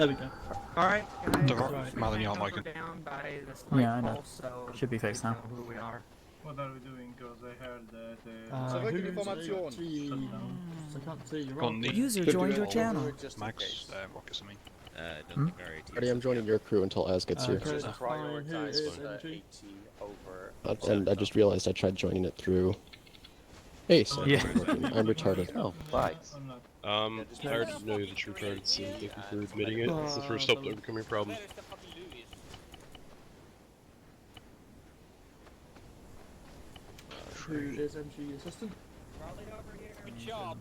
There we go. Alright, guys. Right. Malin, you're Michael. Down by the Yeah, I know. pole, so Should be fixed now. who we are. What are we doing? Because I heard that I can't see. You're Got Nick. User joined your channel. Max, Rockets, I mean. Don't very Alright, I'm joining your crew until Az gets here. Okay, that's fine. Who is MG? And I just realized I tried joining it through Ace. Yeah. I'm retarded. Oh, right. I'm not. I already know that you're retarded, so thank you for admitting it. It's the first step to overcoming a problem. Who is MG assistant? Good job.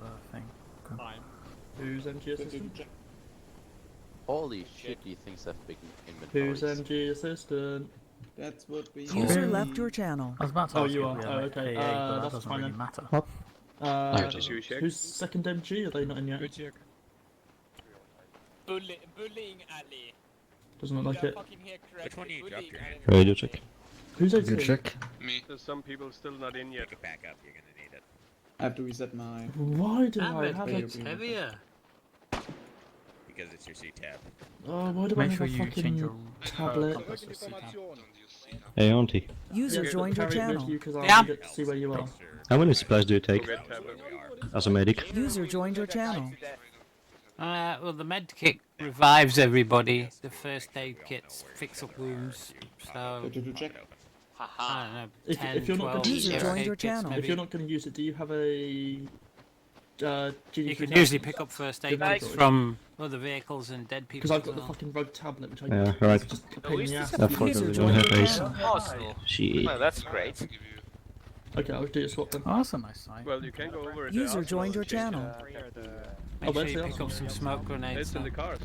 Who's MG assistant? Holy shit, these things have big inventories. Who's MG assistant? That's what we. User left your channel. I was about to Oh, ask you if are? we Oh, had okay. AA, but that That's doesn't fine really then. matter. Who's second MG? Are they not in yet? Bullying alley. Doesn't look like it. Which one are you dropped your hand? Radio check. Who's OT? Good check. Me. There's some people still not in yet. Pick it back up, you're gonna need it. I have to reset my. Why do I have it's it? heavier. Because it's your C-tab. Oh, why do I Make have sure a you change fucking your tablet? compass to C-tab. Hey, Auntie. User Yeah, joined your carry it with channel. you 'cause I Yeah. get to see where you are. How many supplies do you take Forget tablet. as a medic? User joined your channel. Well, the med kit revives everybody. The first aid kits fix up wounds. So, To check. I don't know, If- 10, if you're not 12 gonna User first joined aid your kits, channel. If maybe. you're not going to use it, do you have a GD You can 3000? usually pick up first aid Device. kits from other vehicles and dead people. Because I've as got the well. fucking rogue tablet, which I Yeah, right. just a pain in the ass. I forgot User we don't joined have your Ace. channel. Awesome. Shit. Oh, that's great. Okay, I'll do a swap then. Oh, that's a nice site. Well, you can go over it. User joined your channel. Make sure where's you the pick other up some smoke grenades. It's in the though. cars.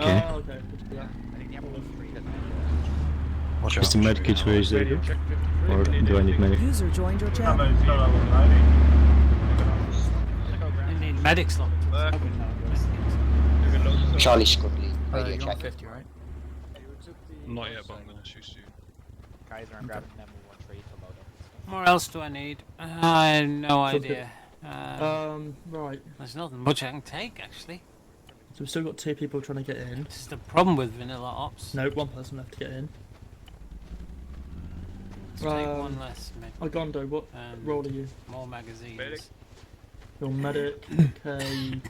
Okay. Oh, okay. Good to do that. Is the medkit raised there? Or do I need medic? User joined your channel. You need medic slot. Charlie Scott lead. Radio You're on check. 50, right? Not yet, but I'm gonna shoot you. Guys are grabbing them with one tree to load up. What else do I need? I have no idea. Right. There's nothing much I can take actually. So we've still got 2 people trying to get in. This is the problem with vanilla ops. No, 1 person left to get in. Let's take one less. Argondo, what Um, role are you? More magazines. Medic. You're medic. Okay.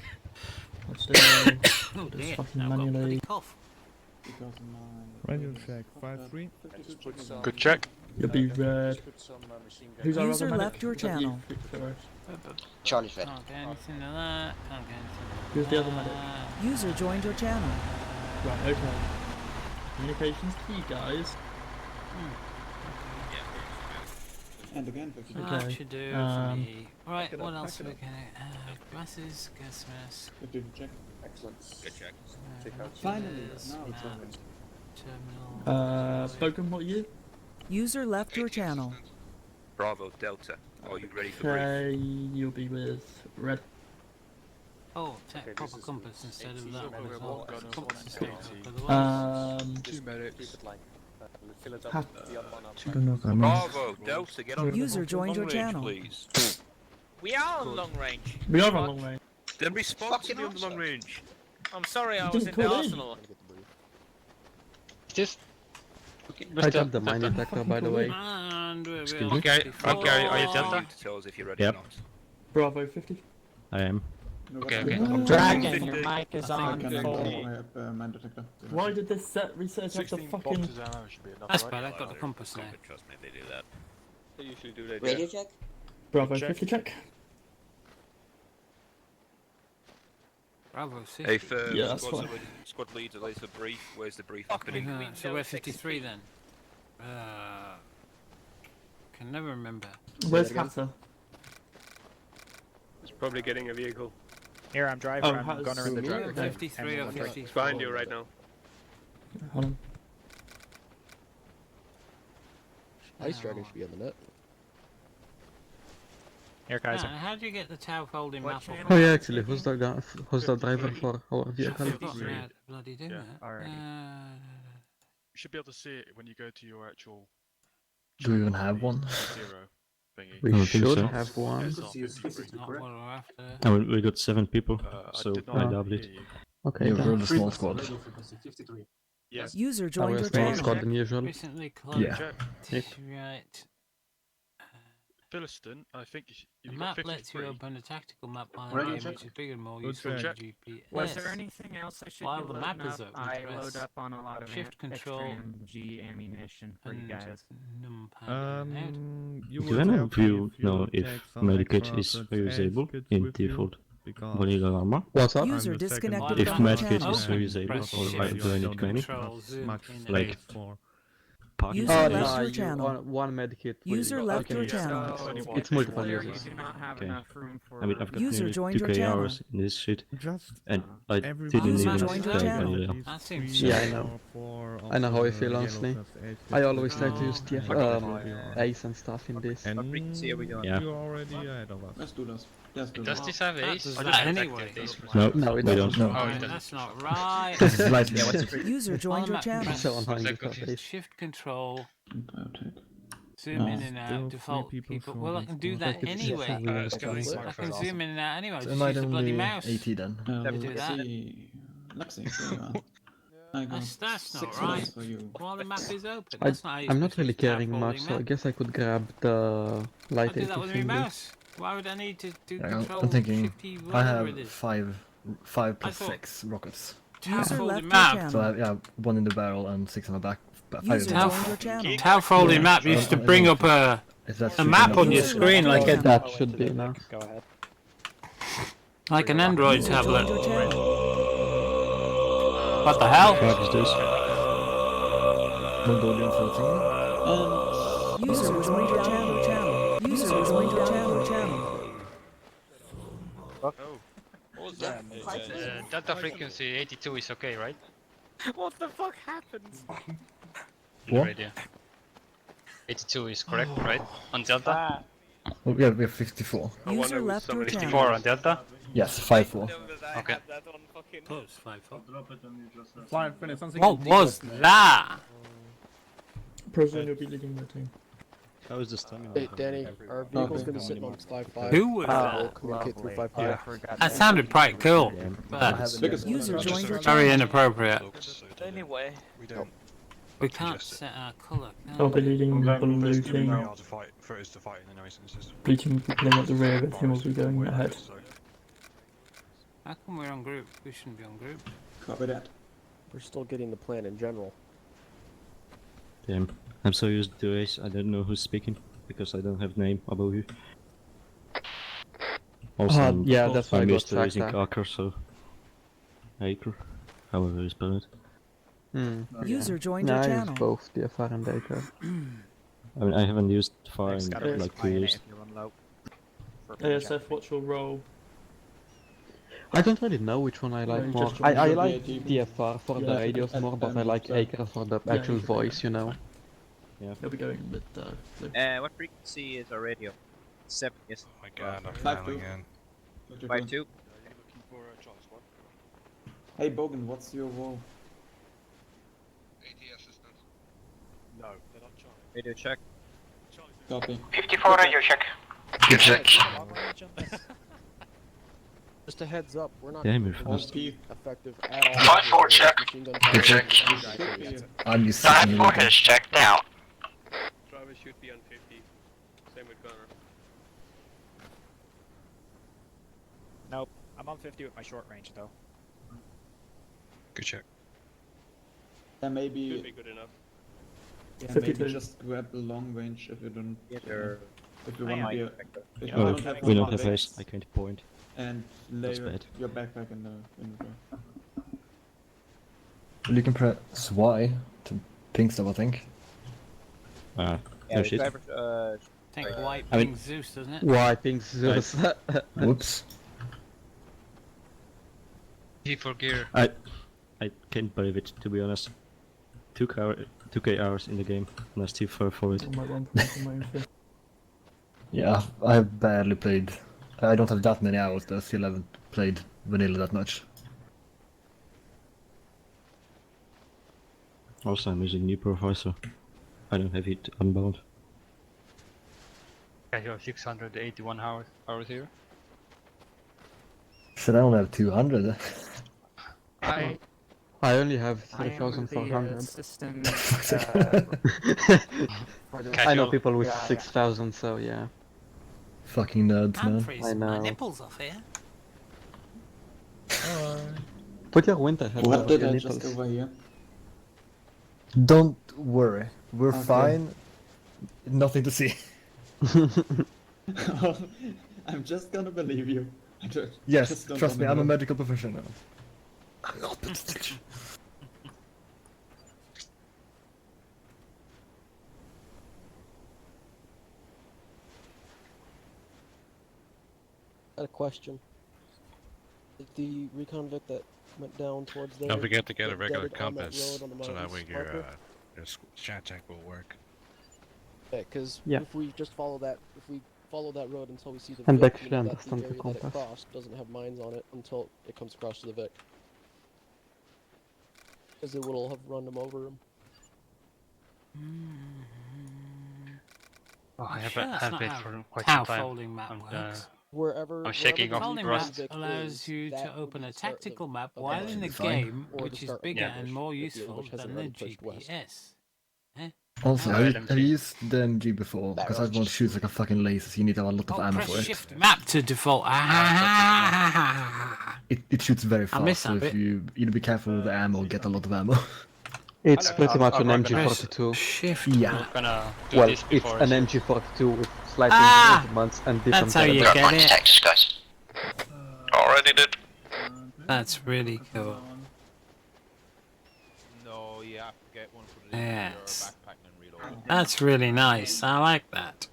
Let's do Oh just dear, fucking now I've got a bloody manually. cough. Radio check 5-3. Good check. You'll be red. Who's our User other medic? left your Is that you? channel. Charlie's red. Can't get anything of that. Can't get anything. Who's the other medic? User joined your channel. Right, okay. Communications key, guys. And again, That Okay, should do um, for me. Alright, what else are we getting? Glasses, gas mask. Good check. Good check. Finally, now it's over. Terminal. Bogan, what are you? User left your channel. Bravo, Delta. Are you ready for Okay, you'll be with red. Oh, take proper compass instead of that one as well. Compass is not good, Two medics. Bravo, Delta, get on User the joined your long channel. range, please. We are on long range. We are on long range. Then respond to me on the long range. I'm sorry, I You was didn't in the call in. arsenal. This I got the mine detector, by the way. And we're Excuse on me? Okay, 54. okay, are you Delta? To tell us if you're ready Yep. or not. Bravo 50. I am. Okay, okay. Dragon, your mic is on I full. have mine detector. Why did this set research have the fucking... That's bad, I've got the compass now. Trust me, they do that. They usually do that. radio check. Bravo 50 check? Bravo, 60. Hey, for Yeah, that's squad, fine. squad leader, there's the brief. Where's the brief happening? So we're 53 then. Can never remember. Where's Hatter? It's probably getting a vehicle. Here, I'm driver. Oh, I'm how's- gunner in the driver. 53 or 50. It's behind you right now. Hold on. Ice Dragon should be on the net. Here, guys. How do you get the Tau folding map up? Oh yeah, actually, who's the guy? Who's the driver for our I vehicle? forgot how to bloody do that. alrighty. You should be able to see it when you go to your actual. Do we even have one? Zero thingy. We I don't think should so. have one. Not what we're after. And we got 7 people, I so did I not doubled hear it. you. Okay. You then. ruled a small squad. Yes. User Are joined we a your small channel. squad than usual? Recently closed. Yeah. Right. Philistine, I think The you've got map lets you 53. open a tactical map while Right, in game, check. which is bigger and more Good useful than check. GPS. Was there anything else I should While be the loading map is up? open, I press load up on a lot of Shift extra Control MG ammunition for you and guys. numpad You Do any of you know if medkit is reusable in default vanilla Arma? What's up? User disconnected If from your medkit channel. is reusable, or do I need many? Like, User Oh, left no, your channel. one medkit. User left your channel. It's multiple Clearly users. you do not have Okay. enough room for I mean, I've got User nearly joined your 2k channel. hours in this shit, Just and I everybody didn't User even joined your play channel. vanilla. That seems Yeah, I know. I know how I feel, honestly. I always try to use Ace and stuff in this. And Yeah. you're already ahead of us. Let's do this. Let's do Does this. this have that ace? does I that just anyway. No, No, we it don't. doesn't. No. Right, that's not right. Slightly. User joined your map channel. press So on One hungry second. for Ace. Shift Control, Biotech. zoom in and Still out, default three people. people Well, I from can do this that squad. anyway. It's going I can zoom in and out anyway. So Just might use the bloody only mouse. 80 then. Never do that. Lexi, there you are. I got That's not 6 right. points for you. While the map is open, I, that's not how you're I'm not supposed really to use caring tab much, holding so I map. guess I could grab the I light do that with my 80 mouse. Why would I need to do Yeah, control I'm thinking shifty I whatever it have is? five plus thought- 6 rockets. Tab User folding left your map. So I channel. have one in the barrel and 6 on the back. 5 in User the Tab- joined your channel. Tab folding map used to bring up a map on your User screen left like your a channel. That should be enough. Go ahead. like an Android User joined tablet. your channel. What the hell? What is this? Mongolian 14. User joined your channel. User joined your channel. What was that? Data frequency 82 is okay, right? What the fuck happened? What? Radio. 82 is correct, right? On Delta? Oh, yeah, we have 54. User left your 54 channel. on Delta? Yes, 5-4. Okay. Close, 5-4. Fine, finish something. What was that? Prison, you'll be leading my team. How is the stamina? Hey, Danny, our vehicle's gonna sit on Sky 5. Who was We'll that? communicate through 5 Yeah. That sounded quite cool, but User joined your very channel. inappropriate. Anyway. We don't. We can't set our colour. I'll be leading the blue team. Bleaching people in at the rear, and him will be going ahead. How come we're on group? We shouldn't be on group. Copy that. We're still getting the plan in general. Damn. I'm so used to Ace, I don't know who's speaking, because I don't have name above you. Also, yeah, that's why I I'm got used to using tracked. Aker, so... Aker, however you spell it. User joined No, your I use channel. both DFR and Acre. I mean, I haven't used fire in like 2 years. ASF, what's your role? I don't really know which one I like you more. just I joined like the DFR for the Yeah, radios more, but I like Acre for the actual you can- voice, you know. He'll be going with blue. What frequency is our radio? 7, yes. Oh my god, I'm 5-2. 5-2. Hey Bogan, what's your role? Radio check. Copy. 54 radio check. Good check. Just a heads up, we're not Damn, you're All fast. P. effective at all. 5-4 check. Machine gun Good check. Should be. I'm used to Dive seeing forecast check down. Driver should be on 50. Same with gunner. Nope. I'm on 50 with my short range though. Good check. Yeah, maybe. Should be good enough. Yeah, 52. maybe just grab the long range if you don't. Yeah, they're... If you want to be. If you Oh, don't have we don't smart have Ace, vests I can't point. and lay That's bad. your backpack in the. Well, you can press Y to ping stuff, I think. Ah, Yeah, no the shit. driver, I think white I mean- pings Zeus, doesn't it? Why I think Zeus. Whoops. G4 gear. I can't believe it, to be honest. 2k hours in the game, and I still fell for it. On my 1 point on my info. Yeah, I have barely played. I don't have that many hours, but I still haven't played vanilla that much. Also, I'm using new profile, so I don't have it unbound. Yeah, you have 681 hours here. Should I only have 200? I only have I am the 3,400. assistant. I know people with 6,000, so yeah. Fucking nerds, I'm man. freezing my know. nipples off here. Put your winter hat What over did your I nipples. just overhear? Don't worry, we're Okay. fine. Nothing to see. I'm just gonna believe you. Yes, just don't trust me, wanna I'm a know. medical professional. I'm not a stitch. I had a question. Did the reconvict that went down towards there... Don't forget to get a get regular deaded on that compass, road on the so that way Martin's your marker? chat check will work. Yeah, because Yeah. if we just follow that, if we follow that road until we see the And Vic, actually meaning that understand the the area that it compass. crossed doesn't have mines on it until it comes across to the Vic. Because it will have run them over him. Oh, I Sure, that's have not it how for quite how some time. folding map I'm, works. Wherever I'm shaking wherever off the Folding rust. map Vic allows is, you that to will open be a the start of tactical the- map of while the in the mission. Fine. game, Or which the is start of the bigger and ambush, more if the useful ambush hasn't than the already pushed west. GPS. Also, Alright, have you used the MG before? That Because was everyone just- shoots like a fucking laser, so you need to have a lot of Oh, ammo press for it. shift map to default. Ah, It shoots very I fast, missed so that if bit. you need to be careful with the ammo, get a lot of ammo. It's Hello. pretty much an We're MG42. Shift. Yeah. We're gonna do Well, this it's before. an MG42 with slightly Ah! improvements and different That's how you elements. get it. guys. Already did. That's really cool. No, you have to get one for the Yes. backpack and reload. That's really nice. I like that.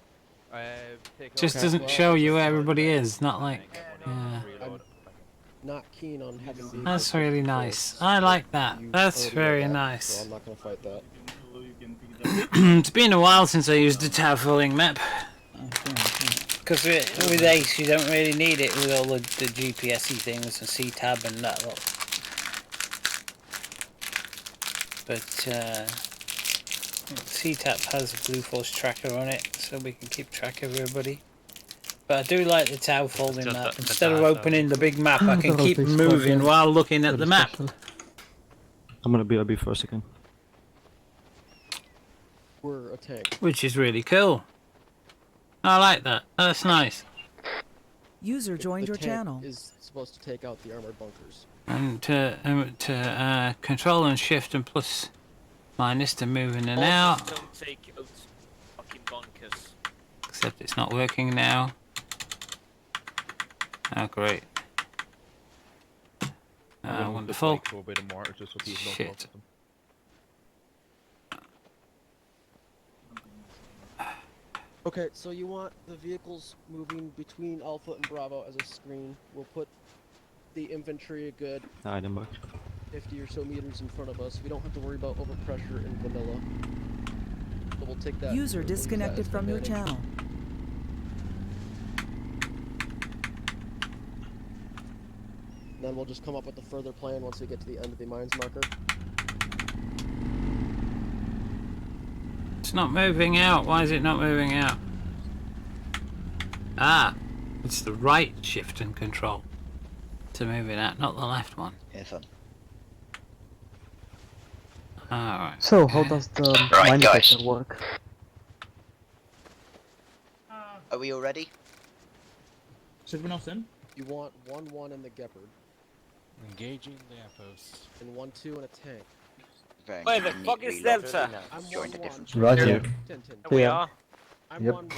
Just Okay, doesn't well, show you where everybody is. Not like. Yeah. I'm not keen on having vehicles That's with really patrols. nice. I like that. You That's already know very that, nice. So I'm not gonna fight that. It's been a while since I used a tower falling map. Because with Ace, you don't really need it with all the GPS-y things and C-tab and that lot. But C-tab has a Blue Force tracker on it, so we can keep track of everybody. But I do like the tower folding Just map. the Instead of data. opening the big map, I can They're all keep big moving squad, while looking at Very the map. special. I'm gonna BRB for a second. We're a tank. Which is really cool. I like that. That's nice. User joined The your tank channel. is supposed to take out the armored bunkers. And to control and shift and plus minus to move in and out. Don't take out fucking bunkers. Except it's not working now. Oh great. Wonderful. Shit. Okay, so you want the vehicles moving between Alpha and Bravo as a screen. We'll put the infantry a good Item box. 50 or so meters in front of us. We don't have to worry about overpressure in vanilla. So we'll take that. User we'll use that disconnected as from your advantage. channel. Then we'll just come up with a further plan once we get to the end of the mines marker. It's not moving out. Why is it not moving out? Ah, it's the right shift and control to move it out, not the left one. Alright. So, how does the mine detector work? Are we all ready? Should we not in? You want 1-1 in the Gepard, Engaging the outpost. and 1-2 in a tank. Where the fuck is Delta? I'm 1-1. Right here. 10-10. Here we Yeah. are. I'm Yep. 1-1.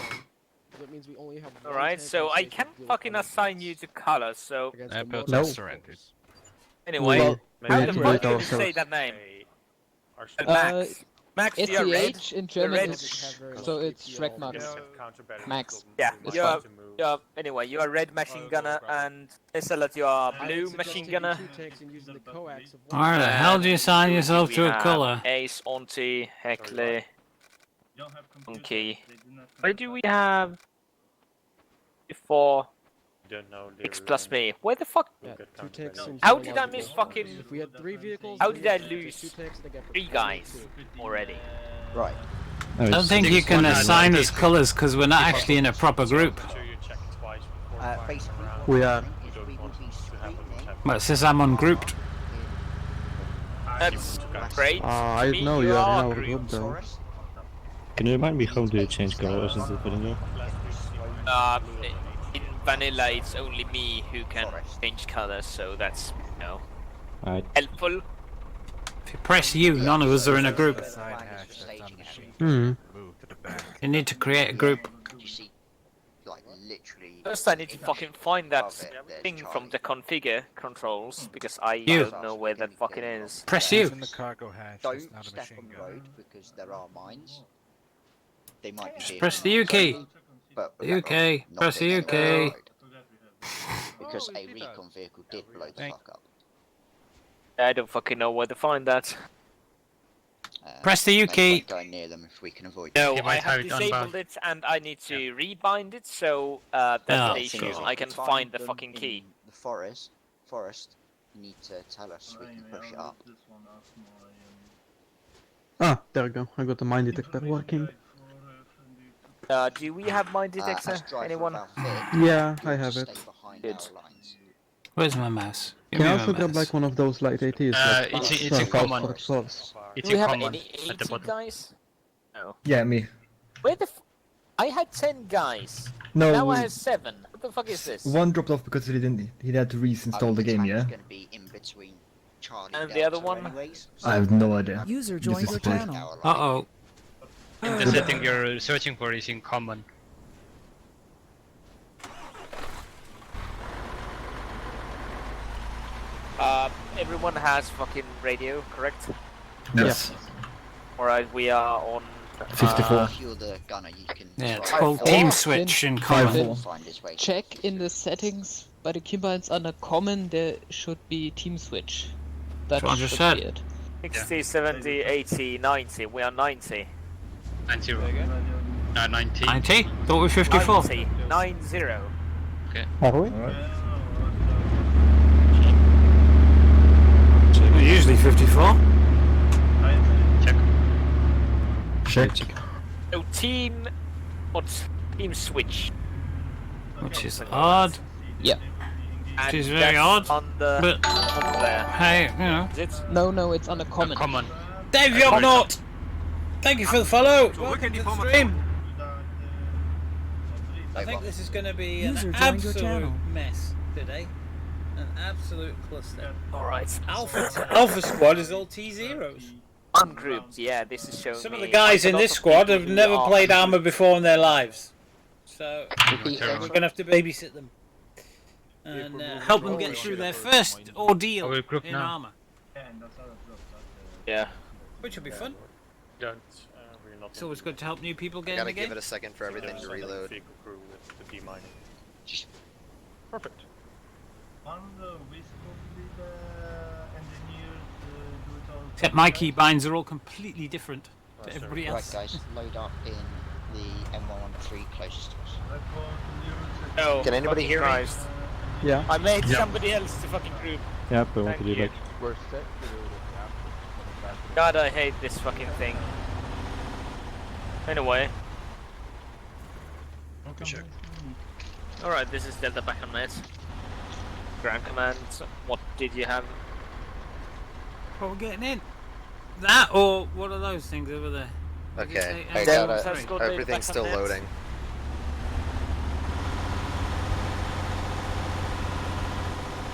That means we only have one Alright, tank so and I safe can't to deal with fucking armored assign bunkers you to colors, so against the Outpost mortar has No. surrendered. anyway, Well, how we the need to fuck wait do you ourselves. say that name? Max. Max, you're red. in You're red. so it's Shrek Max. Max. Yeah, It's you're anyway, you're a red machine gunner, and Isolet, you're a blue machine gunner. Why the hell do you assign yourself We to a have colour? Ace, Onti, Heckley, Monkey. Why do we have before X plus me? Where the fuck? Yeah, 2 tanks seems How more did I logical. miss fucking? If we had 3 vehicles, How we did I would have lose 2 tanks and a Gepard. 3 guys already? Right. I don't think you can assign us colours because we're not actually in a proper group. Basically, We are. Well, it says I'm ungrouped. That's great. I Me, know you you are are in our green. group though. Can you remind me how do you change colors in the video? In vanilla, it's only me who can change colors, so that's, you know, Alright. helpful. If you press U, none of us are in a group. Hmm. You need to create a group. Like literally. First, I need to fucking find that thing from the configure controls because I You. don't know where that fucking is. Press U. in the cargo hatch. Don't That's not a step machine on the gun. road because there are mines. They might be. Just press the U key. But The U key. not Press the being U anywhere on the key. road. Because a recon vehicle did blow the fuck up. I don't fucking know where to find that. Press the U no key. point going near them if we can avoid No, You I might have have it disabled unbound. it and I need to rebind it, so that's Oh, the issue. cool. I can find the fucking key. The forest, you need to tell us so we can push it up. Ah, there we go. I got the mine detector working. Do we have mine detector? Us drive for Anyone? about 30. Yeah, I We'll have just it. stay behind Good. our lines. Where's my mouse? Give Can me I my also grab mouse. like one of those light ATs? Like, it's in South common. Forest Force? It's Do we in have common any at the 80 bottom. guys? No. Yeah, me. Where the I had 10 guys. No, Now I have 7. What the fuck is this? one dropped off because he had to reinstall the game, yeah? Gonna be in between Charlie And the Delta other one? anyways, I have no idea. User This joined is your play. channel. Uh-oh. In the setting you're searching for is in common. Everyone has fucking radio, correct? Yes. Alright, we are on 54. If you're the gunner, you can Yeah, it's drive called forward. Team Switch in common. 5-4. Find his way. Check in the settings by the keybinds under common, there should be team switch. That That's what I just should said. be it. 60, 70, 80, 90. We are 90. 90. 90. 90? Thought we were 54. 90. 90. Are we? We're usually 54. Check. Check. So team... What's team switch? Which is odd. Yeah. And is very that's odd, on the but- on there. Hey, you know. Is it? No, it's under common. Common. Dave Yobnot! Thank you for the follow! Welcome to the stream! I think this is going to be an User joined your absolute channel. mess today. An absolute cluster. Alright. Alpha squad is all T0s. Ungrouped, yeah, this is showing Some of me the guys quite a in lot this of squad people have who never are played ungrouped. Arma before in their lives. So, we're Terrible. going to have to babysit them. And help them get through their first ordeal Are we grouped in now? Arma. Yeah. Which will be fun. Don't. It's always good to help new people get in Gotta the game. give it a second for everything to reload. Perfect. Except my keybinds are all completely different to everybody Right, else. guys, load up in the M113 closest to us. No, Can anybody fucking hear me? Christ. Yeah. I made Yeah. somebody else to fucking group. Yeah, but I want to Thank do you. that. We're set to do the God, I hate this fucking thing. Anyway. Check. Alright, this is Delta back on net. Ground command, what did you have? What we're getting in? That or what are those things over there? What did you Okay, say? I Then- got Let's it. go to Everything's back still on net. loading.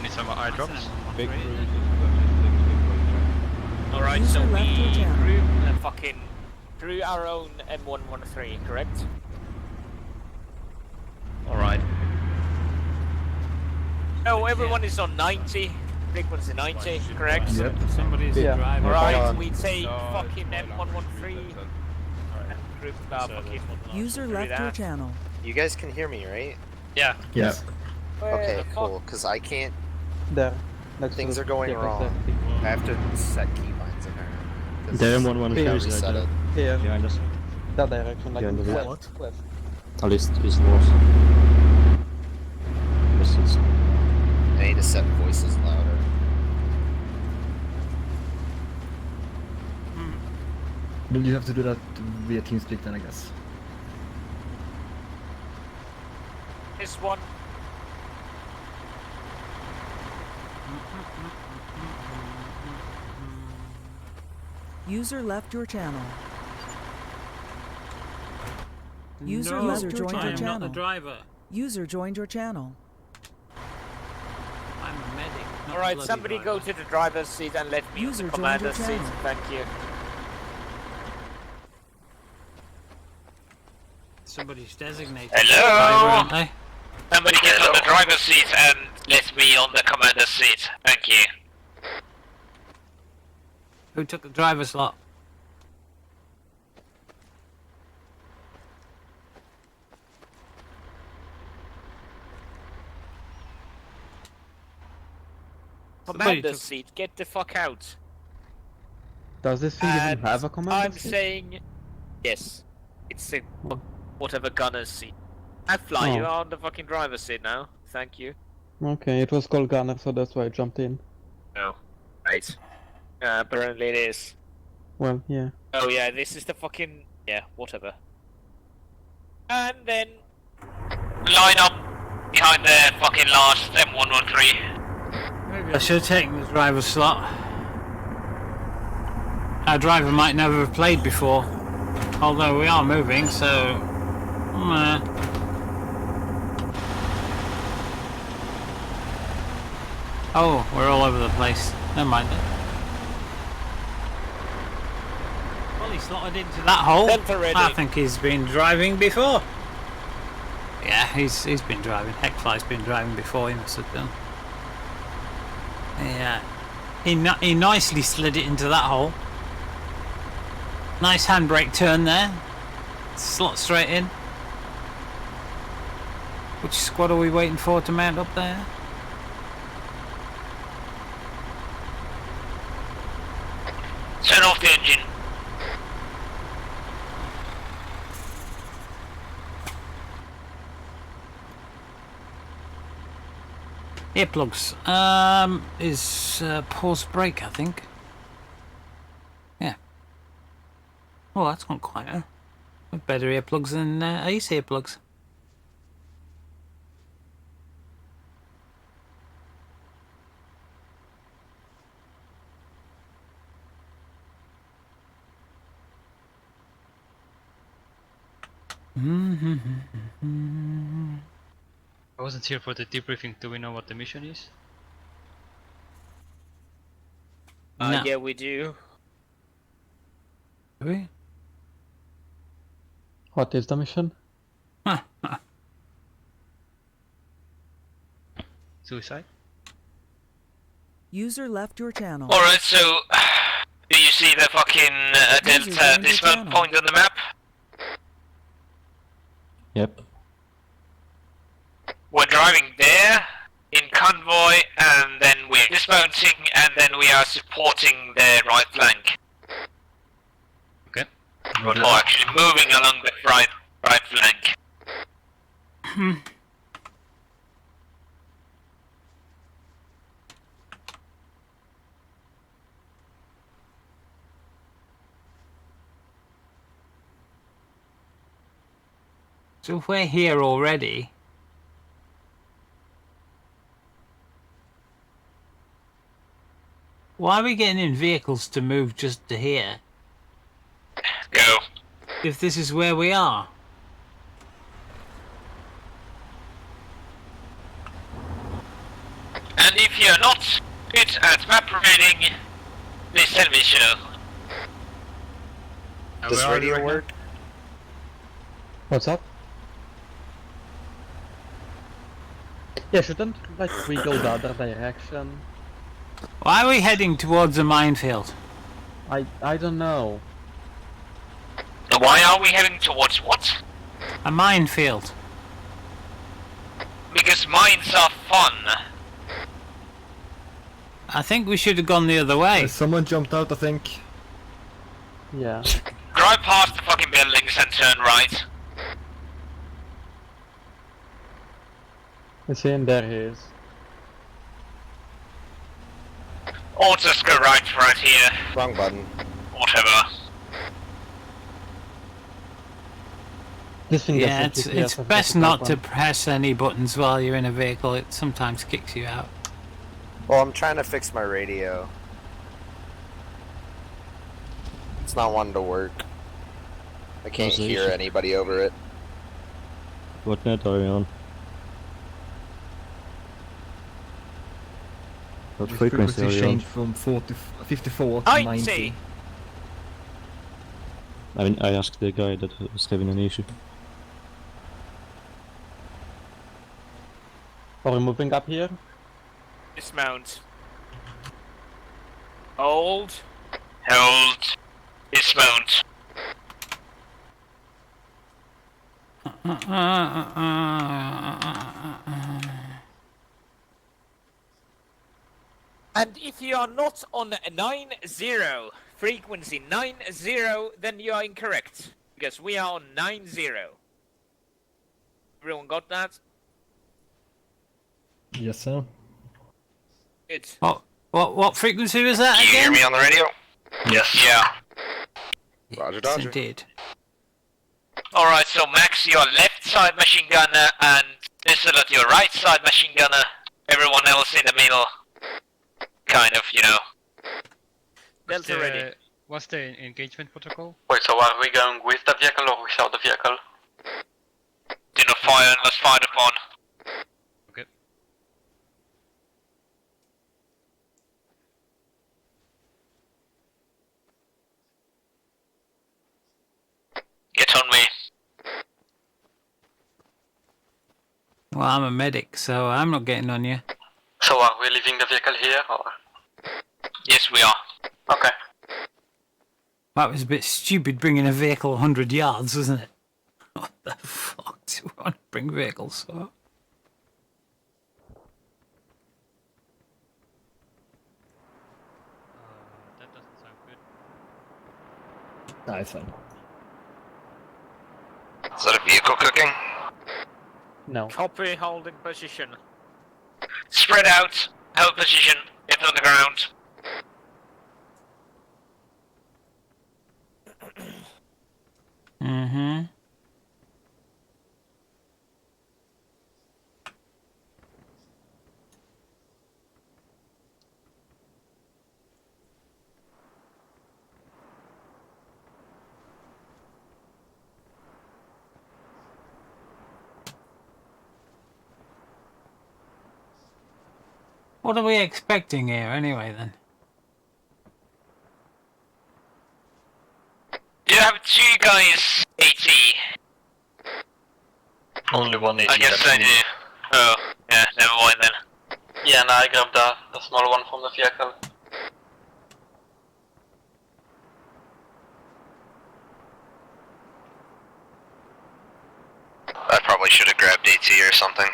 Need some eye drops. Big Right, cruise then. Alright, User so left your we channel. group fucking through our own M113, correct? Alright. Oh, everyone is on 90. Frequency 90, correct? Yep. Somebody's Yeah. driving. Alright, we take fucking M113 and group fucking... User through left your that. channel. You guys can hear me, right? Yeah. Yeah. Where Okay, the fuck- cool. Because I can't. There. Next Things to are going the wrong. I have to set keybinds apparently. 'cause The M113 I is reset it. Here, behind us. that direction, like Yeah, on the the left. left. At least it's north. Yes, it's... I need to set voices louder. Then you have to do that via TeamSpeak then, I guess. This one. User left your channel. User No, user joined your I'm not the channel. driver. User joined your channel. I'm a medic. not a Alright, bloody somebody driver. go to the driver's seat and let me User on the joined your commander's seat. channel. Thank you. Somebody's designated. Hello? Driver, aren't they? Somebody get on the driver's seat and let me on the commander's seat. Thank you. Who took the driver's slot? Commander's seat, get the fuck out. Does this thing even have a commander I'm seat? saying yes. It's a whatever gunner's seat. I fly you Oh. on the fucking driver's seat now. Thank you. Okay, it was called Gunner, so that's why I jumped in. No. Right. Apparently it is. Well, yeah. Oh yeah, this is the fucking whatever. And then line up behind the fucking last M113. I should have taken the driver's slot. Our driver might never have played before. Although we are moving, so... Oh, we're all over the place. Never mind it. Well, he slotted into that hole. Delta ready. I think he's been driving before. Yeah, he's been driving. Heckfly's been driving before, he must have done. Yeah. He nicely slid it into that hole. Nice handbrake turn there. Slot straight in. Which squad are we waiting for to mount up there? Turn off the engine. Earplugs. Is pause brake, I think. Yeah. Oh, that's gone quieter. With better earplugs than Ace earplugs. I wasn't here for the debriefing. Do we know what the mission is? No. Yeah, we do. Do we? What is the mission? Suicide? User left your channel. Alright, so do you see the fucking Delta dismount point on the map? Yep. We're driving there in convoy, and then we're dismounting, and then we are supporting the right flank. Okay. Or actually moving along the right flank. So if we're here already... Why are we getting in vehicles to move just to here? Go. If this is where we are? And if you're not good at map reading, please tell me so. Does radio work? What's up? Yeah, shouldn't like we go the other direction? Why are we heading towards a minefield? I don't know. Why are we heading towards what? A minefield. Because mines are fun. I think we should have gone the other way. Someone jumped out, I think. Yeah. Drive past the fucking buildings and turn right. Is he in? There he is. Or just go right here. Wrong button. Whatever. This thing Yeah, doesn't it's GPS best affect not that to one. press any buttons while you're in a vehicle. It sometimes kicks you out. Well, I'm trying to fix my radio. net's not wanting to work. I can't What's the hear issue? anybody over it. What net are you on? What The frequency are you on? changed from 54 to 90. I mean, I asked the guy that was having an issue. Are we moving up here? Dismount. Hold. Hold. Dismount. And if you are not on 90, frequency 90, then you are incorrect. Because we are on 90. Everyone got that? Yes, sir. Good. What frequency was that Can you again? hear me on the radio? Yes. Yeah. Roger, Yes, Dodger. indeed. Alright, so Max, your left side machine gunner, and Dissolate, your right side machine gunner. Everyone else in the middle. Kind of, you know. Delta ready. What's the engagement protocol? Wait, so are we going with the vehicle or without the vehicle? Do not fire unless fired upon. Okay. Get on me. Well, I'm a medic, so I'm not getting on you. So are we leaving the vehicle here or? Yes, we are. Okay. That was a bit stupid bringing a vehicle 100 yards, wasn't it? What the fuck do you want to bring vehicles for? That doesn't sound good. No, it's fine. Is that a vehicle cooking? No. Copy, holding position. Spread out, hold position, get on the ground. Mm-hmm. What are we expecting here anyway then? Do you have two guys AT? Only one AT. I guess I do. Oh, yeah, never mind then. Yeah, and I grabbed the small one from the vehicle. I probably should have grabbed AT or something.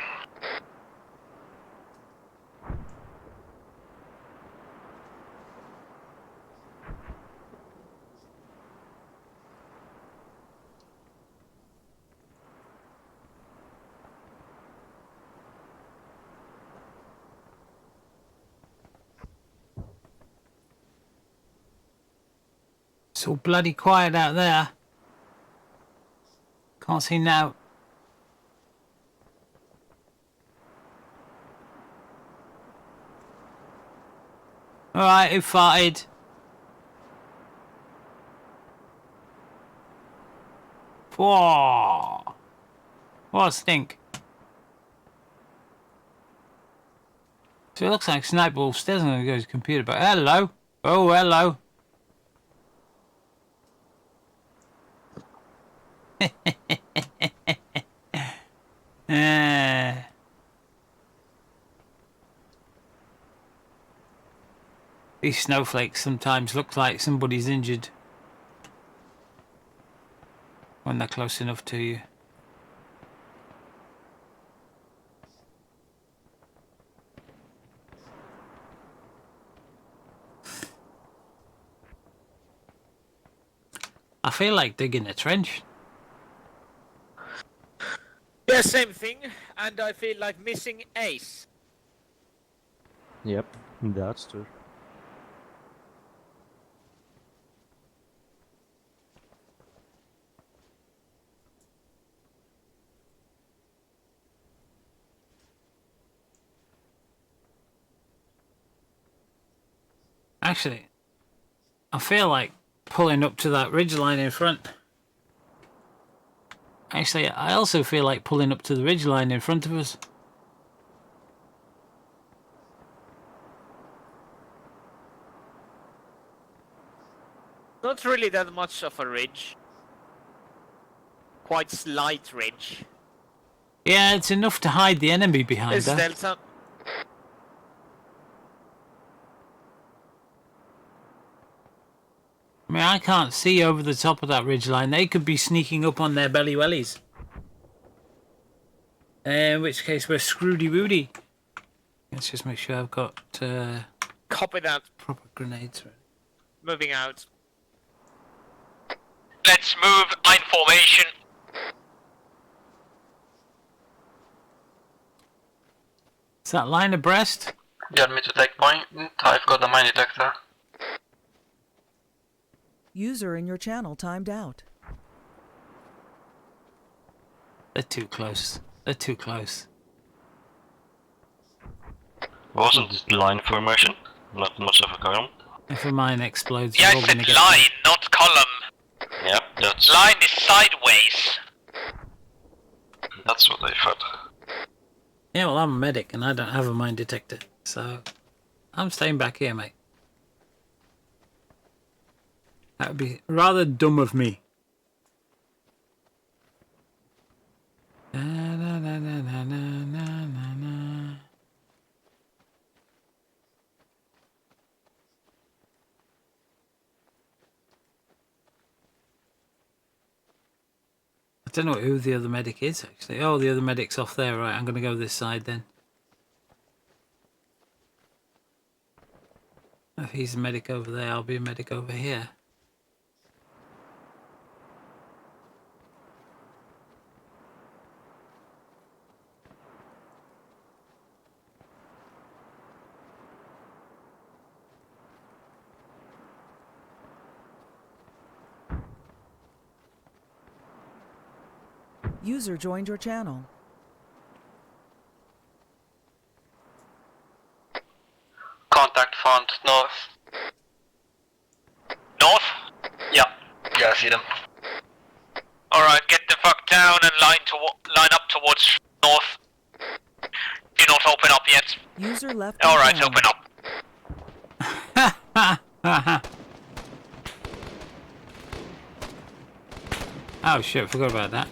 It's all bloody quiet out there. Can't see now. Alright, who farted? Whoa! What a stink. So it looks like Sniper Wolf stairs. I'm gonna go to his computer, but hello. Oh, hello. These snowflakes sometimes look like somebody's injured when they're close enough to you. I feel like digging a trench. Yeah, same thing, and I feel like missing Ace. Yep, that's true. Actually, I feel like pulling up to that ridgeline in front. Actually, I also feel like pulling up to the ridgeline in front of us. Not really that much of a ridge. Quite slight ridge. Yeah, it's enough to hide the enemy behind Is her. Delta? I mean, I can't see over the top of that ridgeline. They could be sneaking up on their belly wellies. In which case, we're screwedy-woody. Let's just make sure I've got Copy that. proper grenades. Moving out. Let's move in formation. Is that line abreast? You want me to take point? I've got a mine detector. User in your channel timed out. They're too close. They're too close. Wasn't this line formation? Not much of a column. If a mine explodes, Yeah, we're I all said gonna get line, not column. Yep, Line is sideways. that's what I thought. Yeah, well, I'm a medic and I don't have a mine detector, so I'm staying back here, mate. That would be rather dumb of me. Na, na, na, na, na, na, na, na. I don't know who the other medic is, actually. Oh, the other medic's off there. Right, I'm going to go this side then. If he's a medic over there, I'll be a medic over here. User joined your channel. Contact front north. North? Yeah. Yeah, I see them. Alright, get the fuck down and line up towards north. Do not open up yet. User left. your Alright, channel. open up. Oh shit, forgot about that.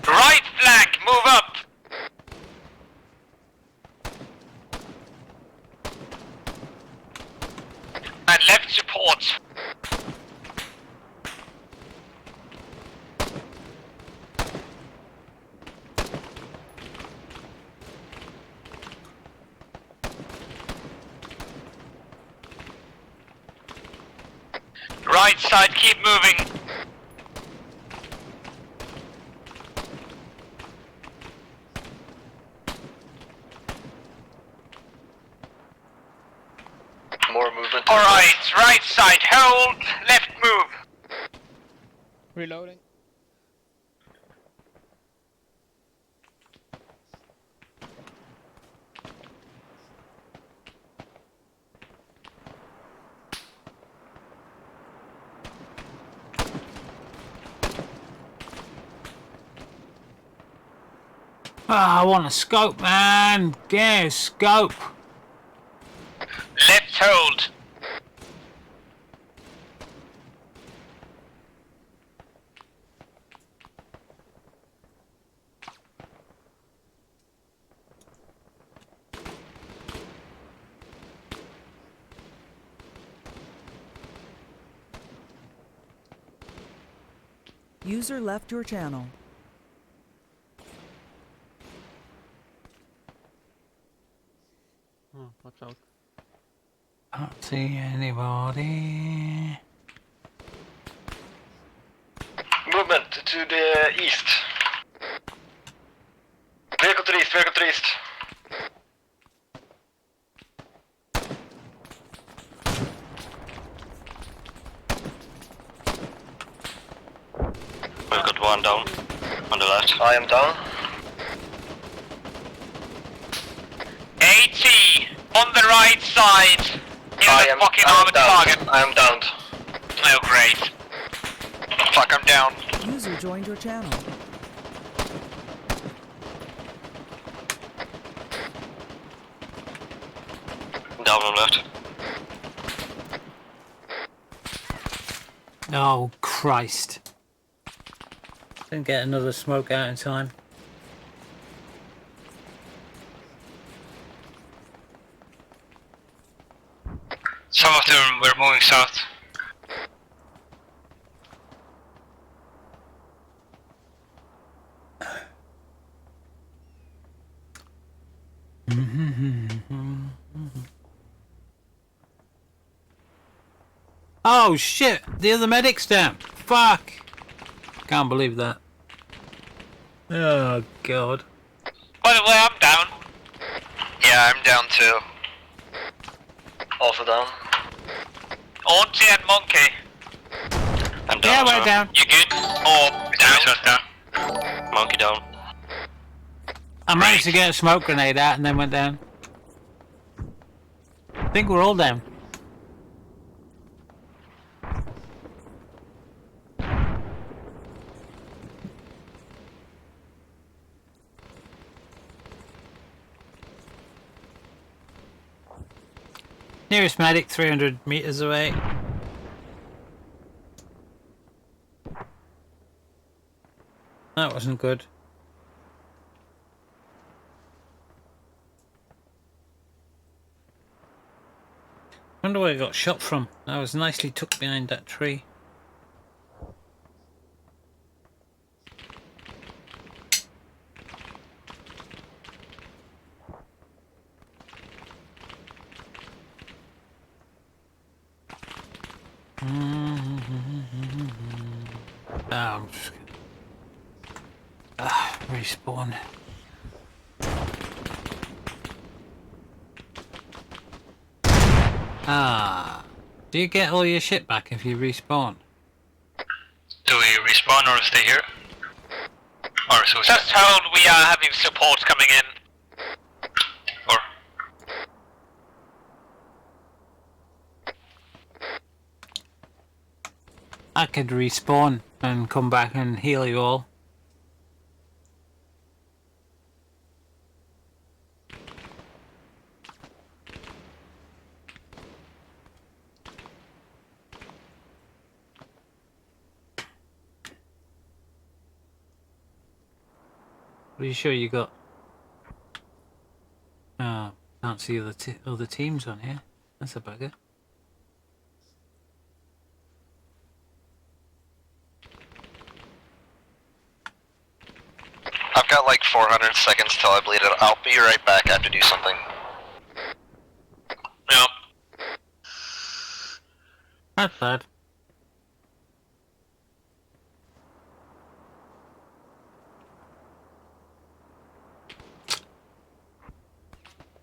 Right flank, move up. And left support. Right side, keep moving. More movement. Alright, right side, hold, left move. Reloading. Ah, I want a scope, man. Get a scope. Left hold. User left your channel. Oh, watch out. I don't see anybody. Movement to the east. Vehicle to the east, vehicle to the east. We've got one down on the left. I am down. AT, On the right side. Near the fucking armored target. I am downed. Oh, great. Fuck, I'm down. User joined your channel. Down on left. Oh, Christ. Didn't get another smoke out in time. Some of them were moving south. Oh shit! The other medic's down! Fuck! Can't believe that. Oh god. By the way, I'm down. Yeah, I'm down too. Also down. Auntie and Monkey. I'm down. Yeah, as we're well. down. You good? Or Down. Monkey down. I managed to get a smoke grenade out and then went down. I think we're all down. Nearest medic 300 meters away. That wasn't good. Wonder where I got shot from. I was nicely tucked behind that tree. I'm just gonna... respawn. Do you get all your shit back if you respawn? Do we respawn or stay here? Or suicide? Just told we are having support coming in. Or... I could respawn and come back and heal you all. Are you sure you got? Oh, can't see other teams on here. That's a bugger. I've got like 400 seconds till I bleed it. I'll be right back. I have to do something. Yep. Not bad.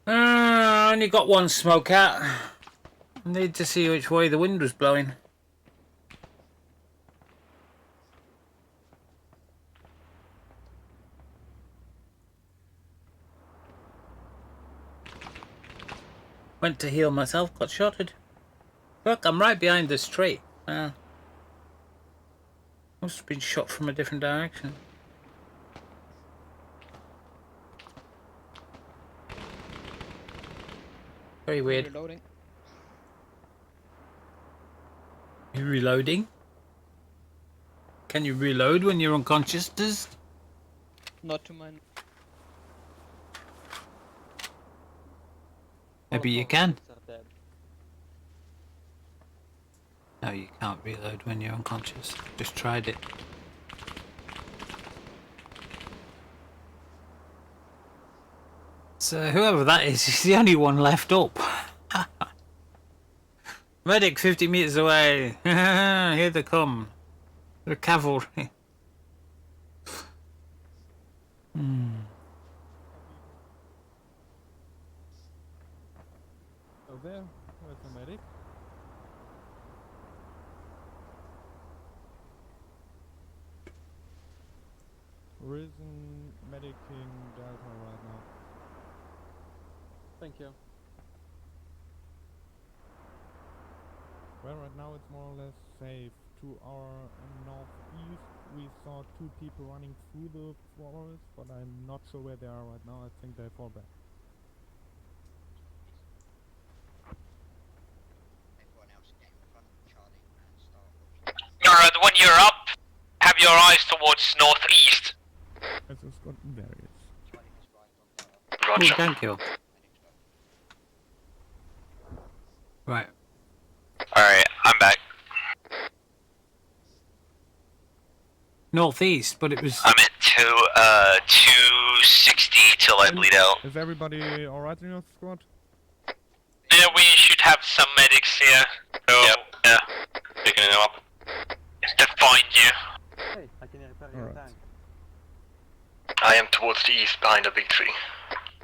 I only got one smoke out. I need to see which way the wind was blowing. Went to heal myself, got shotted. Look, I'm right behind this tree. Must have been shot from a different direction. Very weird. Reloading. You reloading? Can you reload when you're unconscious? Not to mine. Maybe you can. No, you can't reload when you're unconscious. Just tried it. So whoever that is the only one left up. Medic 50 meters away. Here they come. The cavalry. Oh, there. Where's the medic? Risen medicing Delta right now. Thank you. Well, right now it's more or less safe. To our northeast, we saw 2 people running through the forest, but I'm not sure where they are right now. I think they fall back. Everyone else get in front of Charlie and start watching. Alright, when you're up, have your eyes towards northeast. It's got there it is. Roger. Oh, thank you. Right. Alright, I'm back. Northeast, but it was... I'm at 260 till I bleed out. Is everybody alright in your squad? Yeah, we should have some medics here. So, yep, yeah. Picking them up. To find you. Hey, I can repair your tank. I am towards the east behind a big tree.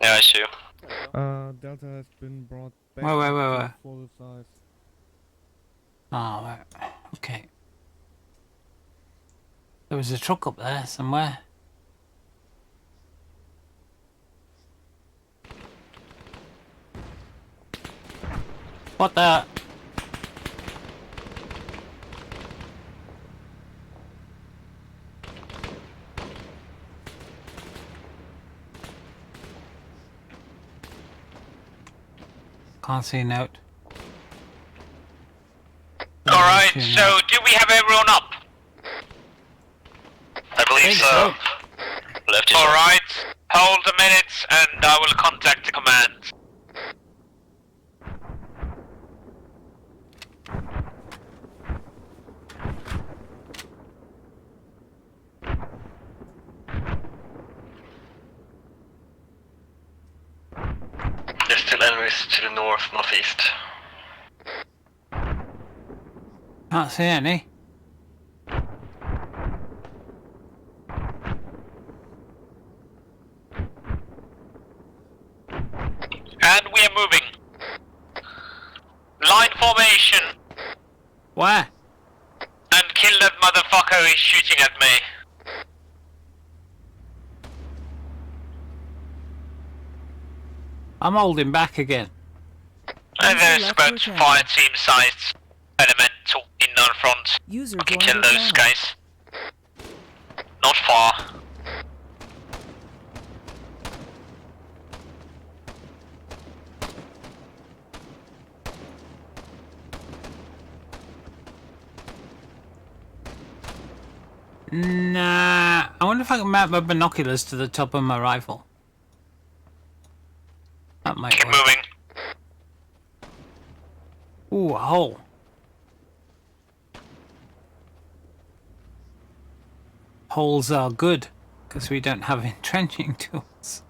Yeah, I see you. Delta has been brought back Wait. to full size. Oh, right. Okay. There was a truck up there somewhere. What the? Can't see a note. Alright, so do we have everyone up? I believe so. Left is Alright, hold a minute and I will contact the command. There's still enemies to the north, northeast. Can't see any. And we are moving. Line formation. Where? And kill that motherfucker who's shooting at me. I'm holding back again. And there's about 5 team-sized elemental in our front. User I can joined kill your those channel. guys. Not far. Nah. I wonder if I can mount my binoculars to the top of my rifle. That might Keep work. moving. Ooh, a hole. Holes are good, because we don't have entrenching tools.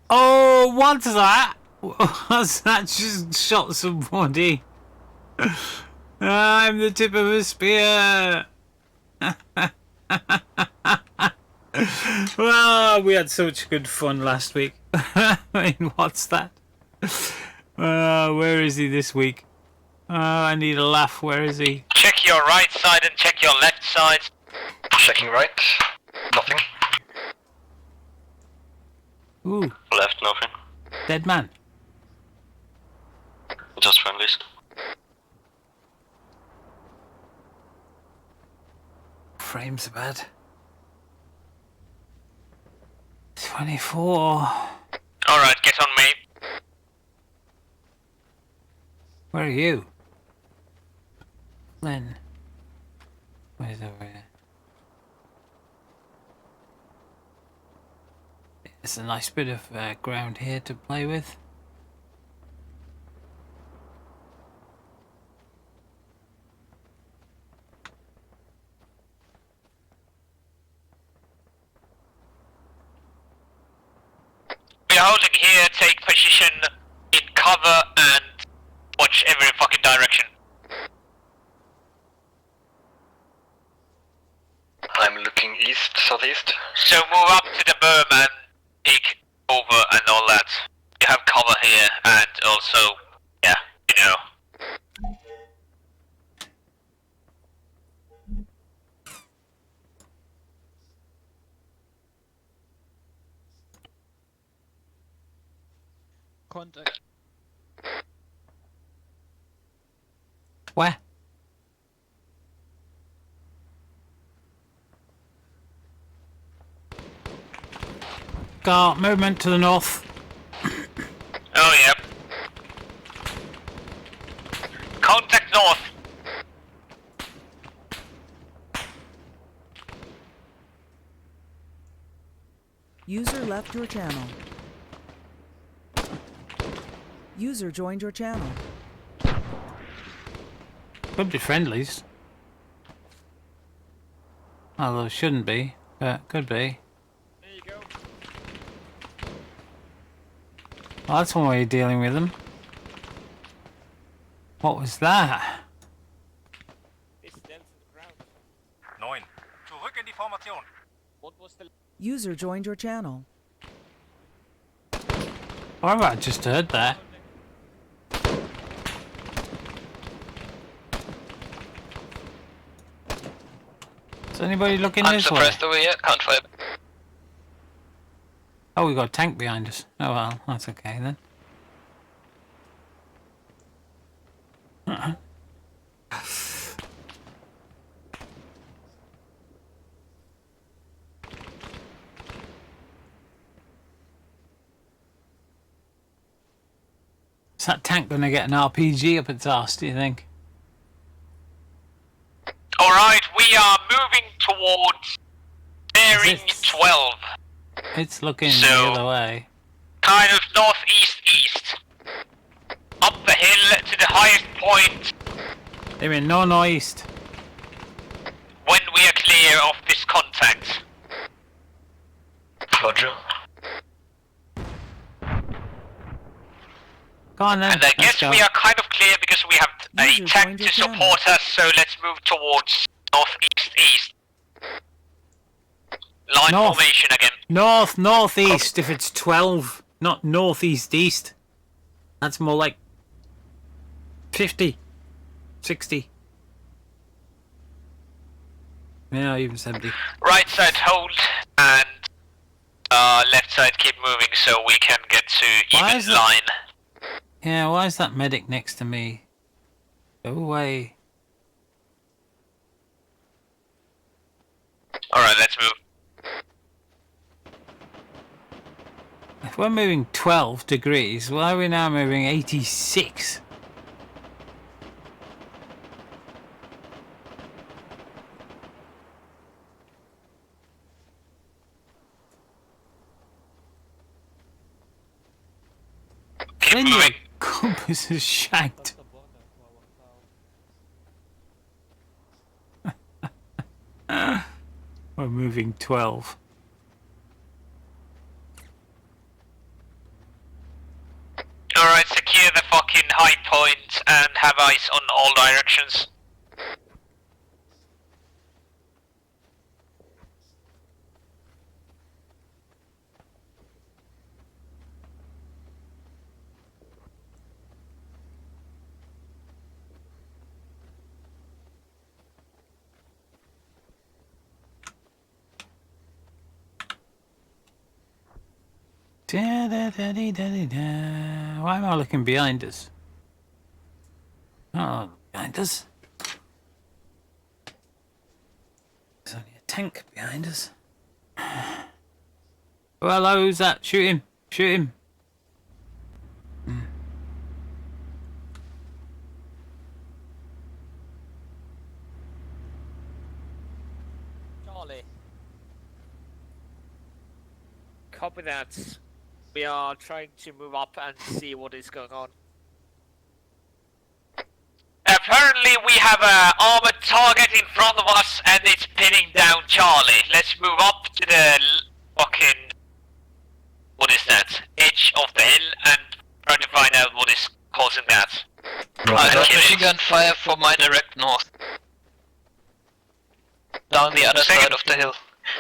Oh, what's that? What's that? Just shot somebody. I'm the tip of a spear. Well, we had such good fun last week. I mean, what's that? Where is he this week? I need a laugh. Where is he? Check your right side and check your left side. Checking right. Nothing. Ooh, Left, nothing. dead man. Just friendlies. Frames are bad. 24. Alright, get on me. Where are you? Lynn. Where's over here? There's a nice bit of ground here to play with. We're holding here, take position in cover and watch every fucking direction. I'm looking east, southeast. So move up to the berm and take over and all that. You have cover here and also, yeah, you know. Contact. Where? Got movement to the north. Oh, yep. Contact north. User left your channel. User joined your channel. Could be friendlies. Although shouldn't be, but could be. There you go. Well, that's one way of dealing with them. What was that? It's dense in the ground. 9. Zurück in die Formation. What was the... User joined your channel. Oh, I just heard that. Is anybody looking this way? over here, can't fire. Oh, we got a tank behind us. Oh well, that's okay then. Is that tank gonna get an RPG up its arse, do you think? Alright, we are moving towards bearing 12. It's looking So- the other way. Kind of northeast-east. Up the hill to the highest point I mean, no east. when we are clear of this contact. Roger. Go on then. And I let's guess go. we are kind of clear because we have a User tank joined to your channel. support us, so let's move towards northeast-east. Line North. formation again. Northeast if it's 12, not northeast. That's more like 50, 60. Yeah, even 70. Right side hold, and left side keep moving so we can get to Why even is it- line. Yeah, why is that medic next to me? Go away. Alright, let's move. If we're moving 12 degrees, why are we now moving 86? Keep Then your moving. compass is shanked. We're moving 12. Alright, secure the fucking high point and have eyes on all directions. Why am I looking behind us? Oh, behind us. There's only a tank behind us. Oh, hello, who's that? Shoot him. Shoot him. Charlie. Copy that. We are trying to move up and see what is going on. Apparently we have a armored target in front of us and it's pinning down Charlie. Let's move up to the fucking... what is that? Edge of the hill and try to find out what is causing that. I And got kill machine it. gun fire from my direct north. Down the other side of the hill.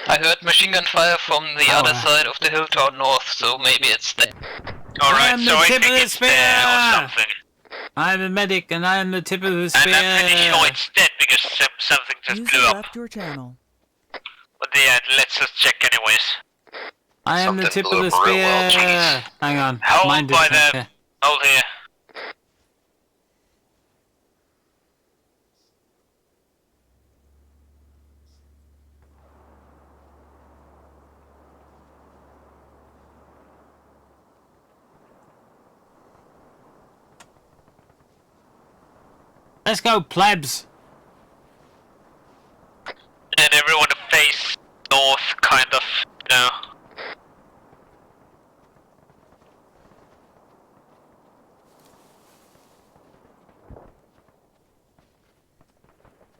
I heard machine gun fire from the other side of the hill toward north, so maybe it's there. Alright, I'm so the I tip think of the it's there or spear. something. I'm a medic and I'm the tip of the And spear. I'm pretty sure it's dead because something just User blew up. left your channel. But yeah, let's just check anyways. I am the Something tip blew of the up real well, spear. jeez. Hang on. Hold Mine by didn't. the... hold here. Let's go, plebs. And everyone face north, kind of, you know.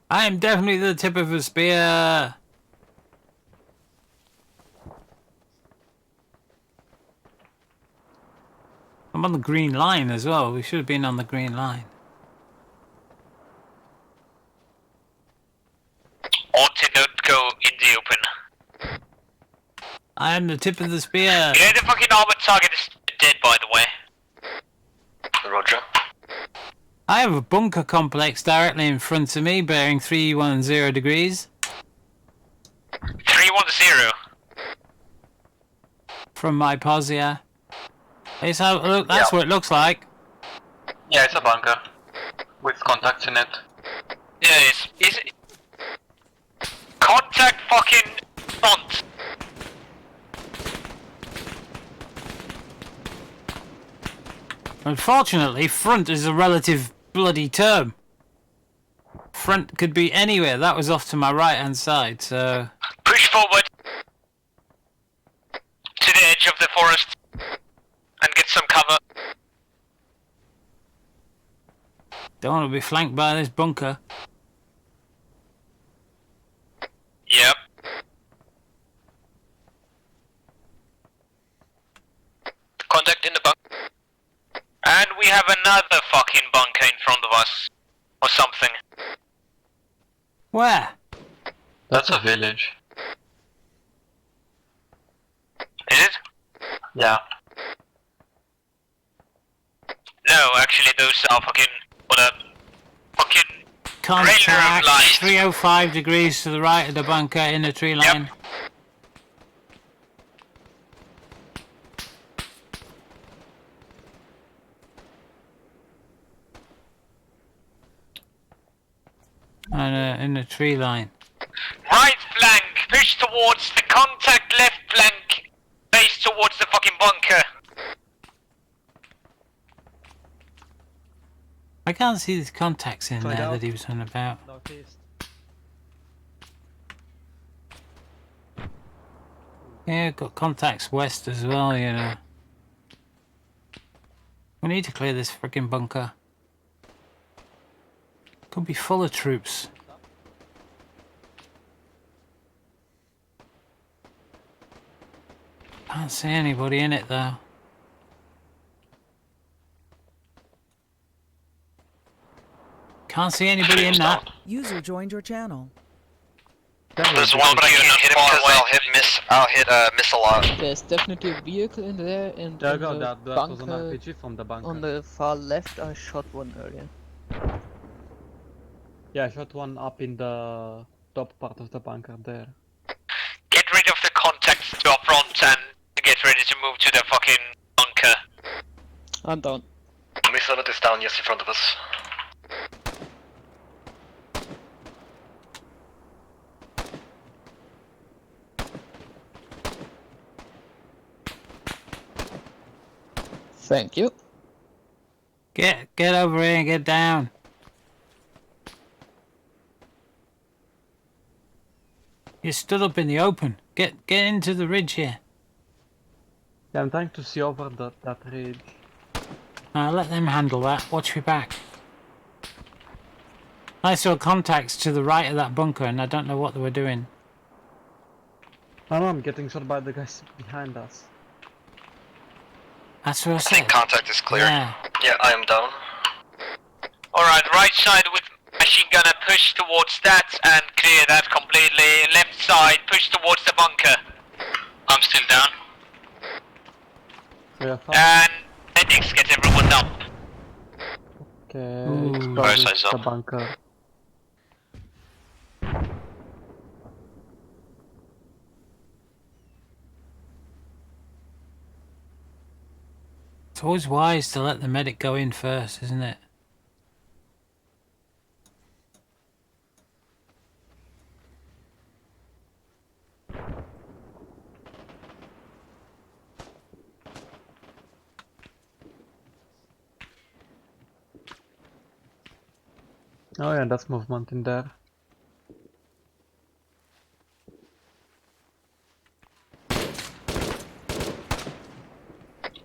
I am definitely the tip of a spear. I'm on the green line as well. We should have been on the green line. Or to not go in the open. I am the tip of the spear. Yeah, the fucking armored target is dead, by the way. Roger. I have a bunker complex directly in front of me, bearing 310 degrees. 310. From my pos, yeah. It's how, look, that's what it looks like. Yeah, it's a bunker. With contacts in it. Yeah, is it? Contact fucking front. Unfortunately, front is a relative bloody term. Front could be anywhere. That was off to my right hand side, so... Push forward to the edge of the forest and get some cover. Don't want to be flanked by this bunker. Yep. Contact in the bunker. And we have another fucking bunker in front of us. Or something. Where? That's a village. Is it? Yeah. No, actually those are fucking... what a... fucking... Contact railroad lines. 305 degrees to the right of the bunker in the tree line. Yep. And in the tree line. Right flank, push towards the contact. Left flank, face towards the fucking bunker. I can't see the contacts in Find there out. that he was on about. Northeast. Yeah, got contacts west as well, you know. We need to clear this freaking bunker. Could be full of troops. Can't see anybody in it though. Can't see anybody in that. User joined your channel. There's one, but I can't hit him because I'll hit miss a lot. There's definitely a vehicle in there, and There in go, the that was an bunker RPG from the bunker. on the far left, I shot one earlier. Yeah, I shot one up in the top part of the bunker there. Get rid of the contacts to our front and get ready to move to the fucking bunker. I'm down. Missile is down, yes, in front of us. Thank you. Get over here and get down. You stood up in the open. Get into the ridge here. Yeah, I'm trying to see over that ridge. Let them handle that. Watch your back. I saw contacts to the right of that bunker and I don't know what they were doing. I know I'm getting shot by the guys behind us. That's what I I said. think contact is clear. Yeah. Yeah, I am down. Alright, right side with machine gunner, push towards that and clear that completely. Left side, push towards the bunker. I'm still down. Yeah, And medics, get everyone up. okay, Ooh. it's Right probably side's the up. bunker. It's always wise to let the medic go in first, isn't it? Oh yeah, that's movement in there.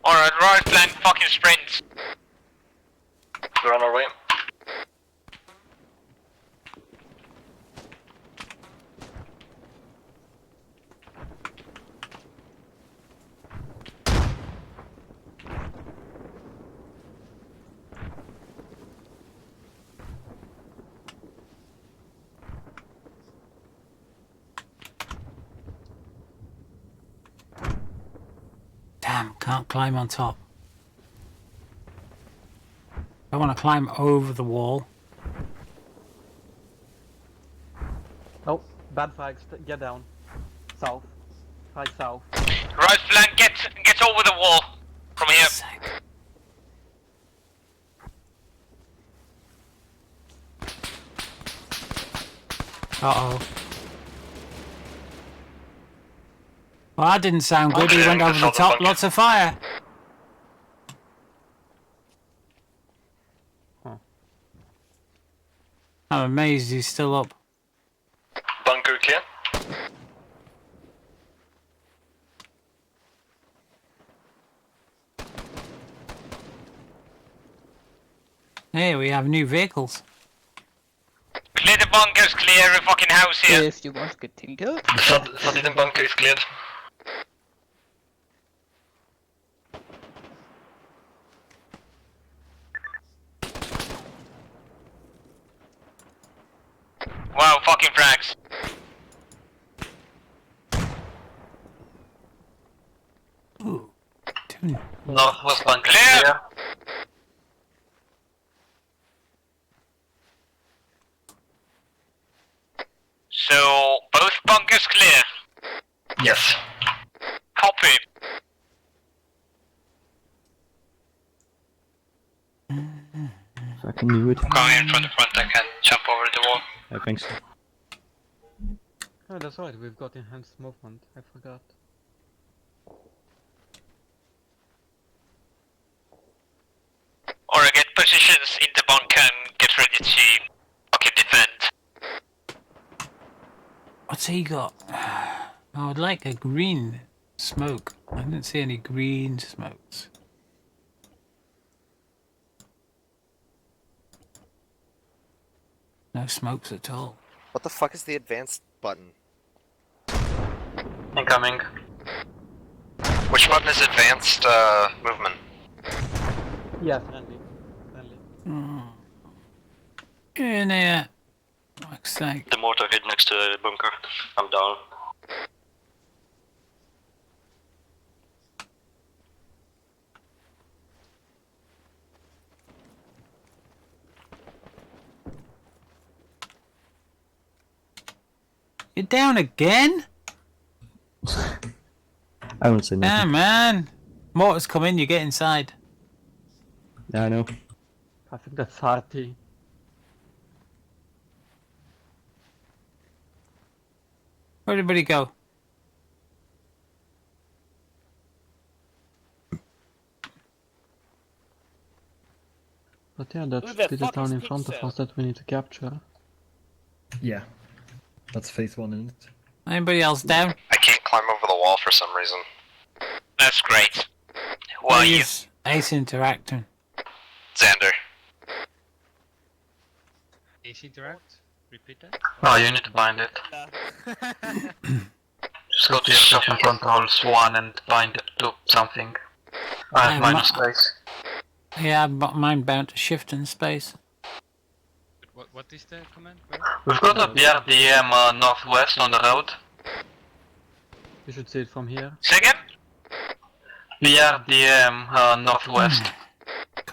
Alright, right flank fucking sprint. We're on our way. Damn, can't climb on top. I want to climb over the wall. Oh, bad flags. Get down. South. Try south. Right flank, get over the wall from here. Uh-oh. Well, that didn't sound good. He went over the top. Lots of fire. I'm amazed he's still up. Bunker clear. Hey, we have new vehicles. Clear the bunkers, clear every fucking house here. If you want to continue. The forbidden bunker is cleared. Wow, fucking frags. Ooh. Northwest bunker Clear. clear. So, both bunkers clear. Yes. Copy. Fucking knew it. Going in from the front, I can jump over the wall. I think so. Oh, that's right. We've got enhanced movement. I forgot. Or get positions in the bunker and get ready to fucking defend. What's he got? I would like a green smoke. I didn't see any green smokes. No smokes at all. What the fuck is the advanced button? Incoming. Which button is advanced movement? Yeah, friendly. In here. Fuck's sake. The mortar hit next to the bunker. I'm down. You're down again? I won't say nothing. Yeah, man. Mortars come in, you get inside. Yeah, I know. I think that's Harty. Where'd everybody go? But yeah, that Who should the be the fuck town is in front of Pixel? us that we need to capture. Yeah. That's phase 1 in it. Anybody else down? I can't climb over the wall for some reason. That's great. Who are you? Use Ace interacting. Xander. Ace interact? Repeat that? Oh, you need to bind it. Just go to your shop and controls 1 and bind it to something. I have minus space. Yeah, but mine bound to shift in space. What is the command? Where? We've got a BRDM northwest on the road. You should see it from here. Second? BRDM northwest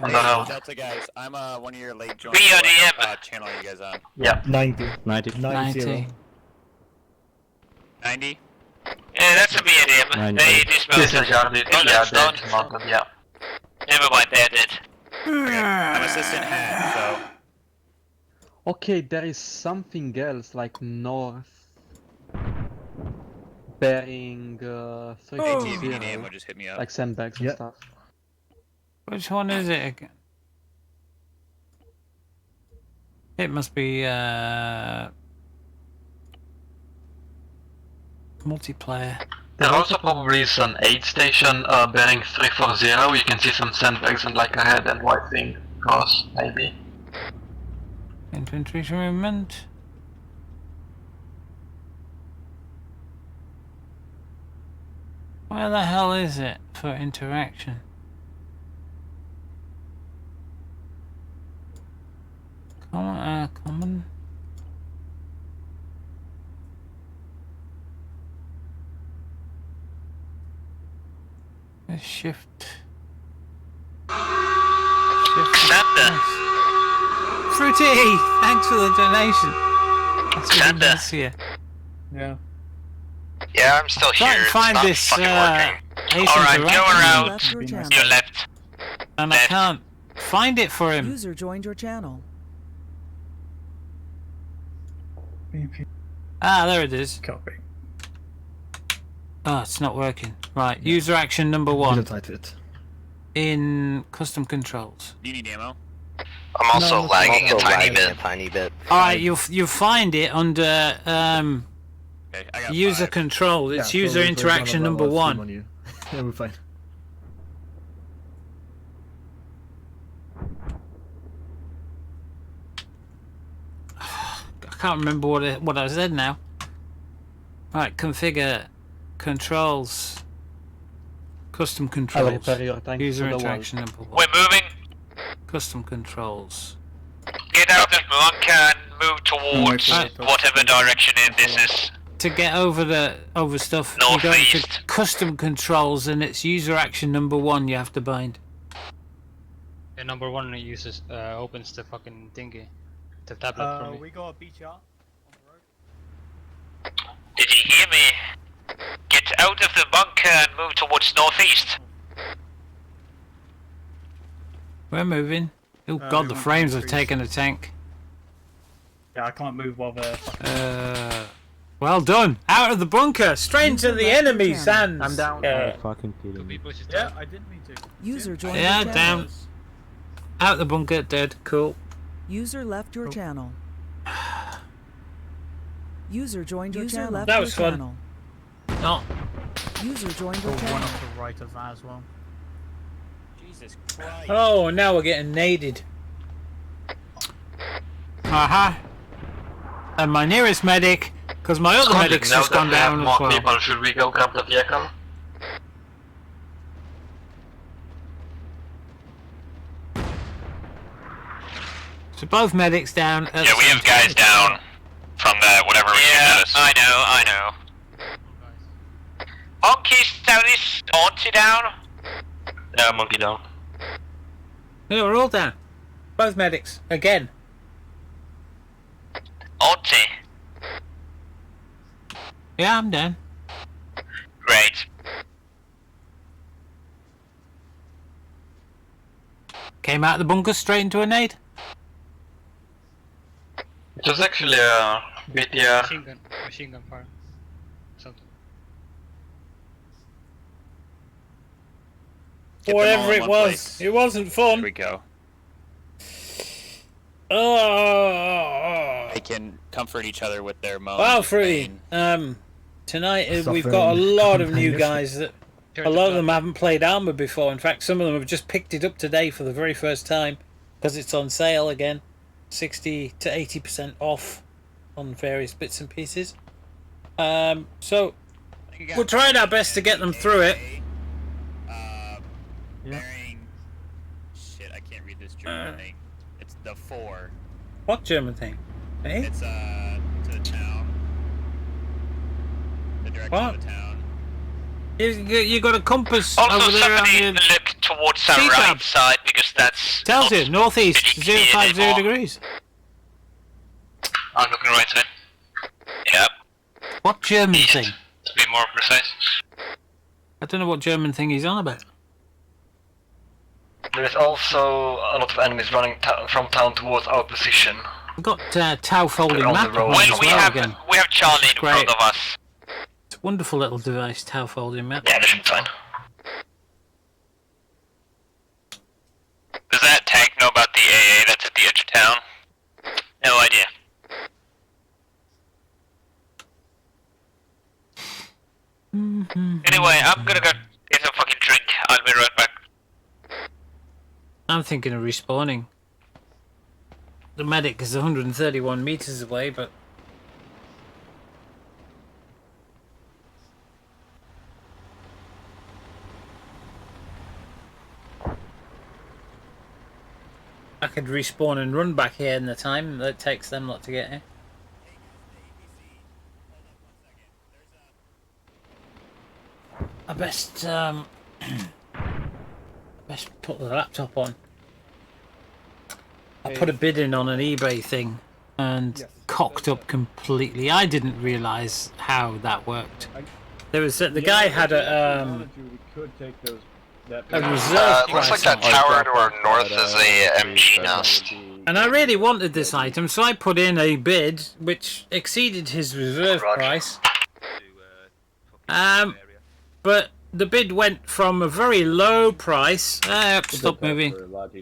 on the road. Delta guys, I'm one of your late joiners. BRDM. Channel you guys on. Yeah. 90. 90. 90. 90. Yeah, that's a BRDM. 90. They dismounted. Disregarded. Oh, Yeah, that's done. dismounted, yeah. Never mind, they're dead. I'm assistant head, so. Okay, there is something else like north. Bearing ATV 360, name, just hit me up. like sandbags and stuff. Which one is it again? It must be multiplayer. There also probably is an aid station bearing 340. You can see some sandbags and like a red and white thing across, maybe. Infantry movement. Where the hell is it for interaction? Common. Shift. Xander. Fruity! Thanks for the donation. That's really Xander. nice here. Yeah. Yeah, I'm still Try here. and find it's not this, fucking working. Ace Alright, go Interaction. around. Left your channel. Your left. And I can't find it for him. User joined your channel. Ah, there it is. Copy. Oh, it's not working. Right, user action number Didn't 1 type it. in custom controls. Do you need ammo? I'm also lagging a tiny bit. Alright, you'll find it under Okay, I got user 5. control. It's Yeah, user probably interaction one of number our 1. team on you. Yeah, we're fine. I can't remember what I said now. Right, configure controls. Custom I will controls. repair your tank User for the wall. interaction number 1. We're moving. Custom controls. Get out of the bunker and move towards whatever direction this is. To get over stuff, you go into Northeast. custom controls and it's user action number 1 you have to bind. Yeah, number 1 uses opens the fucking thingy, the tablet for me. We got a BTR on the road. Did you hear me? Get out of the bunker and move towards northeast. We're moving. Oh god, we the want frames to have taken a tank. Yeah, I can't move while they're Well done! Out of the bunker! Straight into the enemy's hands! I'm down. Fucking kidding 2 me. people should Yeah, I didn't mean to. User joined Yeah, your channel. down. Out the bunker, dead. Cool. User left your channel. User joined your channel. Left That your was fun. channel. No. User joined your One channel. off the right of that as well. Jesus Christ. Oh, now we're getting naded. Aha. And my nearest medic, because my other medic's Now just that gone we have down more as well. people, should we go grab the vehicle? So both medics down. At Yeah, we have guys down from the whatever we I know. Monkey's down is Auntie down. Yeah, monkey down. No, we're all down. Both medics. Again. Auntie. Yeah, I'm down. Great. Came out of the bunker straight into a nade. It was actually a BTR. Machine gun fire. Something. Whatever it was, it wasn't fun. Here we go. Oh. They can comfort each other with their moans. Wow, of Fruity. pain. Tonight we've Suffering got a lot of new companion. guys that a lot of them haven't played Arma before. In fact, some of them have just picked it up today for the very first time because it's on sale again, 60 to 80% off on various bits and pieces. So we're trying our best to get them through it. Bearing... Shit, I can't read this German thing. It's the 4. What German thing? Eh? It's to the town. The direction What? of the town. You got a compass Also, over there on somebody your look towards our C-tab. right side because that's tells not you northeast really clear 050 anymore. degrees. I'm looking right side. Yep. What German thing? To be more precise. I don't know what German thing he's on about. There is also a lot of enemies running from town towards our position. We've got Tau folding They're on map the road. on When as we well have again. Charlie in Great. front of us. It's a wonderful little device, Tau folding map. Yeah, that should be fine. Does that tank know about the AA that's at the edge of town? No, Anyway, I'm gonna go get a fucking drink. I'll be right back. I'm thinking of respawning. The medic is 131 meters away, but I could respawn and run back here in the time that it takes them not to get here. I best best put the laptop on. I put a bid in on an eBay thing and cocked up completely. I didn't realise how that worked. There was the guy had a reserve looks like price that on. tower to our north is a MG nest. And I really wanted this item, so I put in a bid which exceeded his reserve price. But the bid went from a very low price. Stop moving.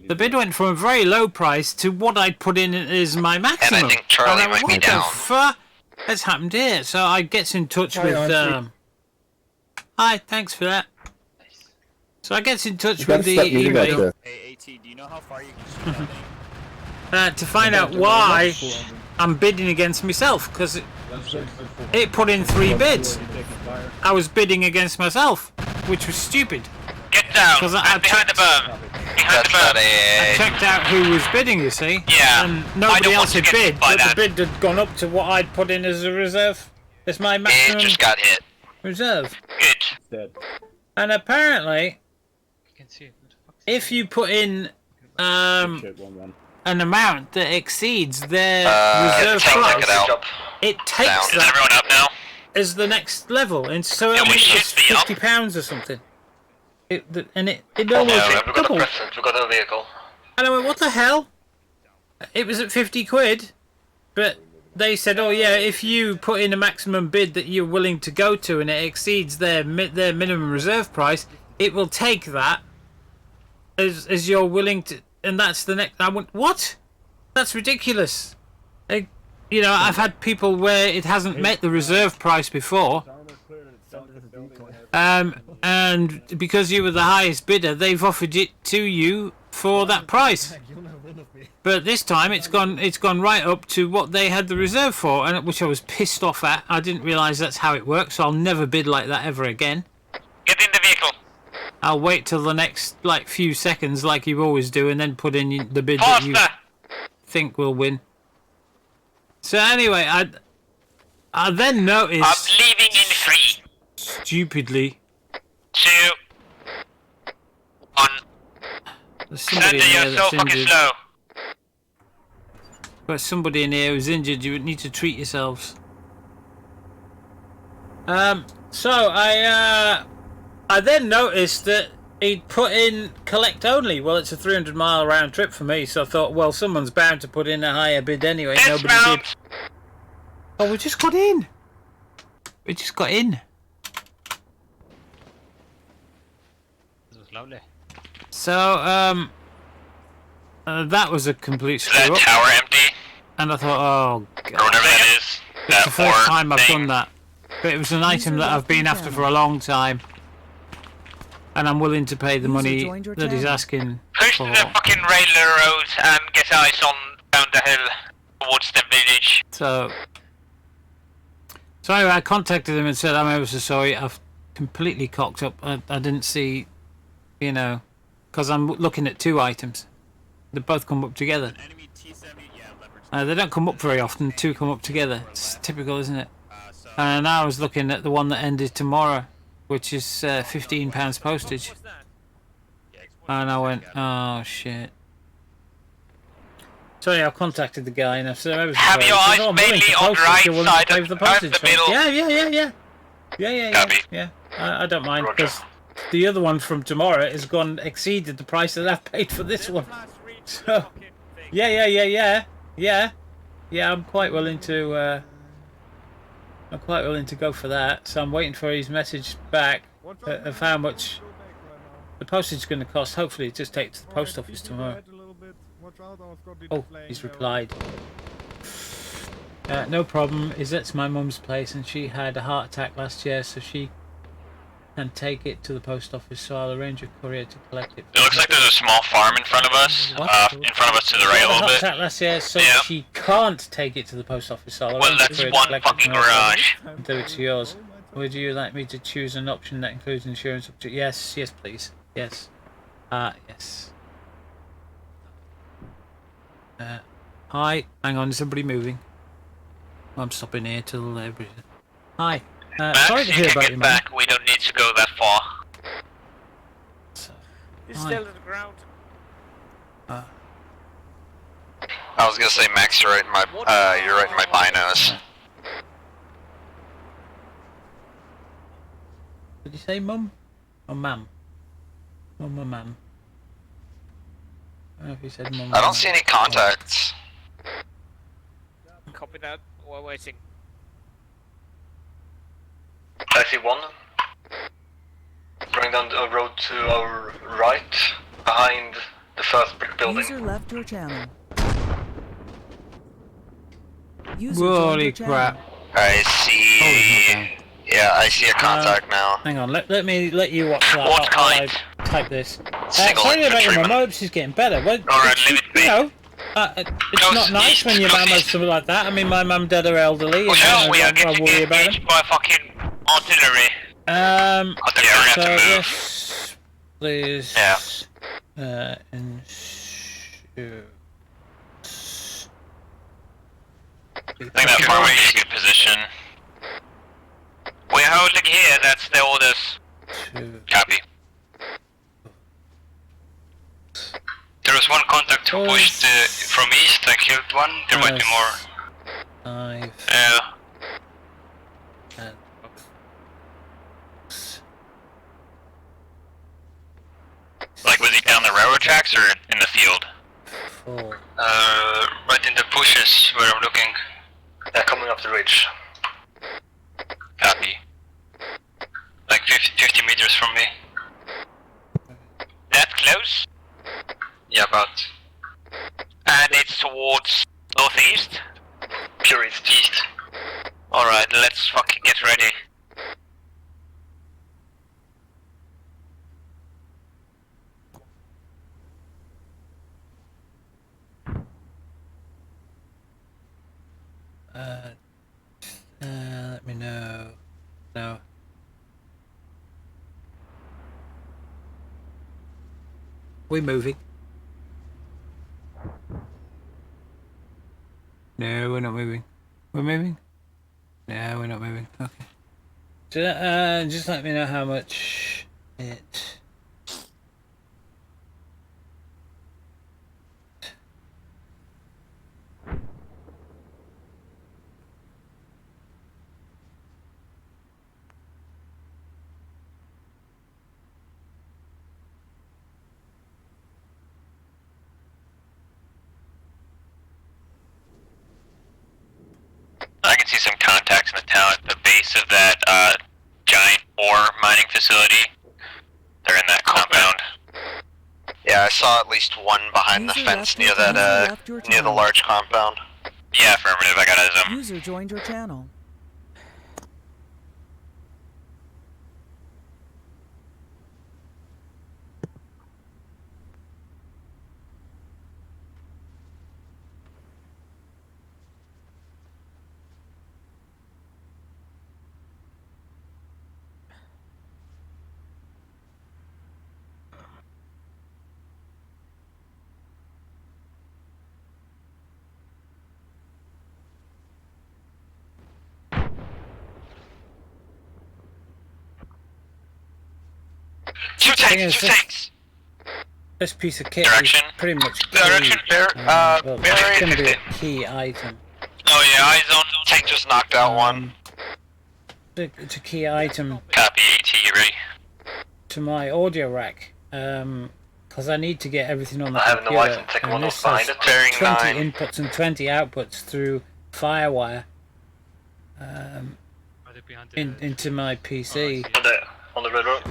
The bid went from a very low price to what I'd put in as my maximum. And I think Charlie might be down. What the fuck has happened here? So I gets in touch with. Hi, thanks for that. So I gets in touch with the eBay. Hey, AT, do you know how far you can shoot that thing? To find out why I'm bidding against myself, because it put in 3 bids. I was bidding against myself, which was stupid. Get down. I'm behind the berm. Behind the berm. I checked out who was bidding, you see. Yeah. And nobody else had bid, but the bid had gone up to what I'd put in as a reserve. It's my maximum. It just got hit. Reserve. Good. And apparently, if you put in an amount that exceeds their reserve price, it takes that. Is everyone up now? As the next level, and so Yeah, I we mean, should it's be up. £50 or something. It almost We've got a doubled. presence, we've got a vehicle. And I went, what the hell? It was at 50 quid, but they said, oh yeah, if you put in a maximum bid that you're willing to go to and it exceeds their minimum reserve price, it will take that as you're willing to, and that's the next. I went, what? That's ridiculous. You know, I've had people where it hasn't met the reserve price before, and because you were the highest bidder, they've offered it to you for that price. But this time it's gone right up to what they had the reserve for, and which I was pissed off at. I didn't realise that's how it works, so I'll never bid like that ever again. Get in the vehicle. I'll wait till the next few seconds, like you always do, and then put in the bid that you think will win. So anyway, I then noticed. I'm leaving in 3. Stupidly. 2. 1. There's somebody in Sender, here you're so that's fucking injured. slow. There's somebody in here who's injured. You would need to treat yourselves. So I then noticed that he'd put in collect only. Well, it's a 300-mile round trip for me, so I thought, well, someone's bound to put in a higher bid anyway. Nobody did. Oh, we just got in. We just got in. This was lovely. So, that was a complete screw Is that up. tower empty? And I thought, oh, God. Or whatever that is. It's the first ore time I've thing. done that. But it was an item that I've been after for a long time. And I'm willing to pay the money that he's asking Push for. to the fucking railroad and get eyes on down the hill towards the village. So anyway, I contacted him and said, I'm ever so sorry, I've completely cocked up. I didn't see, you know, because I'm looking at 2 items. They both come up together. Enemy TSB, yeah, leverage. They don't come up very often, 2 come up together. It's typical, isn't it? And I was looking at the one that ended tomorrow, which is £15 postage. And I went, oh shit. So yeah, I contacted the guy and I said, Have your eyes mainly on the right side of the middle? Yeah. I don't mind, because the other one from tomorrow has gone exceeded the price that I've paid for this one. So yeah. I'm quite willing to. I'm quite willing to go for that. So I'm waiting for his message back of how much the postage is going to cost. Hopefully, it just takes to the post office tomorrow. Oh, he's replied. No problem. Is that's my mum's place, and she had a heart attack last year, so she and take it to the post office, so I'll arrange a courier to collect it. It looks like there's a small farm in front of us. In front of us to the right a little bit. Last year, so Yeah. she can't take it to the post office, so I'll Well, arrange a that's courier one to collect fucking it. garage. And do it to yours. Would you like me to choose an option that includes insurance? Yes, yes, please. Yes. Yes. Hi, hang on, is somebody moving? I'm stopping here till everybody. Hi. Max, Sorry to you hear can about get your back. We don't need to go that far. He's Hi. still on the ground. I was gonna say, Max, you're right in my binos. Did you say mum? Or mam? Mum or mam? I don't know if you said mum. I don't see any contacts. Copy that. We're waiting. I see one. Going down the road to our right, behind the first brick building. User left your channel. User joined Holy your channel. crap. I see. Yeah, I see a contact now. Hang on, let you watch that. What kind? I type this. Single Sorry about your infantryman. mum, I hope she's getting better. Well, Alright, leave it be. you know, it's not nice when your mum has something like that. I mean, my mum dad are elderly. Watch out, we are I getting worry about them. engaged by fucking artillery. Yeah, we're gonna have to move. Yes, please. Yeah. Ensure. I think that farming is a good position. We're holding here, that's the orders. Copy. There was one contact who pushed from east, I killed one, there might be more. Yeah. Like, was he down the railroad tracks or in the field? Right in the bushes where I'm looking. They're coming up the ridge. Copy. Like 50 meters from me. That close? Yeah, about. And it's towards northeast? Pure east. Alright, let's fucking get ready. Let me know. No. We moving? No, we're not moving. We're moving? No, we're not moving. Okay. So, just let me know how much it. I can see some contacts in the town at the base of that giant ore mining facility. They're in that compound. Yeah, I saw at least one behind the fence near that near the large compound. Yeah, affirmative, I got a zoom. User joined your channel. Two tanks! This piece of kit Direction. is pretty much key. Direction, Well, it's going to be very a key item. Oh yeah, eyes on. Tank just knocked out one. It's a key item Copy, AT, you ready? to my audio rack. Because I need to get everything on the I have no computer. license, take and one this behind has it. Bearing 20 9. inputs and 20 outputs through Firewire into my PC. On the railroad.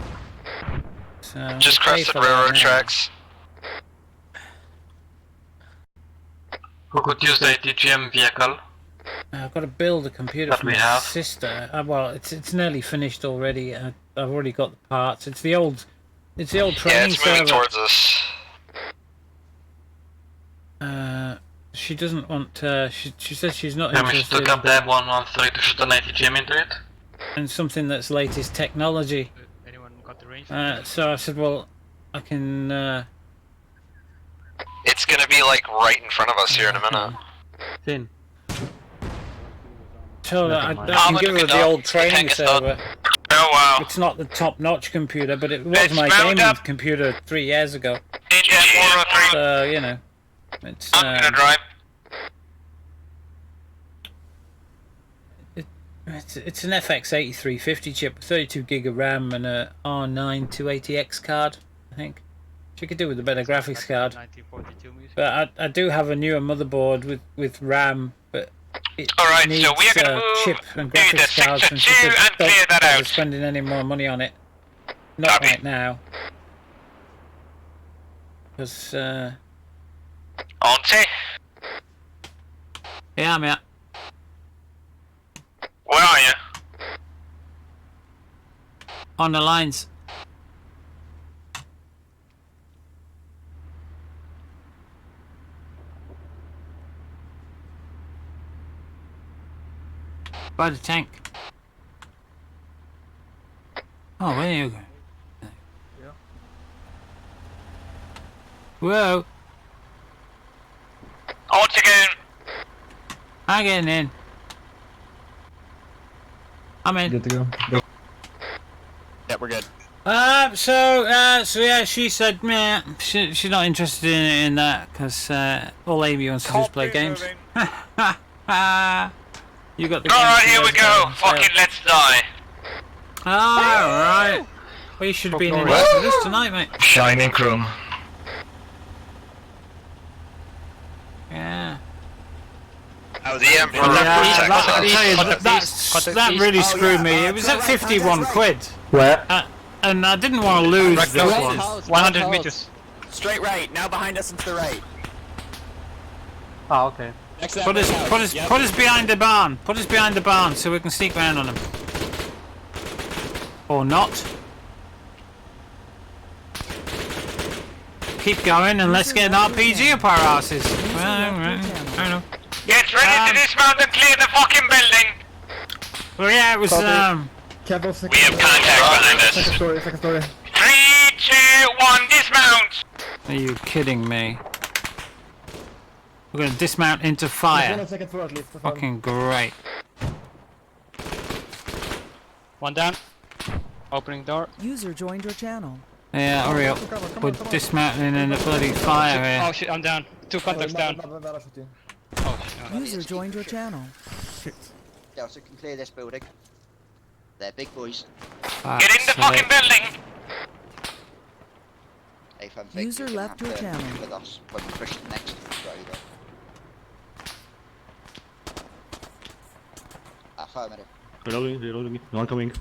So Just I'll pay crossed the for that railroad now. tracks. Who could use the ATGM vehicle? I've got to build a computer That for we my have. sister. Well, it's nearly finished already. I've already got the parts. It's the old Yeah, training it's moving server. towards us. She doesn't want. She says she's not Permission interested to come Dev 113 to shoot an ATGM into it. in something that's latest technology. Anyone got the range? So I said, well, I can. It's gonna be like right in front of us here in a minute. Thin. So I Arma can give her took it the up. old The training tank is done. server. Oh wow. It's not the top-notch computer, but it was It's my mount gaming up. computer 3 years ago. Engine 403. So you know, it's. I'm gonna drive. It's an FX 8350 chip, 32 gig of RAM, and a R9 280X card. I think she could do with a better graphics card. 1942 music. But I do have a newer motherboard with RAM, but it Alright, needs so we're gonna move chip and to graphics the cards, sector and she 2 said, and clear don't that bother out." spending any more money on it. Not Copy. right now. Because, Auntie, yeah, I'm out. where are you? On the lines. By the tank. Oh, where are you going? Whoa! Auntie again. I'm getting in. I'm in. Good to go. Yeah, we're good. So yeah, she said, meh, she's not interested in that, because all Amy wants to do is play games. You got the Alright, games here we to go. so- Fucking let's die. Alright. Well, you should have been in it for this tonight, mate. Shining Chrome. Yeah. Oh, the Emperor Yeah, protects I tell you, us. that really screwed me. It was at 51 quid. Where? And I didn't want to lose this one. 100 meters. Straight right, now behind us and to the right. Ah, okay. Next to that Put us, red house. put us, Yep. put us behind the barn. Put us behind the barn so we can sneak round on them. Or not. Keep going and let's get an RPG up our asses. Well, I don't know. Get ready to dismount and clear the fucking building. Well, yeah, it was. Careful, We have contact behind us. second story. 3, 2, 1, dismount. Are you kidding me? We're gonna dismount into fire. Second floor at least. Fucking great. One down. Opening door. User joined your channel. Yeah, hurry up. We're dismounting in the bloody fire here. Oh shit, I'm down. 2 contacts down. Oh shit. User joined your channel. Delta can clear this building. They're big boys. Get in the fucking building. Hey, fun thing, User you're gonna left have your to channel. move with us when we push the next road. Affirmative. Reloading. No one coming.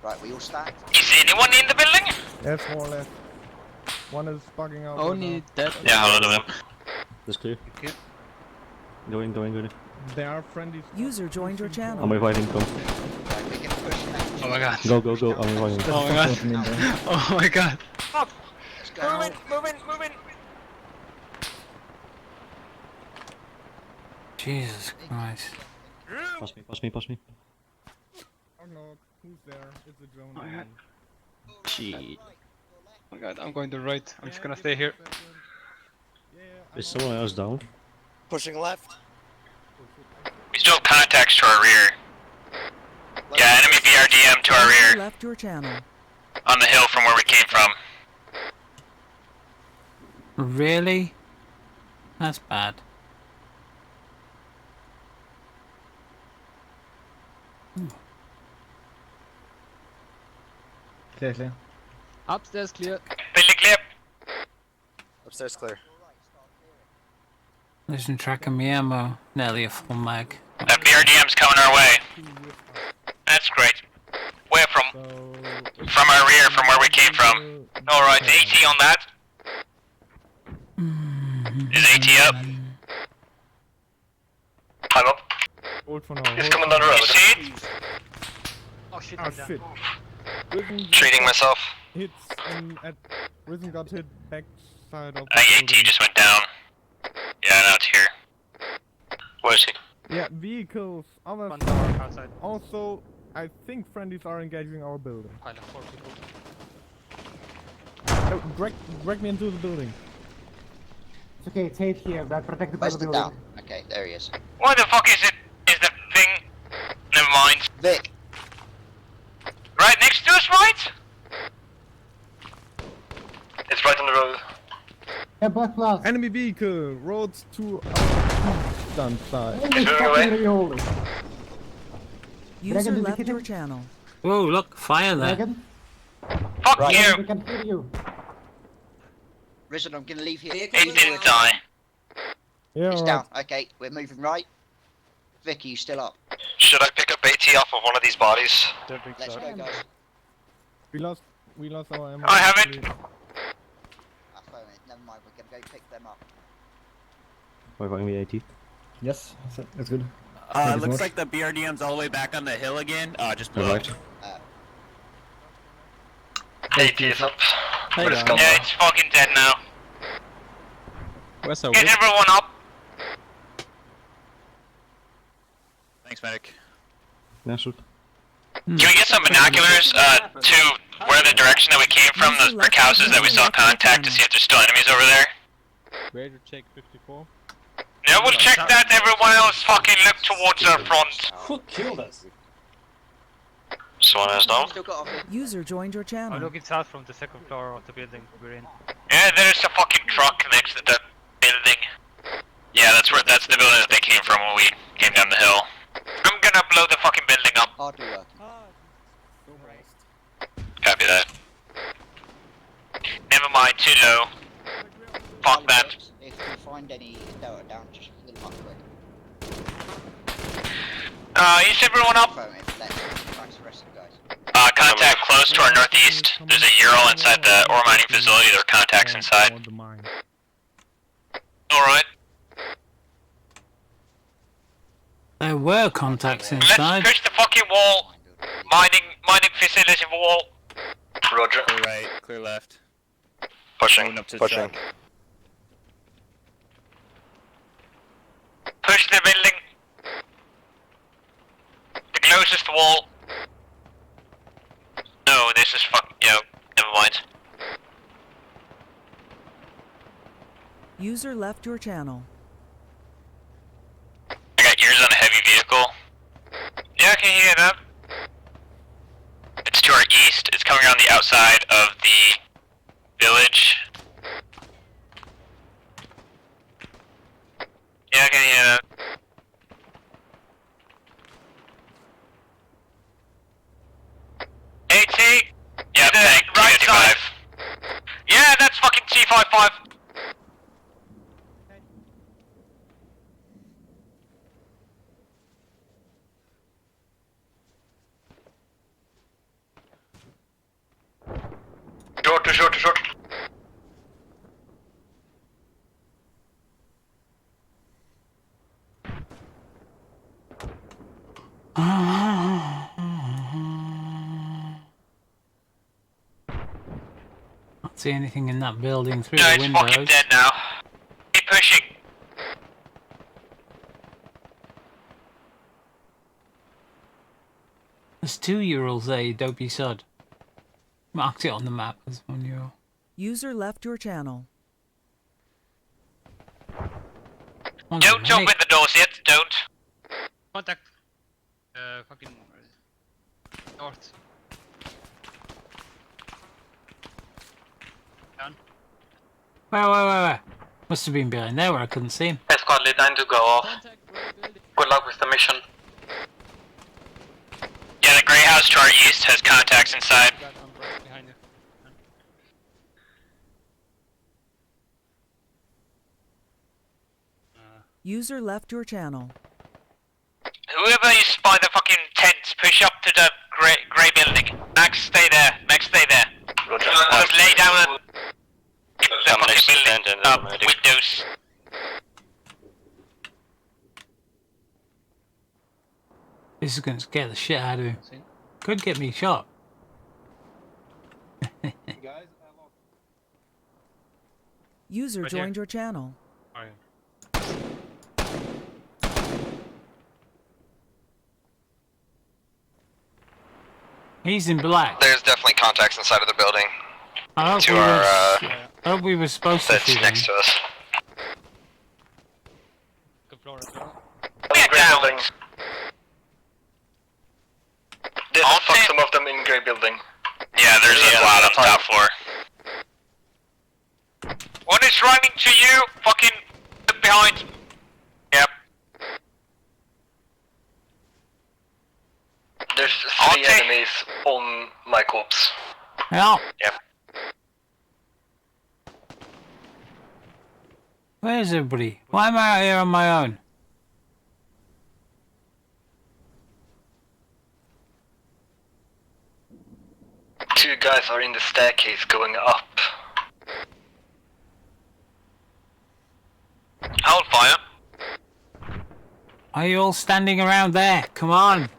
Right, we all stand. Is anyone in the building? Yes, more or less. One is bugging out. Only that. Yeah, hold on a minute. That's clear. Okay. Going. There are friendlies. User joined your channel. I'm inviting, come. Right, we can push next. Oh my god. Go. I'm inviting. Oh my god. Oh my god. Fuck. Let's go. Moving. Jesus Christ. Pass me. Oh no, who's there? It's a drone. Oh my god. Shit. Oh my god, I'm going to right. I'm just gonna stay here. Is someone else down? Pushing left. We still have contacts to our rear. Yeah, enemy BRDM to our User rear. left your channel. On the hill from where we came from. Really? That's bad. Clear. Upstairs clear. Building clear. Upstairs clear. Losing track of my ammo. Nearly a full mag. That BRDM's coming our way. That's great. Where from? From our rear, from where we came from. Alright, AT on that. Is AT up? I'm up. Hold for now. He's coming down the road. You see it? Oh shit, Ah, I'm down. shit. Treating myself. Hits at Risen got hit back side of. AT just went down. Yeah, now it's here. Where is he? Yeah, vehicles. Other Front door, outside. Also, I think friendlies are engaging our building. Pile of 4 people. Oh, drag me into the building. It's okay, it's safe here. We're protected by Where's the the building. down? Okay, there he is. What the fuck is it? Is the thing? Never mind. Vic. Right next to us, right? It's right on the road. Yeah, Black Plus. Enemy vehicle. Roads to our eastern side. User left your channel. Whoa, look, fire there. Dragon? Fuck Right. you! We can hear you. Risen, I'm gonna leave here. It didn't die. Yeah, It's right. down. Okay, we're moving right. Vic, are you still up? Should I pick up AT off of one of these bodies? Let's go, guys. We lost our ammo. I have it. Ah, phone it. Never mind, we're gonna go pick them up. Reviving the AT. Yes, that's good. Looks like the BRDM's all the way back on the hill again. Just blew up. Revived. AT is up. Hey, guys. Yeah, it's fucking dead now. Where's our Get whip? everyone up. Thanks, medic. Yeah, sure. Can we get some binoculars to where the direction that we came from, those brick houses that we saw contact, to see if there's still enemies over there? Raider check 54. No, we'll check that. Everyone else fucking look towards our front. Who killed us? Someone else know? Still got off it. User joined your I'm channel. looking south from the second floor of the building we're in. Yeah, there's a fucking truck next to the building. Yeah, that's the building that they came from when we came down the hill. I'm gonna blow the fucking building up. Hardly working. Copy that. Never mind, too low. Fuck that. If you find any Delta down, just fill them up quick. Is everyone up? Phone it. Thanks for the rest of you guys. Contact close to our northeast. There's a Ural inside the ore mining facility. There are contacts inside. Alright. There were contacts Let's inside. push the fucking wall. Mining facility wall. Roger. Clear right, clear left. Pushing. Going up to the truck. Push the building. The closest wall. No, this is never mind. User left your channel. I got ears on a heavy vehicle. Yeah, I can hear that. It's to our east. It's coming around the outside of the village. Yeah, I can hear that. AT? Yeah, tank, right side. Yeah, that's fucking T-55. Short. Can't see anything in that building through No, the it's windows. fucking dead now. Keep pushing. There's 2 Urals there, you dopey sod. Marked it on the map as 1 Ural. User left your channel. Don't jump in the doors yet, don't. Contact. Fucking north. Down. Where? Must have been behind there where I couldn't see him. Squad lead 9 to go off. Good luck with the mission. Yeah, the grey house to our east has contacts inside. Behind you. User left your channel. Whoever is by the fucking tents, push up to the grey building. Max, stay there. Roger. Just lay down and the fucking building up, windows. This is going to scare the shit out of him. Could get me shot. User Right here. joined your channel. Alright. He's in black. There's definitely contacts inside of the building. I hope, To we, our, was, I hope we were supposed to That's shoot next him. to us. Good floor as well. We're down. Did fuck some of them in grey building. Yeah, there's a lot on top floor. One is running to you, fucking look behind. Yep. There's 3 enemies on my corpse. Yeah. Yep. Where's everybody? Why am I out here on my own? Two guys are in the staircase going up. Hold fire. Are you all standing around there? Come on.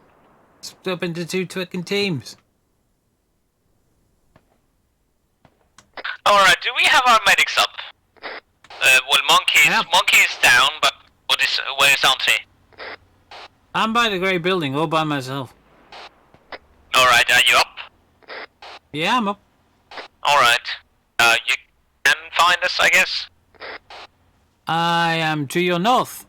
Split up into 2 twicking teams. Alright, do we have our medics up? Well, Monkey is down, but where is Auntie? I'm by the grey building all by myself. Alright, are you up? Yeah, I'm up. Alright. You can find us, I guess? I am to your north.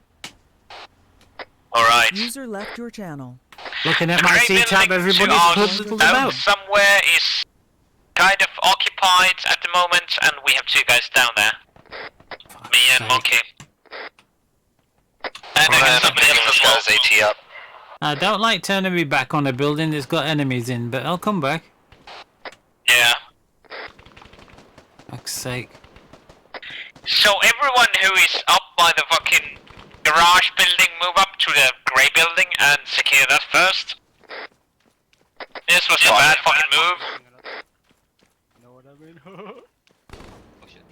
Alright. User left your channel. Looking at my C-tab, everybody's puzzled about. Somewhere is kind of occupied at the moment, and we have 2 guys down there. Me and Monkey. And then somebody else as well. AT up. I don't like turning me back on a building that's got enemies in, but I'll come back. Yeah. Fuck's sake. So everyone who is up by the fucking garage building, move up to the grey building and secure that first. This was a bad fucking move. Know what I mean? Oh shit.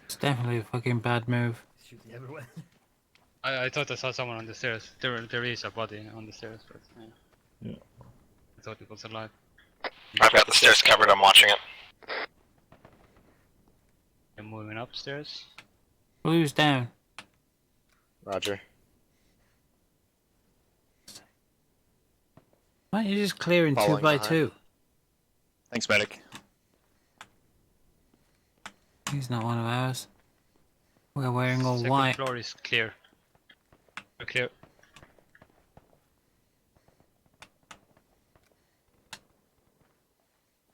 It's definitely a fucking bad move. Shooting everywhere. I thought I saw someone on the stairs. There is a body on the stairs, but Yeah. I thought it was alive. I've got the stairs covered, I'm watching it. I'm moving upstairs. Blue's down. Roger. Why don't you just clear in 2 Following by behind. 2? Thanks, medic. He's not one of ours. We're wearing all Second white. floor is clear. We're clear.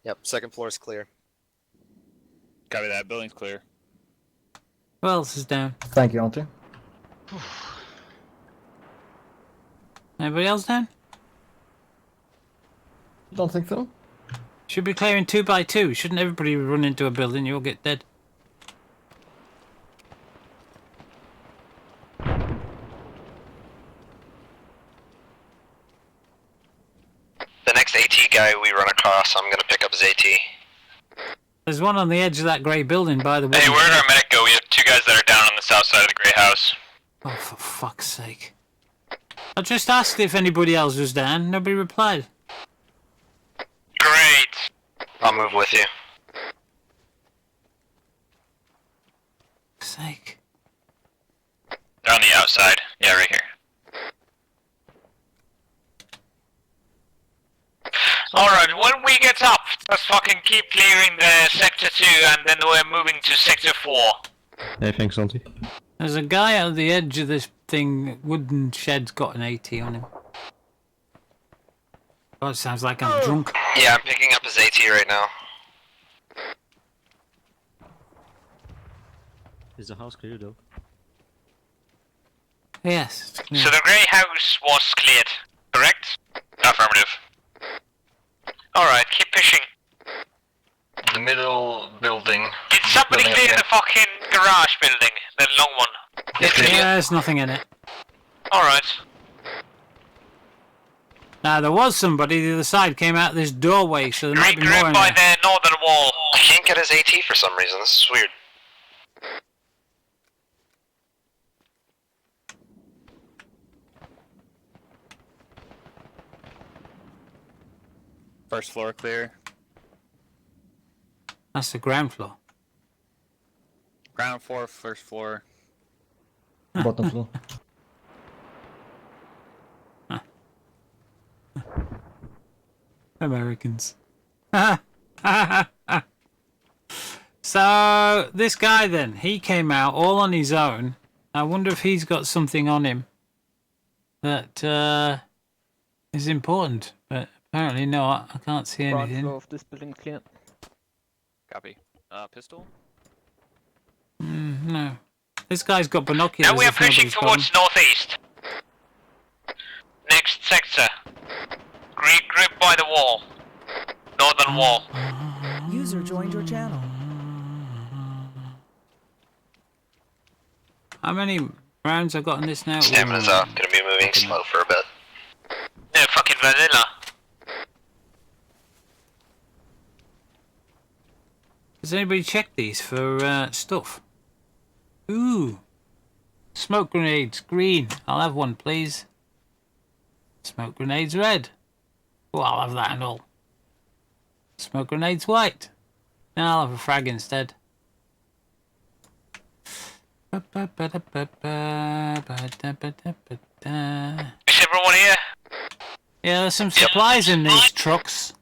Yep, second floor is clear. Copy that, building's clear. Who else is down? Thank you, Auntie. Anybody else down? Don't think so. Should be clearing 2 by 2. Shouldn't everybody run into a building? You'll get dead. The next AT guy we run across, I'm gonna pick up his AT. There's one on the edge of that grey building by the way. Hey, where did our medic go? We have 2 guys that are down on the south side of the grey house. Oh, for fuck's sake. I just asked if anybody else was down. Nobody replied. Great! I'll move with you. Fuck's sake. They're on the outside. Yeah, right here. Alright, when we get up, let's fucking keep clearing the sector 2 and then we're moving to sector 4. Hey, thanks, Auntie. There's a guy at the edge of this thing. Wooden shed's got an AT on him. God, it sounds like I'm drunk. Yeah, I'm picking up his AT right now. Is the house clear though? Yes. Yeah. So the grey house was cleared, correct? Affirmative. Alright, keep pushing. The middle building. Did somebody Building up clear here. the fucking garage building? The long one? Yeah, there's nothing in it. Alright. Now, there was somebody the other side came out this doorway, so there might be more Regroup in by there. the northern wall. I can't get his AT for some reason, this is weird. First floor clear. That's the ground floor. Ground floor, first floor. Bottom floor. Americans. So this guy then, he came out all on his own. I wonder if he's got something on him that is important, but apparently not. I can't see anything. Floor of this building clear. Copy. Pistol? No. This guy's got binoculars. Now we are if nobody's pushing got towards them. northeast. Next sector. Regroup by the wall. Northern wall. User joined your channel. How many rounds I got in this now? Stamina's off. Gonna be moving slow for a bit. No, fucking vanilla. Does anybody check these for stuff? Ooh. Smoke grenades, green. I'll have one, please. Smoke grenades, red. Oh, I'll have that and all. Smoke grenades, white. No, I'll have a frag instead. Is everyone here? Yeah, there's some supplies in these trucks.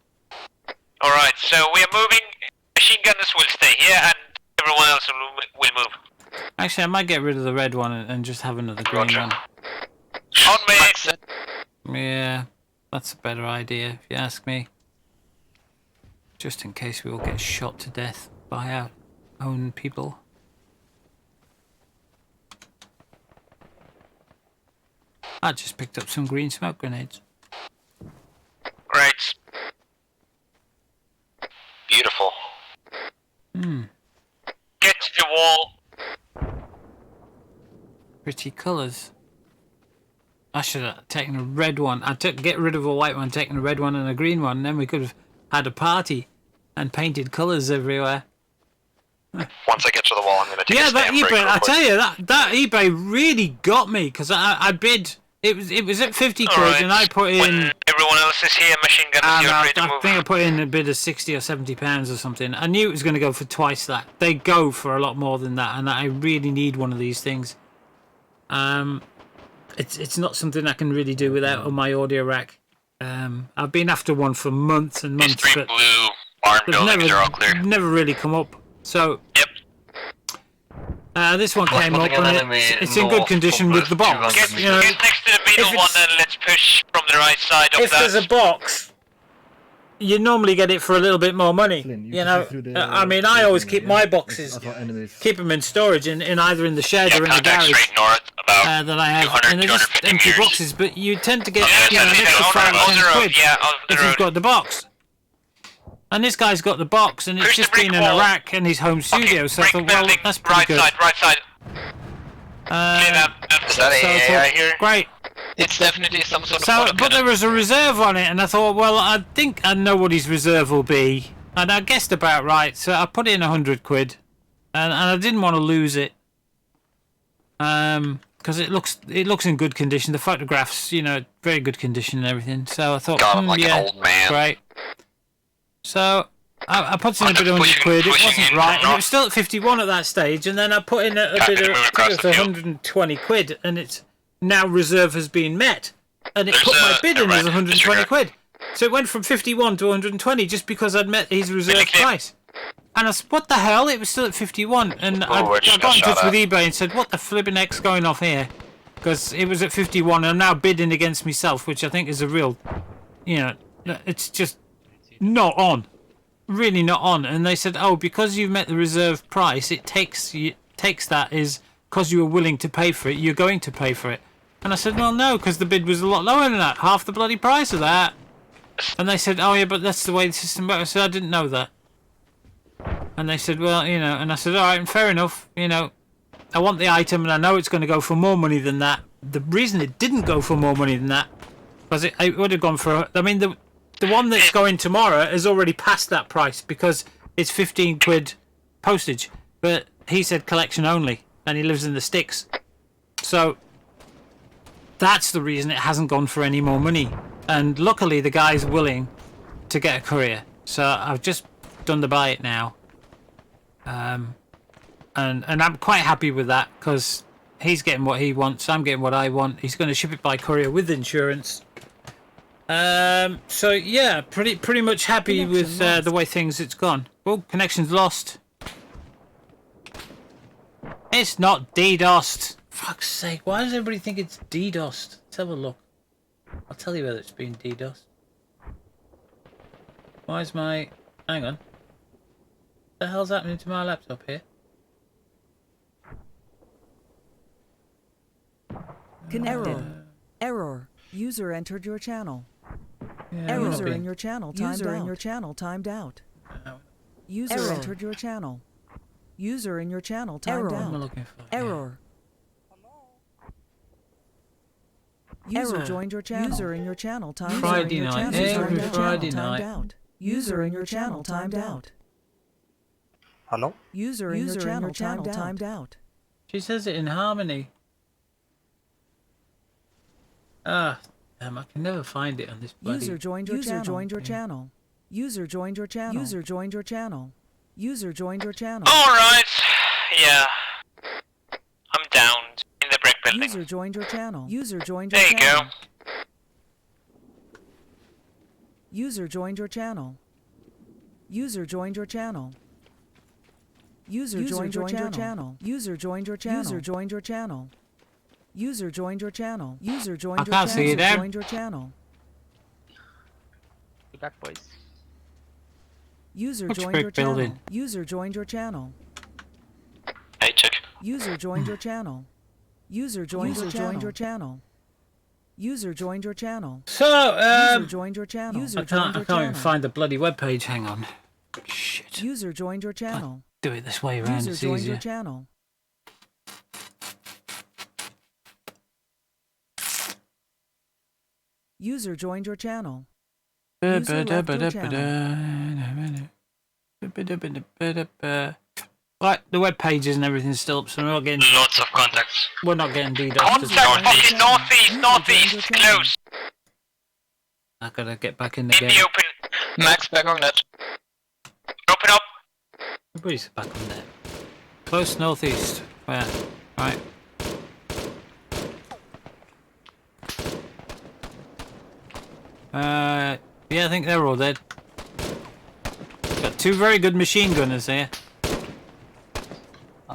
Alright, so we are moving. Machine gunners will stay here and everyone else will move. Actually, I might get rid of the red one and just have another green one. On me! Yeah, that's a better idea, if you ask me. Just in case we all get shot to death by our own people. I just picked up some green smoke grenades. Great. Beautiful. Get to the wall. Pretty colours. I should have taken a red one. I took get rid of a white one, taken a red one and a green one, and then we could have had a party and painted colours everywhere. Once I get to the wall, I'm gonna take a Yeah, that stand break eBay. real I quick. tell you that eBay really got me because I bid. It was at 50 quid, Alright, and I put in. When everyone else is here, machine gunners, you're free to I move. think I put in a bid of 60 or 70 pounds or something. I knew it was going to go for twice that. They go for a lot more than that, and I really need one of these things. It's not something I can really do without on my audio rack. I've been after one for months and months, but Blue barn buildings are all clear. never really come up. So this one came up, and it's in good condition with the box. Get next to the middle one and let's push from the right side of If that. there's a box, you normally get it for a little bit more money. You know, I mean, I always keep my boxes, keep them in storage in either in the shed or in the garage that I have, and they're just empty boxes. But you tend to get an extra 5 or 10 quid if you've got the box. And this guy's got the box, and it's just been in a rack in his home studio. So I thought, well, that's pretty good. Right side. Is that AA here? Great. It's definitely some sort of So, but there was a reserve on it, and I thought, well, I think I know what his reserve will be, and I guessed about right. So I put in 100 quid, and I didn't want to lose it, because it looks in good condition. The photographs, you know, very good condition and everything. So I thought, God, I'm like yeah, an old man. great. So I put in a bit of 100 quid. It wasn't right, and it was still at 51 at that stage. And then I put in a bit of, I think it was 120 quid, and it's now reserve has been met, and it put my bid in as 120 quid. So it went from 51 to 120 just because I'd met his reserve price. And I said, what the hell? It was still at 51, and I got in touch with eBay and said, what the flipping heck's going off here? Because it was at 51, and I'm now bidding against myself, which I think is a real, you know, it's just not on, really not on. And they said, oh, because you've met the reserve price, it takes that is because you were willing to pay for it, you're going to pay for it. And I said, well, no, because the bid was a lot lower than that, half the bloody price of that. And they said, oh yeah, but that's the way the system works. I said, I didn't know that. And they said, well, you know, and I said, all right, fair enough, you know, I want the item and I know it's going to go for more money than that. The reason it didn't go for more money than that was it would have gone for, I mean, the one that's going tomorrow has already passed that price because it's 15 quid postage. But he said collection only, and he lives in the sticks. So that's the reason it hasn't gone for any more money. And luckily the guy's willing to get a courier. So I've just done the buy it now. and I'm quite happy with that because he's getting what he wants. I'm getting what I want. He's going to ship it by courier with insurance. So yeah, pretty much happy with the way it's gone. Oh, connection's lost. It's not DDoSed. Fuck's sake, why does everybody think it's DDoSed? Let's have a look. I'll tell you whether it's been DDoSed. Why is my... Hang on. What the hell's happening to my laptop here? Connected. Error. User entered your channel. Yeah, Error in your channel. User in your channel timed out. User entered your channel. User in your channel timed out. What am I looking for? Error. User joined your channel. User in your channel timed out. Friday night. Every Friday night. User in your channel timed out. Hello? User in your channel timed out. She says it in harmony. Ah, damn, I can never find it on this bloody... User joined your channel. Joined your channel. User joined your channel. User joined your channel. User joined your channel. Alright, yeah. I'm down in the brick building. User joined your channel. User joined your channel. There you go. User joined your channel. User joined your channel. User joined your channel. User joined your channel. User joined your channel. User joined your channel. User joined your channel. I can't see it there. Joined your channel. Be back, boys. User joined your channel. User joined your channel. Hey, check. User joined your channel. User joined your channel. User joined your channel. So, User joined your channel. I can't even find the bloody webpage. Hang on. Shit. User joined your channel. Do it this way around. It's easier. User joined your channel. User joined your channel. Right, the web pages and everything's still up, so we're not getting... Lots of contacts. We're not getting DDoS. Contact fucking northeast, close. I gotta get back in the game. Maybe open. Max, back on that. Open up. Everybody's back on there. Close northeast. Where? Right. Yeah, I think they're all dead. Got two very good machine gunners here.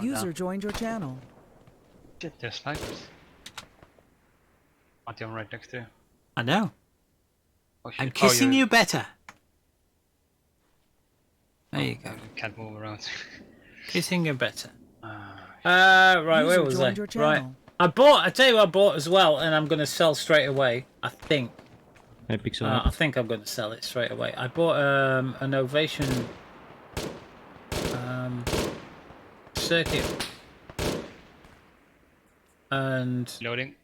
User joined your channel. Shit, they're snipers. Aren't I'm right next to you? I know. Oh, I'm kissing you better. There you go. Can't move around. Kissing you better. Right, where was I? Right. I tell you what I bought as well, and I'm going to sell straight away, I think. I think I'm going to sell it straight away. I bought an Ovation circuit. And... Loading.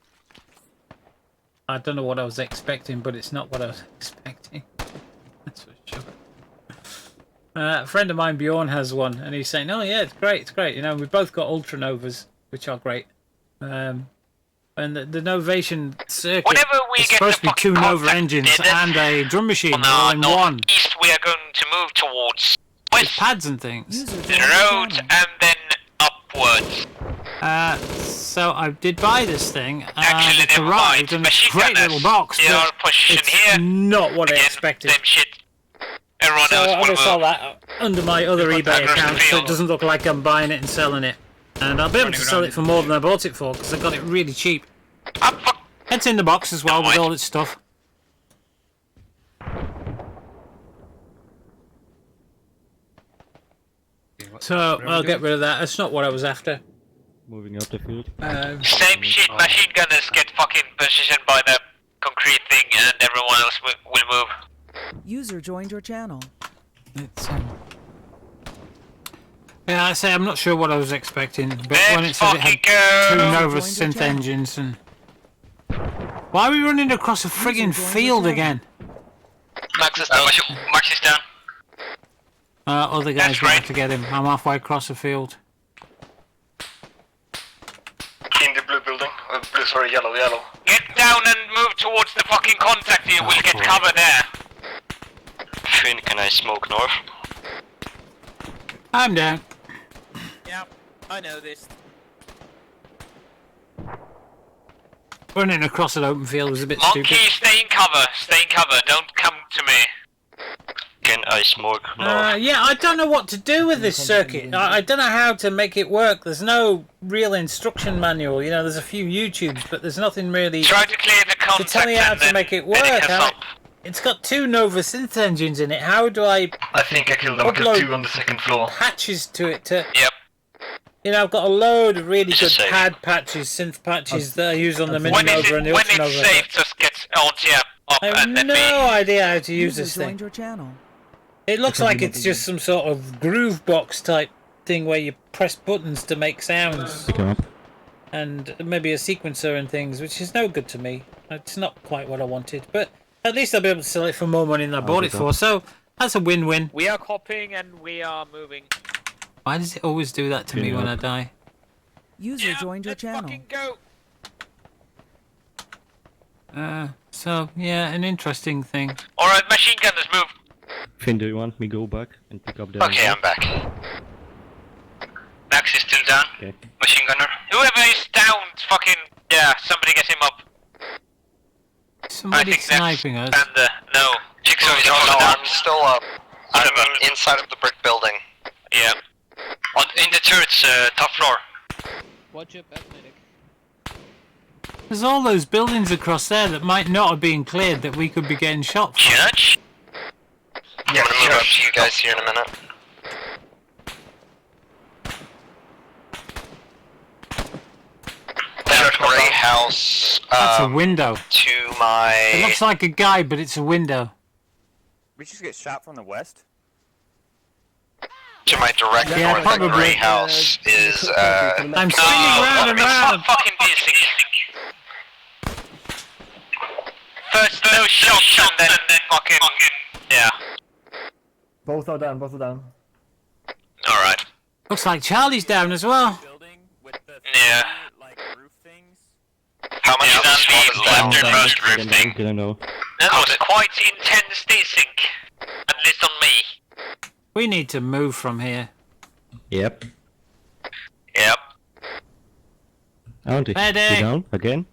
I don't know what I was expecting, but it's not what I was expecting. That's for sure. A friend of mine, Bjorn, has one, and he's saying, "Oh yeah, it's great. You know, we've both got Ultranovas, which are great. And the Novation circuit is supposed to be two Nova engines and a drum machine all in one. East, we are going to move towards west. With pads and things. The road, and then upwards. So I did buy this thing, and Actually, it's arrived in a great little box, but it's not what I expected. Everyone So else I'm will going to sell move. that under my other eBay account, so it doesn't look like I'm buying it and selling it. And I'll be able to sell it for more than I bought it for, because I got it really cheap. It's in the box as well, with all its stuff. So I'll get rid of that. That's not what I was after. Moving up the field. Same shit, machine gunners get fucking positioned by the concrete thing and everyone else will move. User joined your channel. Yeah, I say I'm not sure what I was expecting, but when it said it had two Nova synth engines and... Why are we running across a friggin' field again? Max is down. Max is down. Other guys going to get him. I'm halfway across the field. In the blue building. Yellow. Get down and move towards the fucking contact here. We'll get cover there. Finn, can I smoke north? I'm down. Yep. I noticed. Running across an open field was a bit Monkey, stupid. stay in cover. Stay in cover. Don't come to me. Can I smoke? No. Yeah, I don't know what to do with this circuit. I don't know how to make it work. There's no real instruction manual. You know, there's a few YouTubes, but there's nothing really Try to clear the to contact tell me how and to then make it pick work. us up. It's got 2 Nova synth engines in it. How do I think I killed them. I killed 2 on the 2nd floor. patches to it to... Yep. You know, I've got a load of really good safe. pad patches, synth patches that I use on the Mini When is Nova it? and the When Ultra it's Nova. safe, just get LTM up I have and then no idea how to use User this thing. joined your channel. It looks like it's just some sort of groove box type thing where you press buttons to make sounds. And maybe a sequencer and things, which is no good to me. It's not quite what I wanted, but at least I'll be able to sell it for more money than I bought it for, so that's a win-win. We are copying and we are moving. Why does it always do that to me when I die? User joined your channel. Fucking go. So, yeah, an interesting thing. Alright, machine gunners, move. Finn, do you want me go back and pick up the... Okay, I'm back. Max is still down. Okay. Machine gunner. Whoever is down, fucking... Yeah, somebody get him up. Somebody's sniping us. And, no. Jigsaw is also down. I'm still up. I'm inside of the brick building. Yeah. In the turret's top floor. Watch your back, medic. There's all those buildings across there that might not have been cleared that we could be getting shot from. Church? Yeah, I'm gonna move up to you guys here in a minute. Down gray house. That's a window. To my... It looks like a guy, but it's a window. We just get shot from the west? To my direct Yeah, north, probably. the gray house is, I'm spinning round and round. Fucking busy. First no shots and then fucking... Yeah. Both are down, both are down. Alright. Looks like Charlie's down as well. Yeah. How much is the lefternmost roof thing? I don't know. That was quite intense desync. At least on me. We need to move from here. Yep. Yep. Aren't we? Medic! You down again?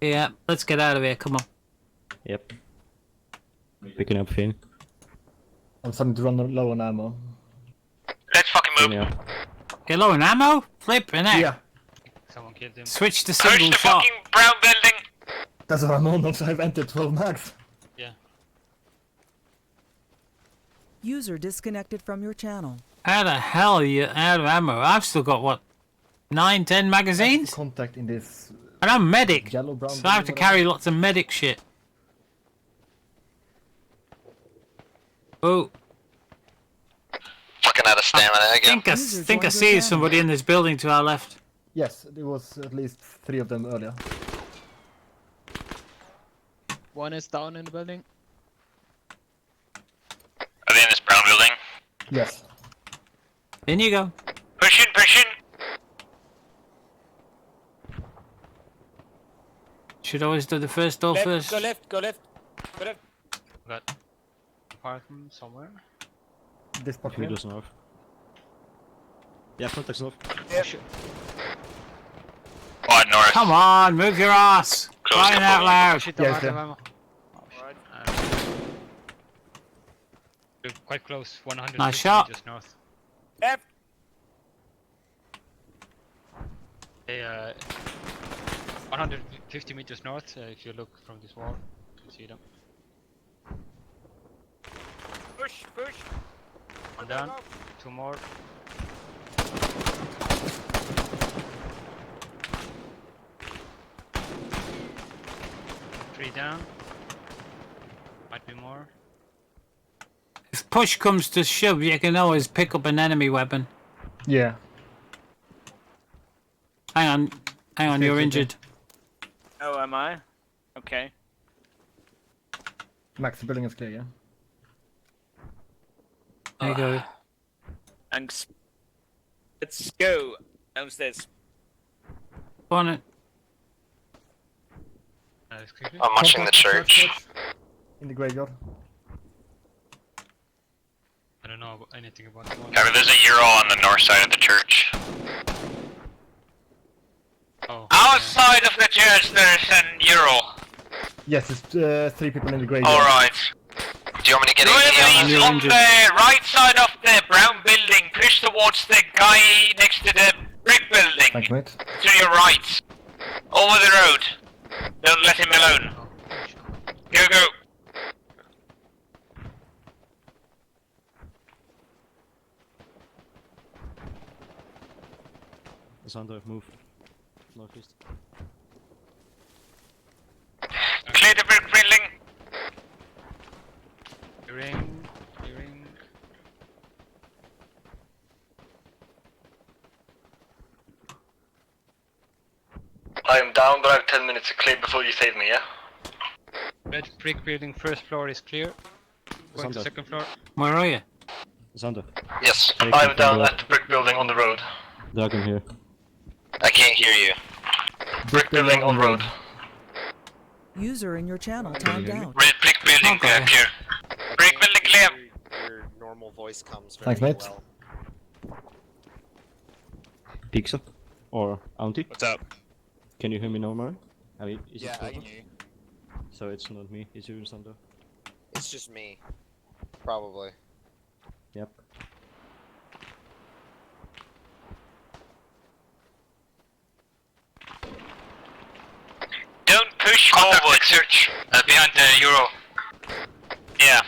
Yeah, let's get out of here, come on. Yep. Picking up Finn. I'm starting to run low on ammo. Let's fucking move. Yeah. Get low on ammo? Flipping it. Yeah. Someone killed him. Switch to Push single the shot. fucking brown building. That's what I'm on, so I've entered 12 max. Yeah. User disconnected from your channel. How the hell are you out of ammo? I've still got, what, 9, 10 magazines? Contact in this And I'm medic, yellow brown. so I have to carry lots of medic shit. Oh, Fucking out of stamina again. I think I see somebody in this building to our left. Yes, there was at least 3 of them earlier. One is down in the building. Are they in this brown building? Yes. In you go. Push in, push in. Should always do the first door first. Go left, go left. Go left. Got apartment somewhere. This part Can we here. do north? Yeah, contacts north. Yeah. Wide north. Come on, move your ass. Close Crying the out door. loud. Shit, Yes, I'm yeah. out of ammo. We're quite close, 150 Nice shot. meters north. Left. Hey, 150 meters north, if you look from this wall, you can see them. Push, push. One down, 2 more. Three down. Might be more. If push comes to shove, you can always pick up an enemy weapon. Yeah. Hang on, you're injured. Oh, am I? Okay. Max, the building is clear, yeah? There you go. Thanks. Let's go downstairs. Go on it. I'm watching the church. In the graveyard. I don't know anything about the mod. However, there's a Euro on the north side of the church. Oh. Outside of the church, there's an Euro. Yes, it's 3 people in the graveyard. Alright. Do you want me to get in on the right side of the brown building? Push towards the guy next to the brick building. Thanks, mate. To your right. Over the road. Don't let him alone. Go, go. Zander, move. Northeast. Clear the brick building. Ring. I am down, but I have 10 minutes to clear before you save me, yeah? Red brick building, first floor is clear. Going to Zander. second floor. Where are you? Zander. Yes, Take I'm it down from the- at the brick building on the road. Dragon here. I can't hear you. Brick building on road. User in your channel timed out. Red brick building clear. Brick building clear. Your normal voice comes very Thanks, mate. well. Pixel? Or Auntie? What's up? Can you hear me normally? I mean, is Yeah, it I can better? hear you. So it's not me, it's you and Zander? It's just me. Probably. Yep. Don't push forward. Search. Behind the Euro. Yeah.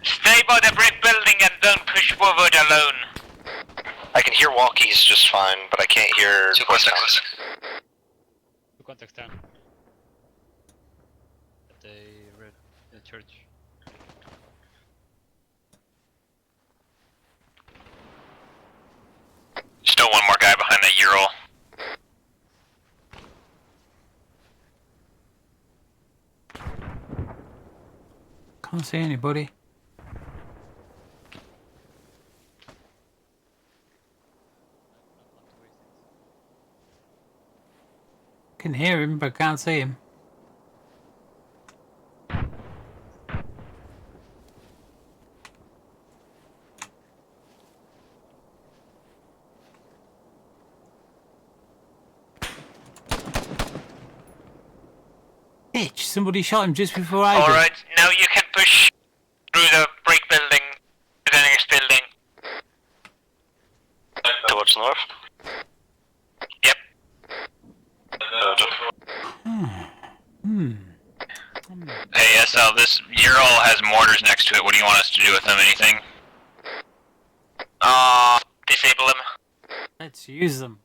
Stay by the brick building and don't push forward alone. I can hear walkies just fine, but I can't hear voice sounds. Two contacts down. At the church. Still one more guy behind that Euro. Can't see anybody. Can hear him, but can't see him. Bitch, somebody shot him just before I did. Alright, now you can push through the brick building to the next building. Towards north? Yep. Hey SL, this Euro has mortars next to it. What do you want us to do with them? Anything? Disable them. Let's use them.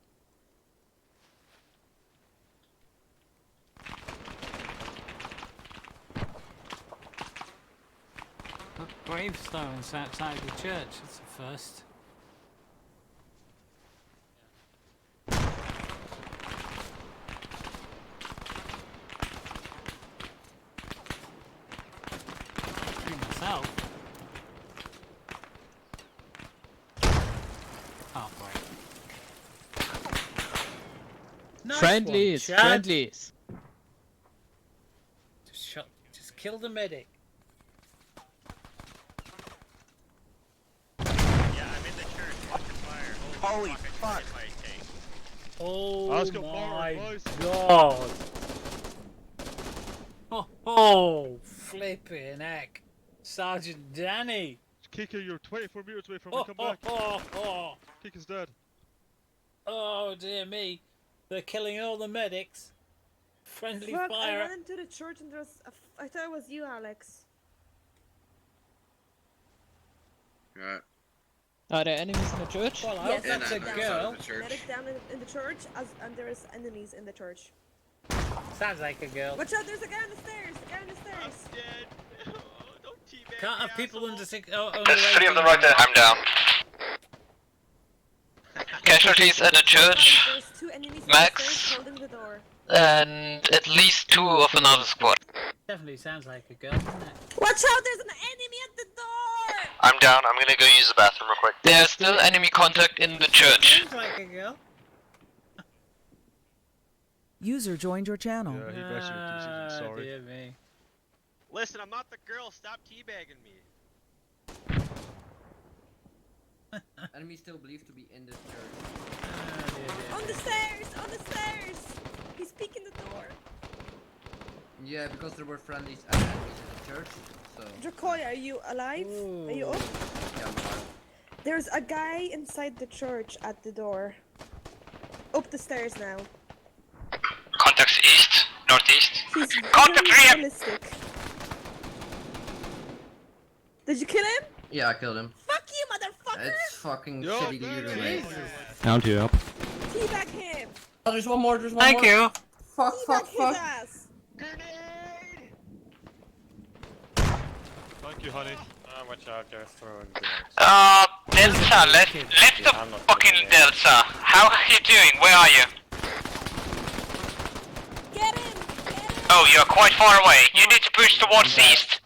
Look, gravestones outside the church. It's a first. Me myself. Oh boy. Nice Friendlies, one, Chad. friendlies. Just kill the medic. Yeah, I'm in the church. Watch the fire. Holy fuck! Oh Let's go my forward, boys. god! Oh, flipping heck. Sergeant Danny! Kika, you're 24 meters away from me, come back. Kika's dead. Oh dear me. They're killing all the medics. Friendly Fuck, I fire. went into the church and there was I thought it was you, Alex. Right. Are there enemies in the church? Well, I Yes, hope that's a down. girl. Medic down in the church, and there is enemies in the church. Sounds like a girl. Watch out! There's a guy on the stairs. The guy on the stairs. Can't have people under six. Oh, There's 3 of them right there. I'm down. Casualties at the church. There's 2 enemies Max. on the stairs holding the door. And at least 2 of another squad. Definitely sounds like a girl, doesn't it? Watch out! There's an enemy at the door. I'm down. I'm gonna go use the bathroom real quick. There's still enemy contact in the church. Sounds like a girl. User joined your channel. Yeah, he basically thinks he's sorry. Dear me. Listen, I'm not the girl. Stop teabagging me. Enemy still believed to be in this church. On the stairs! On the stairs! He's peeking the door. Yeah, because there were friendlies and enemies in the church, so... Dracoy, are you alive? Are you up? Yeah, I'm alive. There's a guy inside the church at the door. Up the stairs now. Contacts east, northeast. He's Contact very rear! realistic. Did you kill him? Yeah, I killed him. Fuck you, motherfucker! It's fucking shitty Liru, mate. Count you up. Teabag him! Oh, there's one more, there's one Thank more. you. Fuck, Teabag his fuck. ass! Thank you, honey. Watch out, they're throwing grenades. Delta, left of fucking Delta. How are you doing? Where are you? Get him! Oh, you're quite far away. You need to push towards east.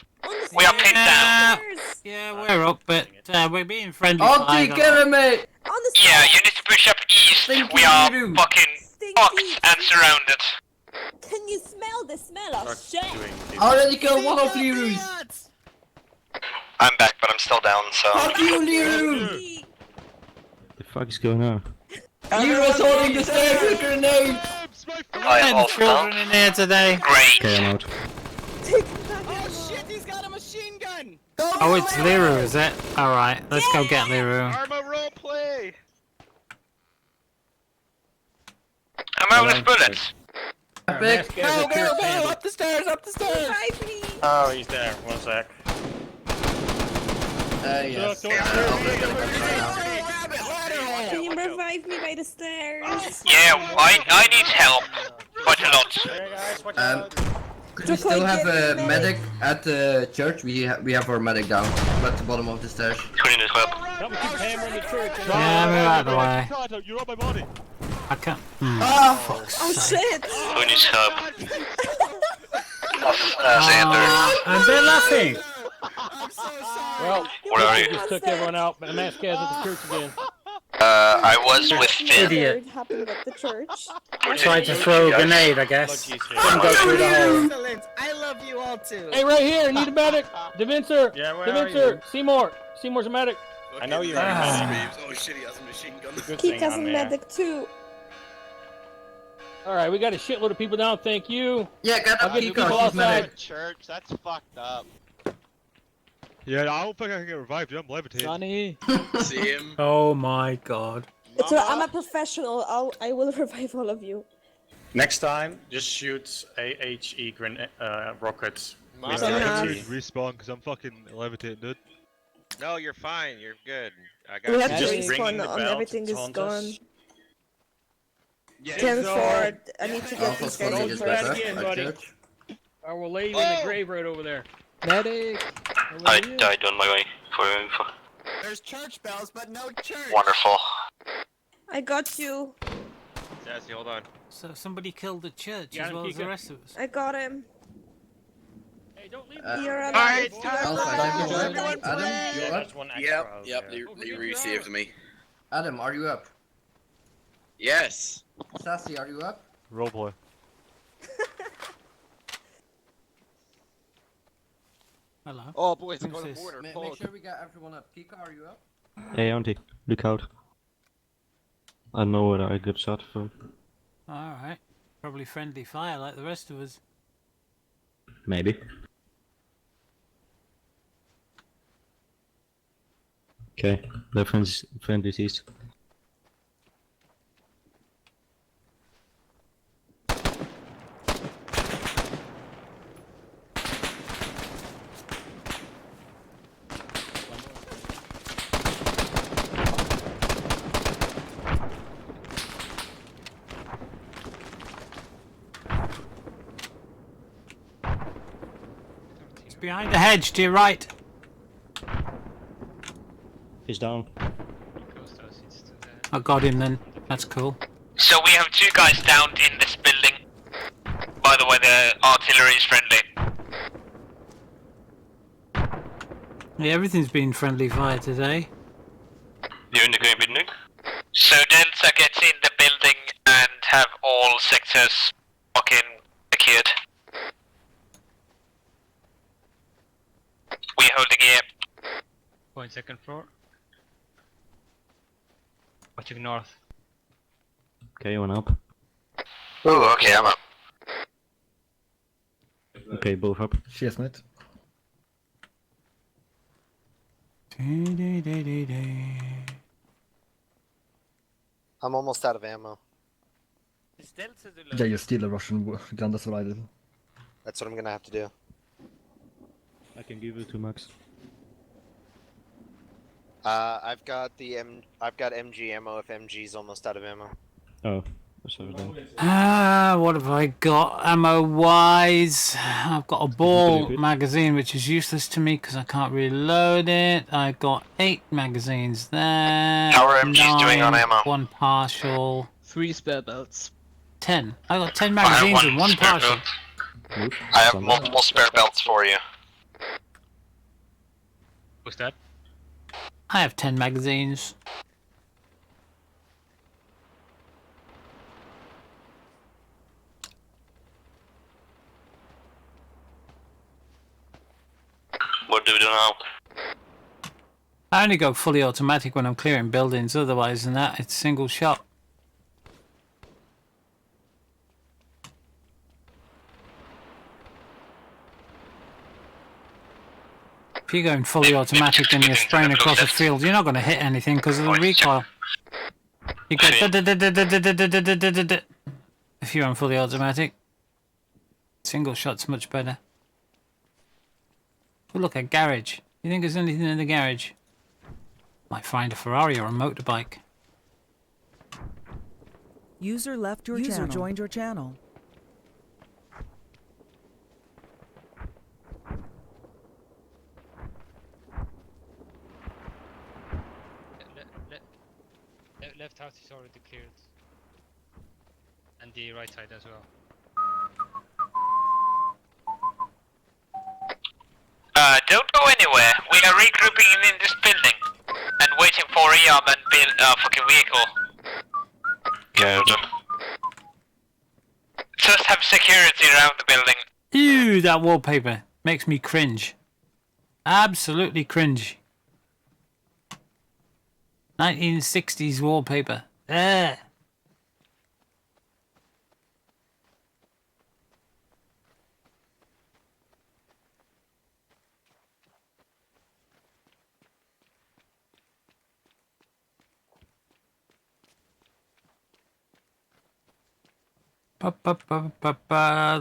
We are pinned down. Yeah, we're up, but we're being friendly. Auntie, get him, mate! Yeah, you need to push up east. We are fucking fucked and surrounded. Can you smell the smell of shit? I already killed one of Liru's! I'm back, but I'm still down, so... Fuck you, Liru! The fuck is going on? Liru was holding the stairs with grenades! I am also down. Children in here today. Great. Okay, I'm out. Oh shit, he's got a machine gun! Oh, it's Liru, is it? Alright, let's go get Liru. Arma roleplay! I'm out of bullets. Epic! Go, go, go! Up the stairs, up the stairs! Revive me! Oh, he's there. 1 sec. Yes. Can you revive me by the stairs? Yeah, I need help. Quite a lot. Could we still have a medic at the church? We have our medic down at the bottom of the stairs. Who needs help? Someone keep hammering the church. Yeah, move out of the way. Contact, you're on my body. I can't. Oh shit! Who needs help? Oh, and they're laughing. Well, Where are you? just took everyone out, but Mascaz at the church again. I was with Finn. Idiot. Happened at the church. Tried to throw a grenade, I guess. Didn't go through the hole. Excellent! I love you all too! Hey, right here, need a medic! Devincer! Yeah, where are Devincer! you? Seymour! Seymour's a medic! I know you're Oh shit, he has a machine gun. Good Keek thing has a I'm there. medic too. Alright, we got a shitload of people down, thank you! Yeah, got I'll the get the Kiko, people she's outside. medic. Church, that's fucked up. Yeah, I don't think I can get revived, dude. I'm levitating. Sonny! See him? Oh my god. So I'm a professional. I will revive all of you. Next time, just shoot AHE rockets. I'm gonna respawn because I'm fucking levitating, dude. No, you're fine. You're good. I We got have to Just ringing respawn the on bell everything to is taunt gone. us. Yeah, 10-4. I need to get Alpha's these calling guys his in back first. again, at buddy. church. I will lay you in the grave right over there. Medic! I died on my way for your info. There's church bells, but no church! Wonderful. I got you. Sassy, hold on. So somebody killed the church Yeah, as well as the Kika. rest of us. I got him. Hey, don't leave You're alive. Alright, You're Alpha, alive. you You're up? alive. Adam, you up? There's one extra Yep, out yep, there. Liru saved me. Adam, are you up? Yes! Sassy, are you up? Roleplay. Hello. Oh, boys, I'm Who's going to this? border. Make sure we got everyone up. Kika, are you up? Hey, Auntie, look out. I know where I got shot from. Alright. Probably friendly fire like the rest of us. Maybe. Okay, the friendly east. It's behind the hedge to your right. He's down. I got him then. That's cool. So we have 2 guys downed in this building. By the way, the artillery is friendly. Yeah, everything's been friendly fire today. You're in the green building? So Delta gets in the building and have all sectors fucking secured. We hold the gear. Point second floor. Watching north. Okay, one up. Ooh, okay, I'm up. Okay, both up. Cheers, mate. I'm almost out of ammo. Yeah, you steal a Russian gun, that's what I did. That's what I'm gonna have to do. I can give you 2 max. I've got MG ammo if MG's almost out of ammo. Oh, sorry then. What have I got ammo wise? I've got a ball magazine which is useless to me because I can't reload it. I've got 8 magazines there. How are MGs doing on ammo? 1 partial. 3 spare belts. 10. I got 10 I have magazines and 1 spare partial. belt. I have multiple spare belts for you. Who's that? I have 10 magazines. What do we do now? I only go fully automatic when I'm clearing buildings, otherwise than that it's single shot. If you're going fully automatic and you're spraying across a field, you're not going to hit anything because of the recoil. You go if you're on fully automatic. Single shot's much better. Oh, look, a garage. You think there's anything in the garage? Might find a Ferrari or a motorbike. User left your channel. User joined your channel. Left house is already cleared. And the right side as well. Don't go anywhere. We are regrouping in this building and waiting for Arma and build fucking vehicle. Good. Just have security around the building. Ew, that wallpaper makes me cringe. Absolutely cringe. 1960s wallpaper. Ugh.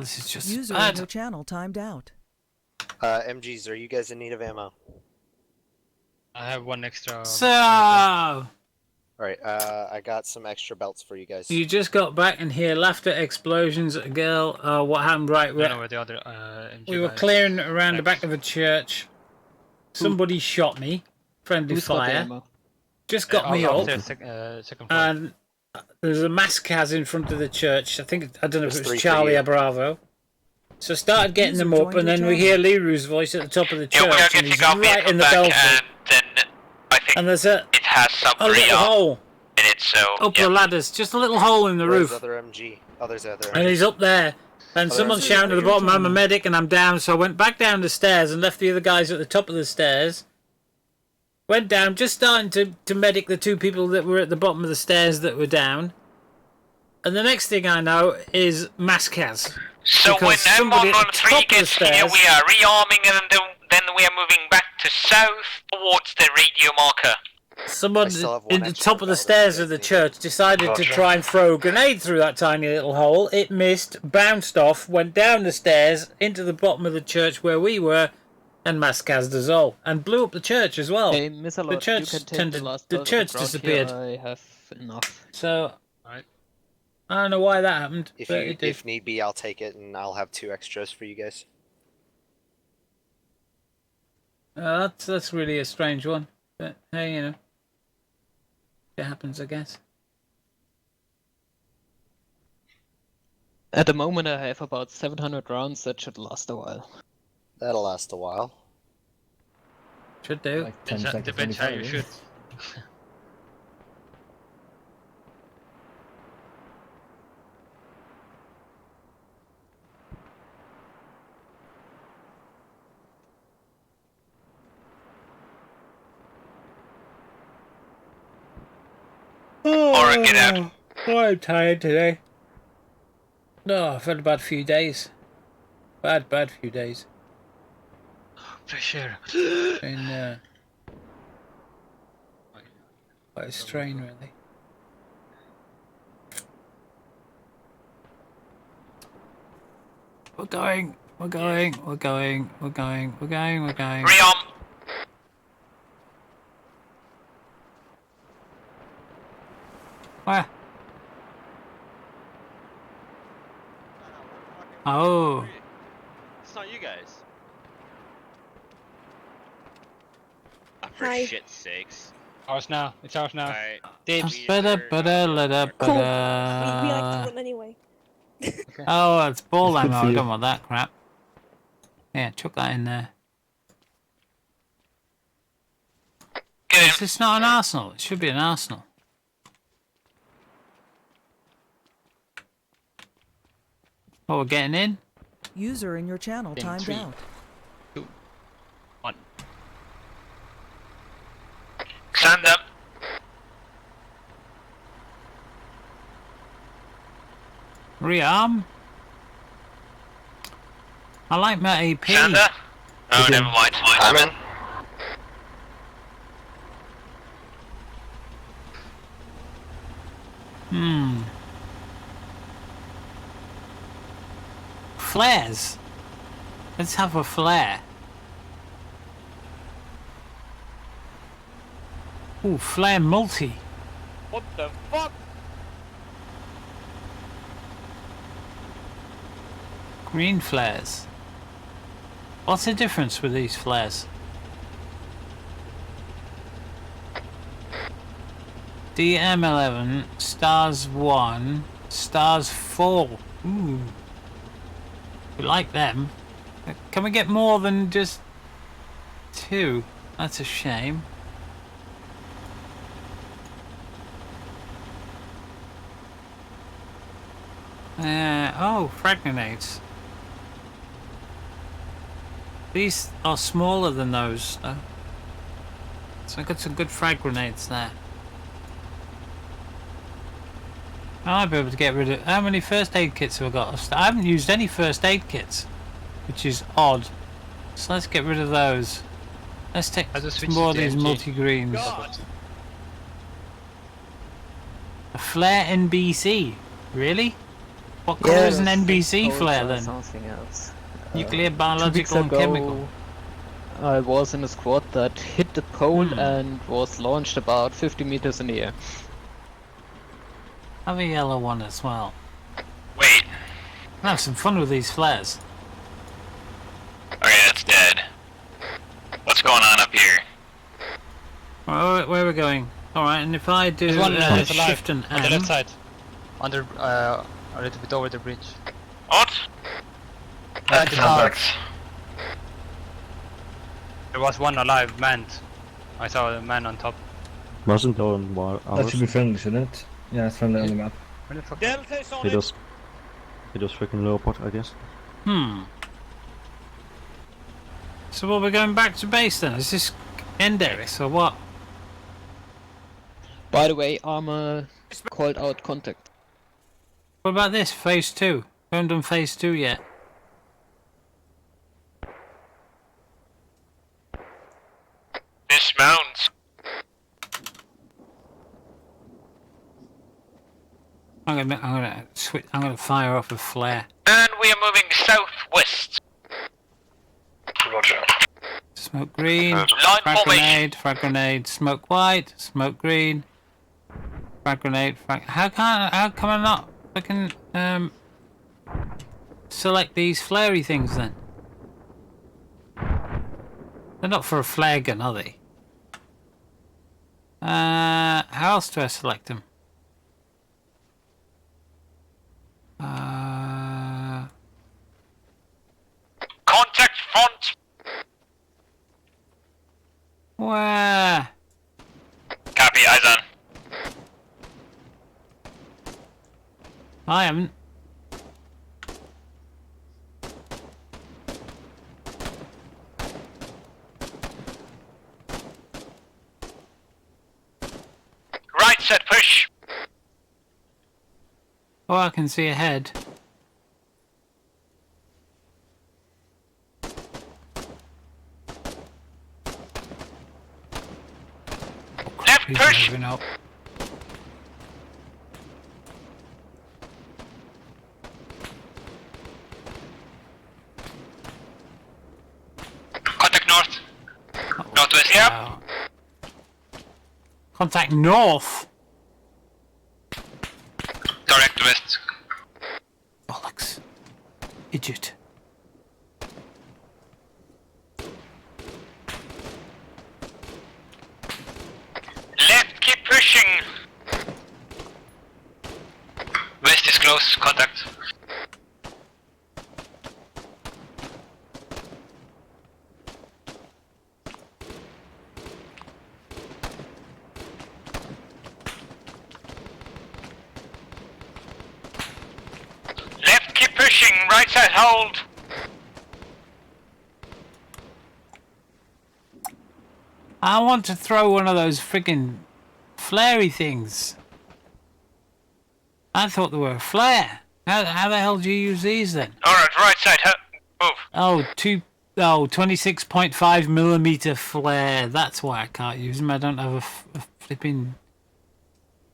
This is just User bad. in your channel timed out. MGs, are you guys in need of ammo? I have 1 extra. So, Alright, I got some extra belts for you guys. you just got back and hear laughter, explosions at a girl. What happened? Right, I don't know where the other MG we were guys- clearing around the back of a church. Somebody shot me. Friendly Who's got the fire. ammo? Just got me up. upstairs, second floor. And there's a maskaz in front of the church. I don't know if There's it 3 was for Charlie you. or Bravo. So I started getting User them up, joined and your then we hear Liru's voice at the top of the Yeah, we are church, and getting he's our right vehicle in the back belfry. and then I think And there's a it has some little re-arm hole in it, so up yeah. the ladders, just a little hole in the Where's roof. other MG? Oh, there's the other And MG. he's up there, and Other someone's MG. shouting at the bottom, I'm a medic, and I'm down, so I went back down the stairs and left the other guys at the top of the stairs. Went down, just starting to medic the 2 people that were at the bottom of the stairs that were down. And the next thing I know is maskaz. So when Because somebody at the M113 top of the gets here, stairs- we are rearming and then we are moving back to south towards the radio marker. Someone I still have 1 in the extra top of the belt if stairs you of the guys need church decided to try and throw a grenade through that tiny little hole. It missed, bounced off, went down the stairs into the bottom of the church where we were, and maskazed us all, and blew up the church as well. Hey, Miss Alert, The church you can take the church ground disappeared. Here. I have enough. So Right. I don't know why that happened, If, but you, it did. if need be, I'll take it and I'll have 2 extras for you guys. That's really a strange one, but hey, you know, it happens, I guess. At the moment, I have about 700 rounds. That should last a while. That'll last a while. Should do. Like 10 seconds. Depends how you 25, shoot. or get out. Oh, I'm tired today. No, I've had a bad few days. Bad few days. Fresh air. Been quite a strain, really. We're going. Reom. Where? Oh. It's not you guys. Ah, for Hi. shit's sakes. Ours now. It's ours now. Alright. Dibs. Cool. We like to run anyway. Oh, it's ball It's good ammo. for I you. don't want that crap. Yeah, chuck that in there. Is this not an arsenal? It should be an arsenal. Oh, we're getting in? User in your channel In timed 3, out. 2, 1. Stand up. Rearm? I like my AP. Shanda? Oh, never mind. I'm in. Flares. Let's have a flare. Ooh, flare multi. What the fuck? Green flares. What's the difference with these flares? DM11, stars 1, stars 4. Ooh. We like them. Can we get more than just 2? That's a shame. Oh, frag grenades. These are smaller than those, though. So I got some good frag grenades there. I might be able to get rid of... How many first aid kits have I got? I haven't used any first aid kits, which is odd. So let's get rid of those. Let's take some more of these multi-greens. A flare NBC? Really? What colour is an NBC flare then? Something else. Nuclear, 2 weeks biological and ago, chemical. I was in a squad that hit the pole and was launched about 50 meters in the air. Have a yellow one as well. Wait. I'll have some fun with these flares. Okay, that's dead. What's going on up here? Where are we going? Alright, and if I do There's one alive shift and on the M... left side. Under, a little bit over the bridge. What? It's out. There was one alive, manned. I saw a man on top. Wasn't on ours. That should be friendly, shouldn't it? Yeah, it's friendly on the map. Where the fuck? It was freaking Leopard, I guess. So we're going back to base then? Is this Enderis or what? By the way, Arma called out contact. What about this? Phase 2? We haven't done phase 2 yet. Dismount. I'm gonna fire off a flare. And we are moving southwest. Roger. Smoke green, Line frag grenade, smoke white, smoke green, frag grenade, how come I not fucking select these flary things then? They're not for a flare gun, are they? How else do I select them? Contact front. Where? Copy, eyes on. I haven't. Right set push. Oh, I can see ahead. Left He's push! moving up. Contact north. Northwest, yeah. Contact north. Direct west. Bollocks. Idiot. Left, keep pushing. West is close, contact. Left, keep pushing, right side, hold. I want to throw one of those friggin' flary things. I thought they were a flare. How the hell do you use these then? Alright, right side, move. Oh, 26.5mm flare. That's why I can't use them. I don't have a flipping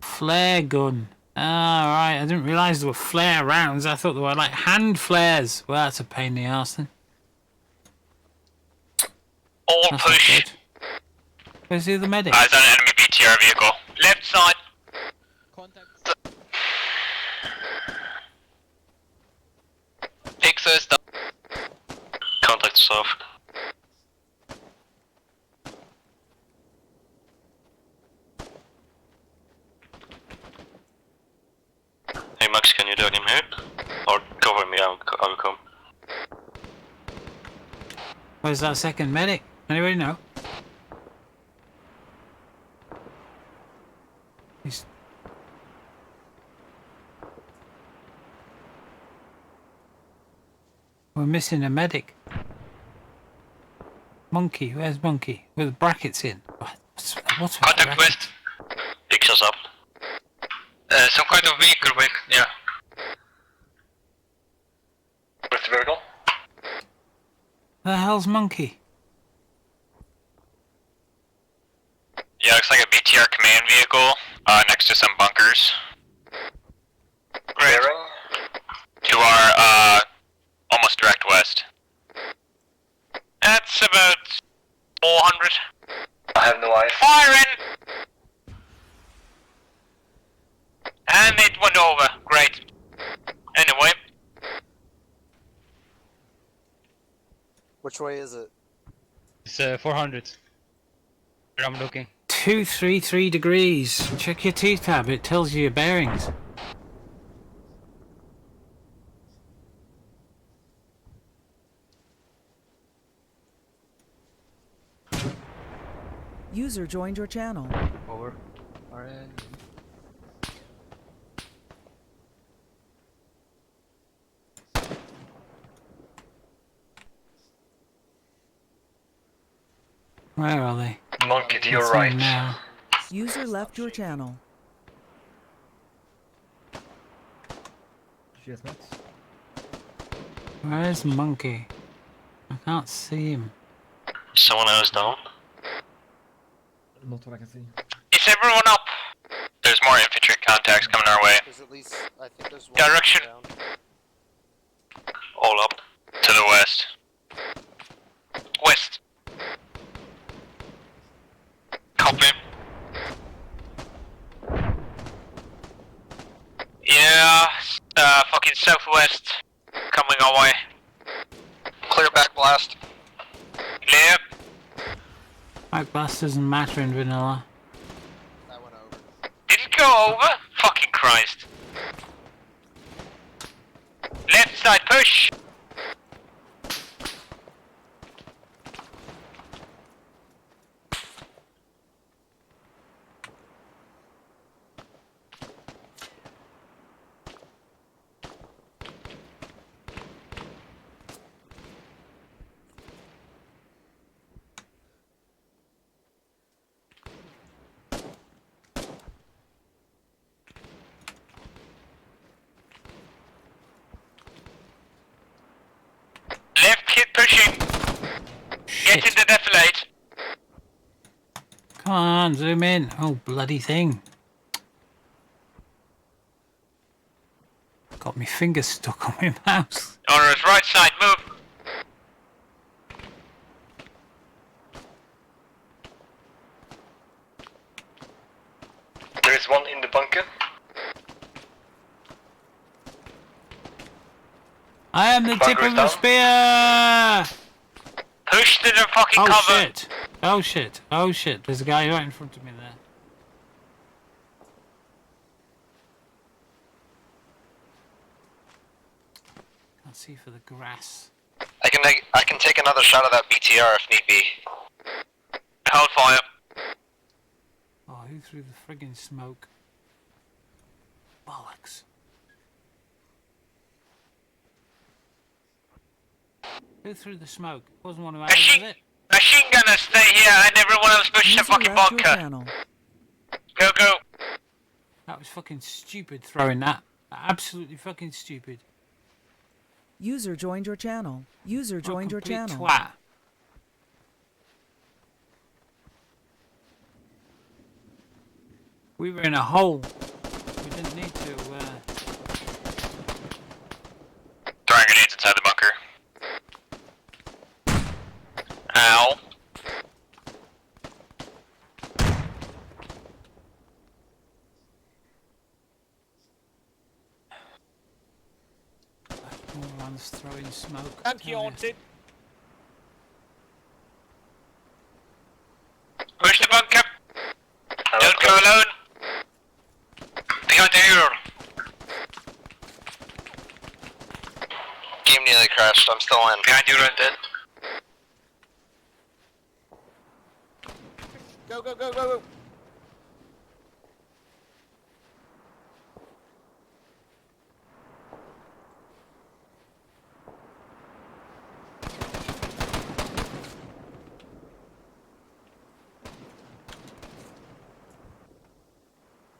flare gun. Ah, right. I didn't realise there were flare rounds. I thought they were like hand flares. Well, that's a pain in the arse then. All That's push. Where's the other medic? Eyes on enemy BTR vehicle. Left side. Take first up. Contact soft. Hey Max, can you dog him here? Or cover me, I'll come. Where's that second medic? Anybody know? He's... We're missing a medic. Monkey, where's Monkey? With brackets in. What's with Contact brackets? west. Picks us up. Some kind of vehicle with, yeah. Where's the vehicle? The hell's Monkey? Yeah, looks like a BTR command vehicle, next to some bunkers. Great. To our, almost direct west. That's about 400. I have no eyes. Firing! And it went over. Great. Anyway. Which way is it? It's 400. Where I'm looking. 233 degrees. Check your T-tab, it tells you your bearings. User joined your channel. Over. RN. Where are they? Monkey to your Let's see right. now. User left your channel. Cheers, Max. Where's Monkey? I can't see him. Someone else down? Not what I can see. Is everyone up? There's more infantry contacts coming our way. There's at least, I think there's one Direction. down. All up. To the west. West. Copy. Yeah, fucking southwest. Coming our way. Clear back blast. Clear. Back blast doesn't matter in vanilla. That went over. Did it go over? Fucking Christ. Left side push. on, zoom in. Oh, bloody thing. Got my fingers stuck on my mouse. Alright, right side, move. There is one in the bunker. I am the tip of the spear! Push to the fucking Oh cover. shit! Oh shit! Oh shit! There's a guy right in front of me there. Can't see for the grass. I can take another shot of that BTR if need be. Hold fire. Oh, who threw the friggin' smoke? Bollocks. Who threw the smoke? Wasn't one who had it, was it? Machine gunner, stay here, and everyone else push the fucking bunker. Go, go. That was fucking stupid throwing that. Absolutely fucking stupid. User joined your channel. User joined your Complete channel. Twat. We were in a hole. We didn't need to. Throwing grenades inside the bunker. Ow. Everyone's throwing smoke. Thank you, Haunted. Push the bunker. Don't go alone. Behind the hill. Game nearly crashed, I'm still in. Behind you, right dead. Go, go, go, go, go.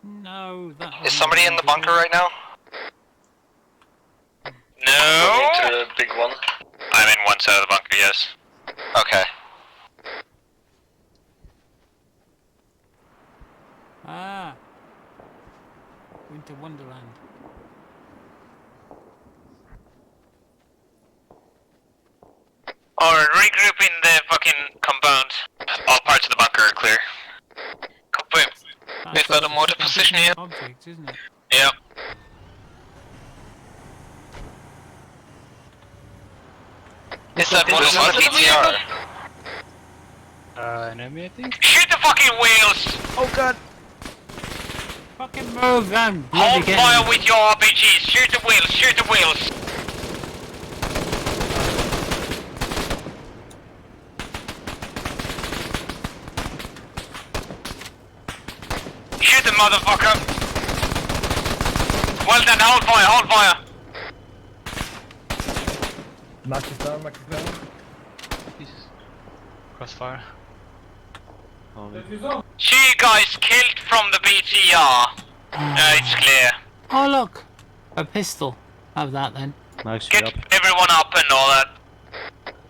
No, that Is somebody in the bunker right now? No. Into the big one. I'm in one side of the bunker, yes. Okay. Ah. Winter Wonderland. Alright, regroup in the fucking compound. All parts of the bunker are clear. Copy. We've got a mortar position here. Object, isn't it? Yep. Is that what is on the BTR? Enemy, I think. Shoot the fucking wheels! Oh god. Fucking move then. Hold fire with your RPGs. Shoot the wheels, shoot the wheels. Shoot the motherfucker. Well done, hold fire, hold fire. Max is down, Max is down. Jesus. Crossfire. See you guys killed from the BTR. It's clear. Oh look, a pistol. Have that then. Nice. Get everyone up and all that.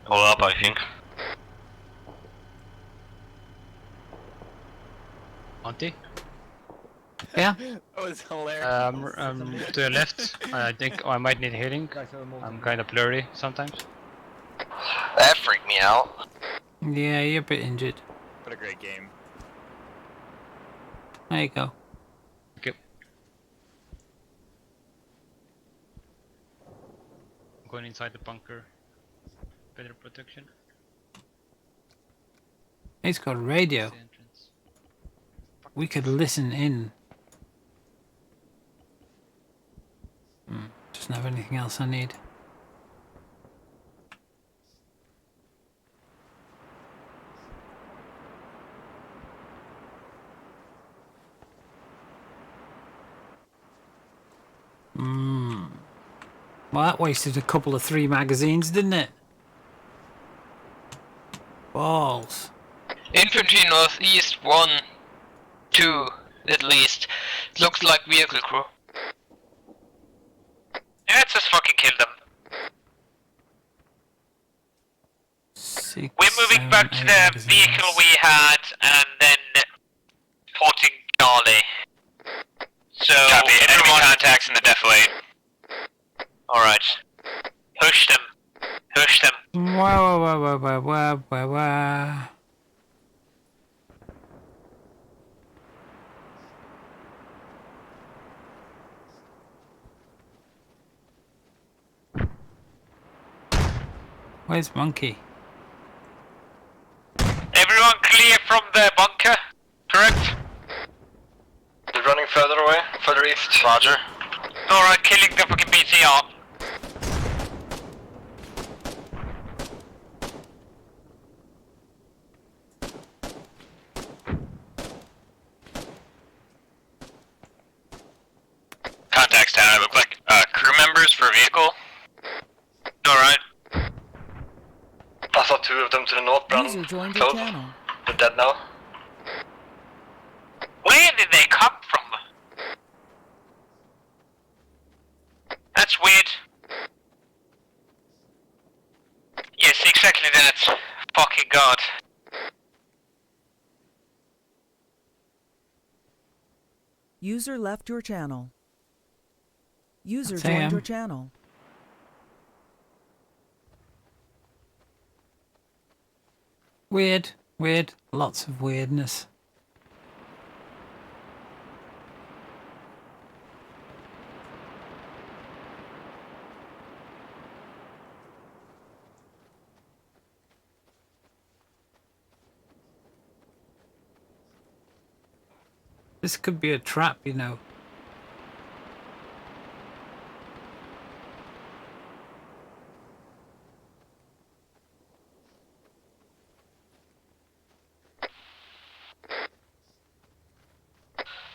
All up, I think. Auntie? Yeah. That was hilarious. To the left. I think I might need healing. I'm kind of blurry sometimes. That freaked me out. Yeah, you're a bit injured. What a great game. There you go. Okay. I'm going inside the bunker. Better protection. It's got a radio. We could listen in. Doesn't have anything else I need. Well, that wasted a couple of 3 magazines, didn't it? Balls. Infantry northeast, 1, 2, at least. Looks like vehicle crew. Yeah, let's just fucking kill them. 6, We're moving 7, back to 8 the magazines. vehicle we had, and then reporting Charlie. So, Copy. Enemy everyone... contacts in the def lane. Alright. Push them. Push them. Wow. Where's Monkey? Everyone clear from the bunker, correct? They're running further away, further east. Roger. Alright, killing the fucking BTR. Contacts down. It look like crew members for a vehicle. Alright. I saw 2 of them to the north, User joined your channel. They're dead now. Where did they come from? That's weird. Yes, exactly that. Fucking god. User left your channel. User That's joined him. your channel. Weird. Lots of weirdness. This could be a trap, you know.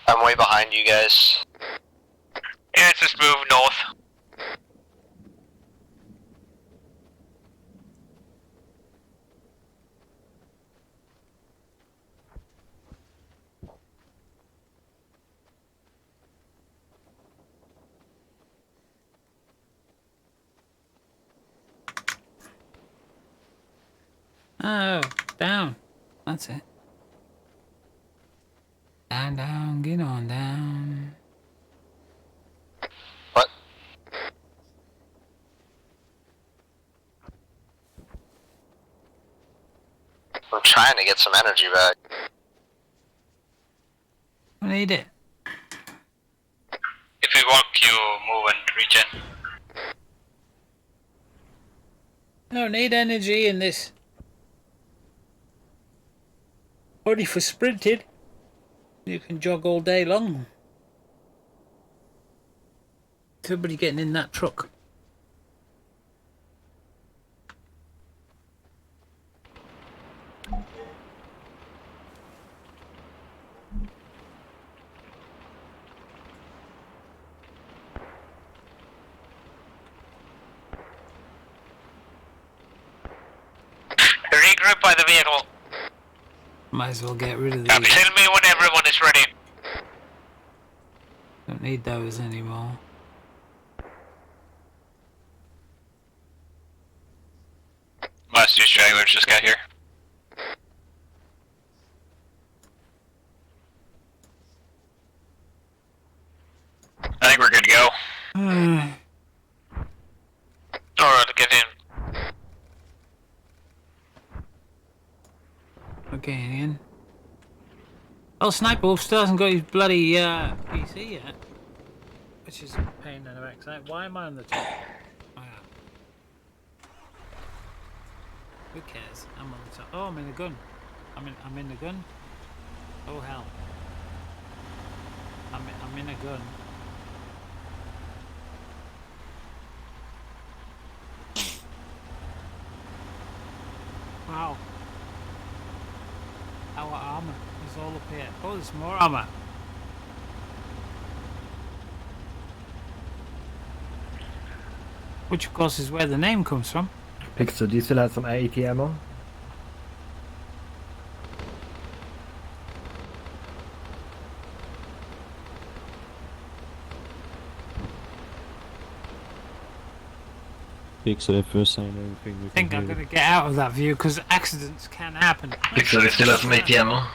I'm way behind you guys. Yeah, let's just move north. Oh, down. That's it. Down, get on down. What? I'm trying to get some energy back. I need it. If we walk, you move and regen. I don't need energy in this. Only for sprinting. You can jog all day long. Somebody getting in that truck. Regroup by the vehicle. Might as well get rid of these. Tell me when everyone is ready. Don't need those anymore. Last 2 stragglers just got here. I think we're good to go. Alright, get in. Okay, in. Oh, Sniper Wolf still hasn't got his bloody PC yet. Which is a pain in the backside. Why am I on the top? Oh, yeah. Who cares? I'm on the top. Oh, I'm in the gun. I'm in the gun. Oh hell. I'm in a gun. Wow. Our armor is all up here. Oh, there's more armor. Which of course is where the name comes from. Pixel, do you still have some AT ammo? Pixel, if you're saying everything, we I think can I'm hear gonna get out of that view because accidents can happen. Pixel, we still have some AT ammo.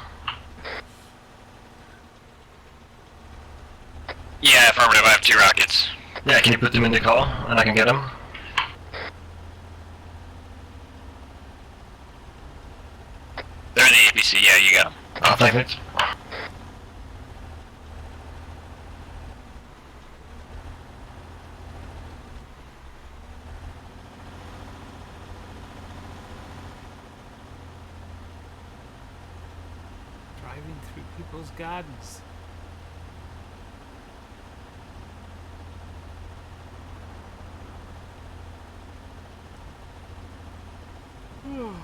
2 rockets. Yeah, can you put them in the car and I can get them? They're in the APC, yeah, you got them. I'll take it. Driving through people's gardens. Oh,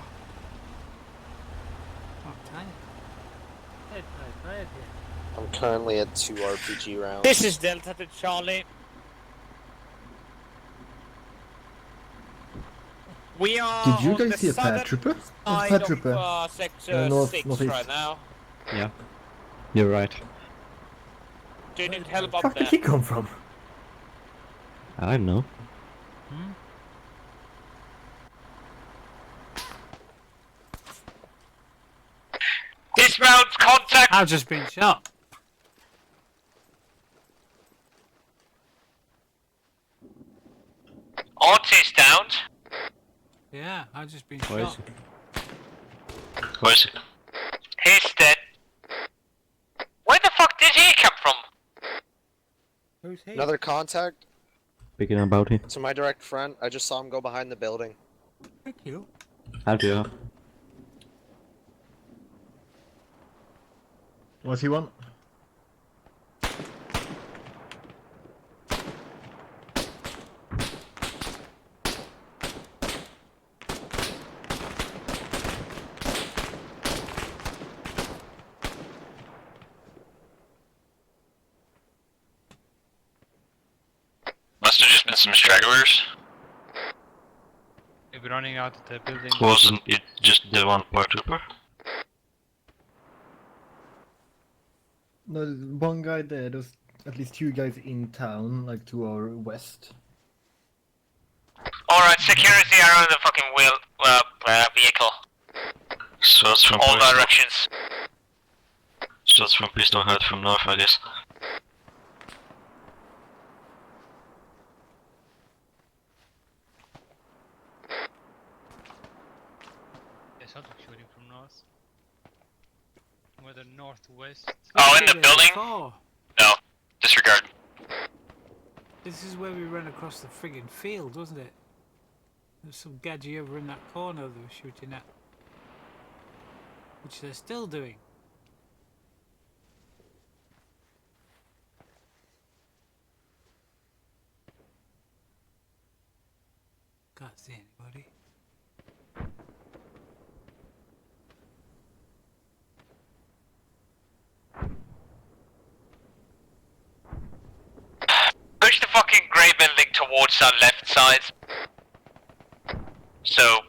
tired. Tired here. I'm currently at 2 RPG rounds. This is Delta to Charlie. We are Did you on guys the see a southern paratrooper? side of sector Northeast. 6 right now. Yeah. You're right. Do you need help Where up the fuck there? did he come from? I don't know. Dismount, contact! I've just been shot. Artist down. Yeah, I've just been Where is shot. Where is he? He's dead. Where the fuck did he come from? Who's he? Another contact Speaking about him. to my direct front. I just saw him go behind the building. Thank you. How do you? Was he one? Must have just been some stragglers. Maybe running out of the building. Wasn't it just the one paratrooper? No, there's one guy there. There's at least 2 guys in town, like to our west. Alright, security around the fucking vehicle. Shots from All Pistol. directions. Shots from Pistol heard from north, I guess. There's something shooting from north. Whether northwest. Oh, in the building? Oh, No. Disregard. this is where we ran across the friggin' field, wasn't it? There's some gadget over in that corner they were shooting at. Which they're still doing. Can't see anybody. Push the fucking grey building towards our left side. So,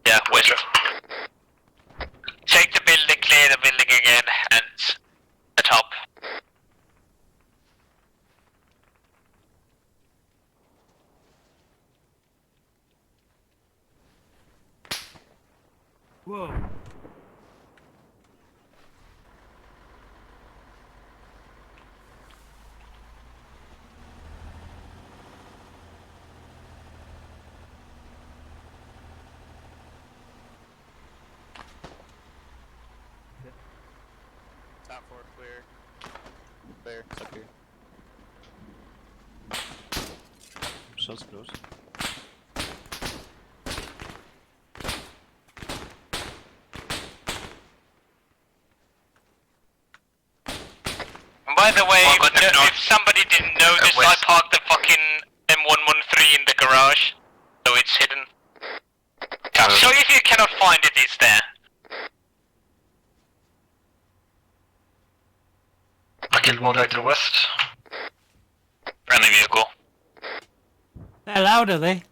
yeah, west. Take the building, clear the building again, and atop. Whoa. Top 4 clear. Clear, it's up here. Shots close. By the way, if somebody didn't notice, I parked the fucking M113 in the garage, so it's hidden. So if you cannot find it, it's there. I killed one guy to the west. Friendly vehicle. They're loud, are they?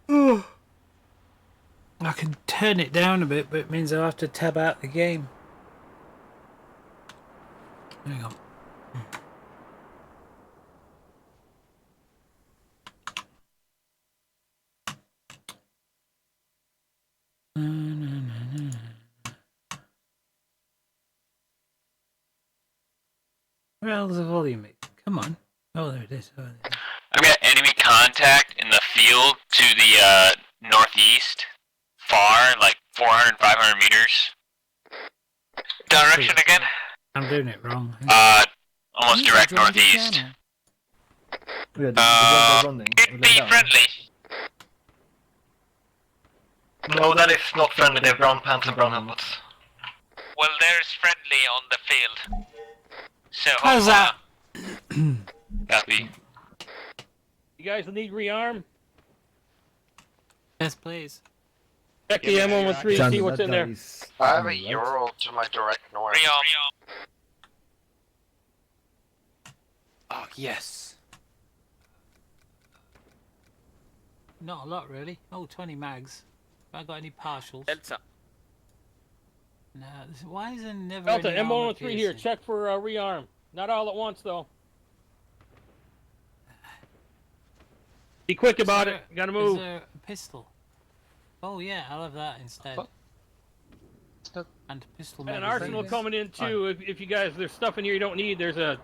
Oh. I can turn it down a bit, but it means I'll have to tab out the game. Hang on. hell's the volume? Come on. Oh, there it is. Oh, there it is. I've got enemy contact in the field to the northeast, far, like 400, 500 meters. Direction again? I'm doing it wrong. Almost direct northeast. It'd be friendly. No, that is not friendly. They have brown pants and brown helmets. Well, there's friendly on the field. So How's that? Copy. You guys need rearm? Yes, please. Check the M113, see what's in there. I have a Ural to my direct north. Oh, yes. Not a lot, really. Oh, 20 mags. Have I got any partials? Delta. No, why is there never Delta, any armor M113 here, piercing? check for rearm. Not all at once, though. Be quick about it. You gotta move. Is there a pistol? Oh yeah, I'll have that instead. And pistol And an magazines. arsenal coming in too. If you guys, there's stuff in here you don't need. There's a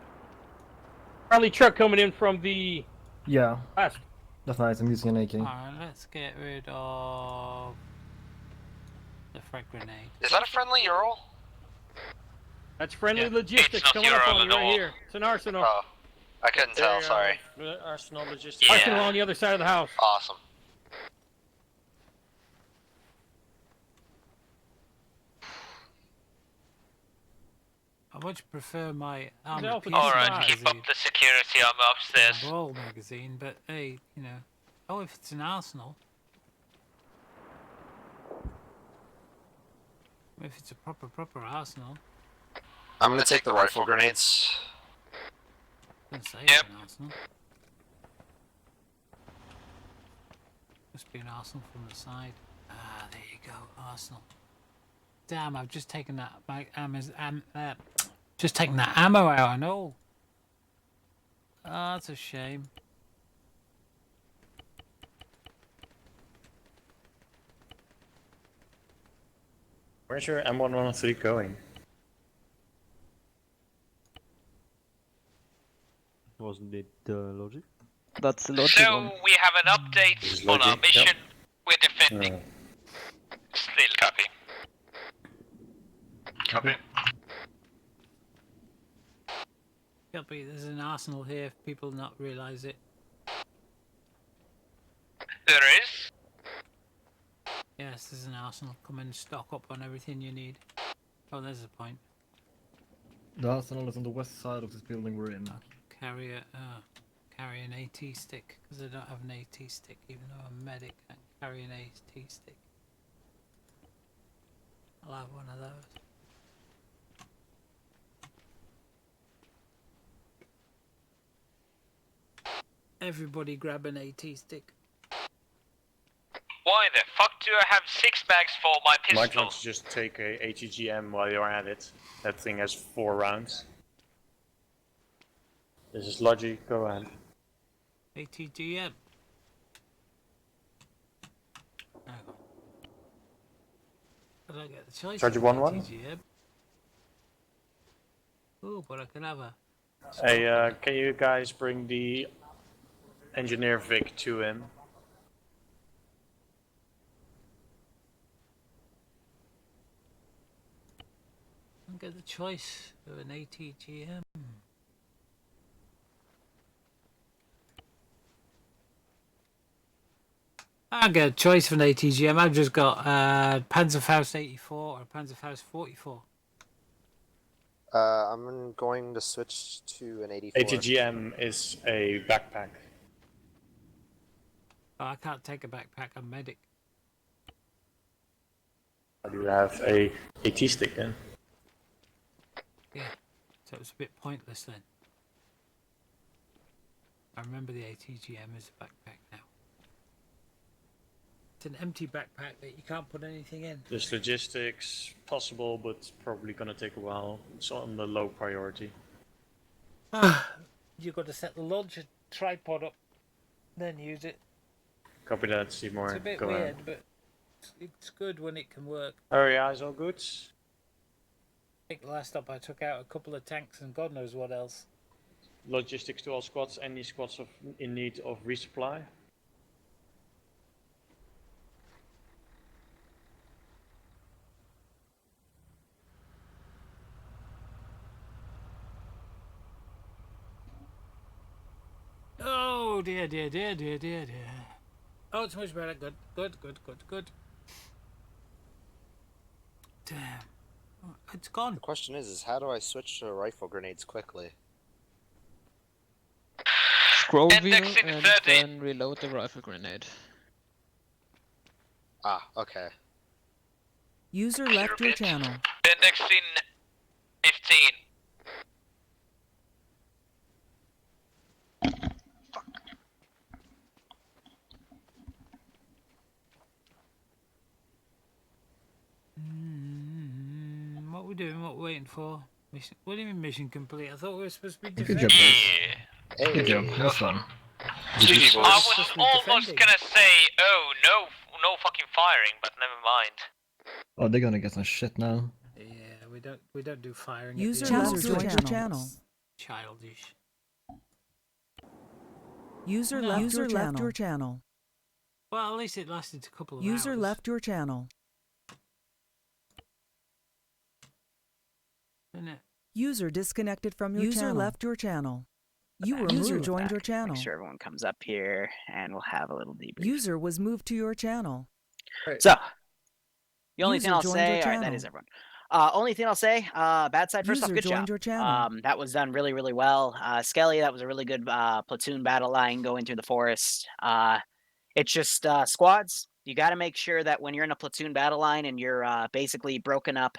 Harley truck coming in from the Yeah. west. That's nice. I'm using an AK. Alright, let's get rid of the frag grenade. Is that a friendly Ural? That's friendly logistics coming up on you right here. It's an arsenal. Oh, I couldn't tell. Sorry. Arsenal logistics. Arsenal on the other side of the house. Awesome. I much prefer my armor Alpha piercing Alright, keep up the security. I'm upstairs. brawl magazine, but hey, you know. Oh, if it's an arsenal. If it's a proper arsenal. I'm gonna take the rifle grenades. I was gonna say it's an arsenal. Must be an arsenal from the side. Ah, there you go, arsenal. Damn, I've just taken that just taken that ammo out and all. Ah, that's a shame. Where's your M113 going? Wasn't it logic? That's the logic So one. we have an update on our mission. We're defending. Still copy. Copy. Copy, there's an arsenal here if people not realise it. There is? Yes, there's an arsenal. Come and stock up on everything you need. Oh, there's a point. The arsenal is on the west side of this building we're in. Carry an AT stick, because I don't have an AT stick, even though I'm a medic. I can carry an AT stick. I'll have one of those. Everybody grab an AT stick. Why the fuck do I have 6 bags for my Why pistol? don't you just take a ATGM while you're at it? That thing has 4 rounds. This is logic, go ahead. ATGM. Hang on. I don't get the choice. Charger of 1-1? ATGM. Ooh, but I can have a. Hey, can you guys bring the engineer Vic to him? I don't get the choice of an ATGM. I don't get a choice of an ATGM. I've just got Panzerfaust 84 or Panzerfaust 44. I'm going to switch to an 84. ATGM is a backpack. Oh, I can't take a backpack. I'm medic. How do you have a AT stick then? Yeah, so it's a bit pointless then. I remember the ATGM is a backpack now. It's an empty backpack that you can't put anything in. There's logistics, possible, but probably gonna take a while. It's on the low priority. You've got to set the launcher tripod up, then use it. Copy that, Seymour. It's a bit Go weird, ahead. but it's good when it can work. Are your eyes all good? I think the last stop I took out a couple of tanks and God knows what else. logistics to all squads. Any squads in need of resupply? Oh dear, dear, dear, dear, dear, dear. Oh, it's much better. Good, good, good, good, good. Damn. Oh, it's gone. The question is how do I switch to rifle grenades quickly? Scroll wheel Indexing and 30. then reload the rifle grenade. Ah, okay. User left your channel. Indexing 15. What we doing? What we waiting for? Mission. What do you mean mission complete? I thought we were supposed to be Good defending. job, boys. Good job. That was fun. I was almost gonna say, oh, no fucking firing, but never mind. Oh, they're gonna get some shit now. Yeah, we don't do firing. User at the end. left your channel. Childish. User No. left your channel. Well, at least it lasted a couple of User hours. left your channel. Isn't it? User disconnected from your channel. User left your channel. You were User moved joined back. your channel. Make sure everyone comes up here, and we'll have a little debrief. User was moved to your channel. So, the only thing User I'll joined say, your all right, that channel. is everyone. Only thing I'll say, bad side, first off, User good joined job. your channel. That was done really, really well. Skelly, that was a really good platoon battle line going through the forest. It's just squads. You got to make sure that when you're in a platoon battle line and you're basically broken up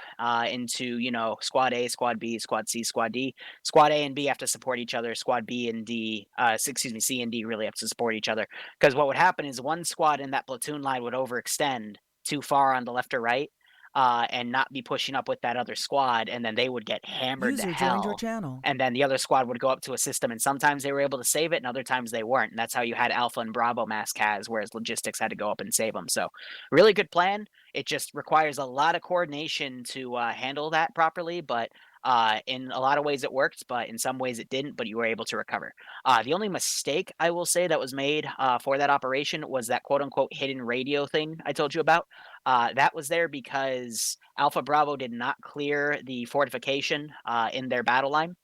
into, squad A, squad B, squad C, squad D. Squad A and B have to support each other. Squad B and D, C and D really have to support each other. Because what would happen is one squad in that platoon line would overextend too far on the left or right. And not be pushing up with that other squad, and then they would get hammered User to joined your hell. channel. And then the other squad would go up to assist them, and sometimes they were able to save it, and other times they weren't. And that's how you had Alpha and Bravo mass cas, whereas logistics had to go up and save them. So, really good plan. It just requires a lot of coordination to handle that properly, but in a lot of ways it worked, but in some ways it didn't, but you were able to recover. The only mistake I will say that was made for that operation was that quote-unquote hidden radio thing I told you about. That was there because Alpha Bravo did not clear the fortification in their battle line.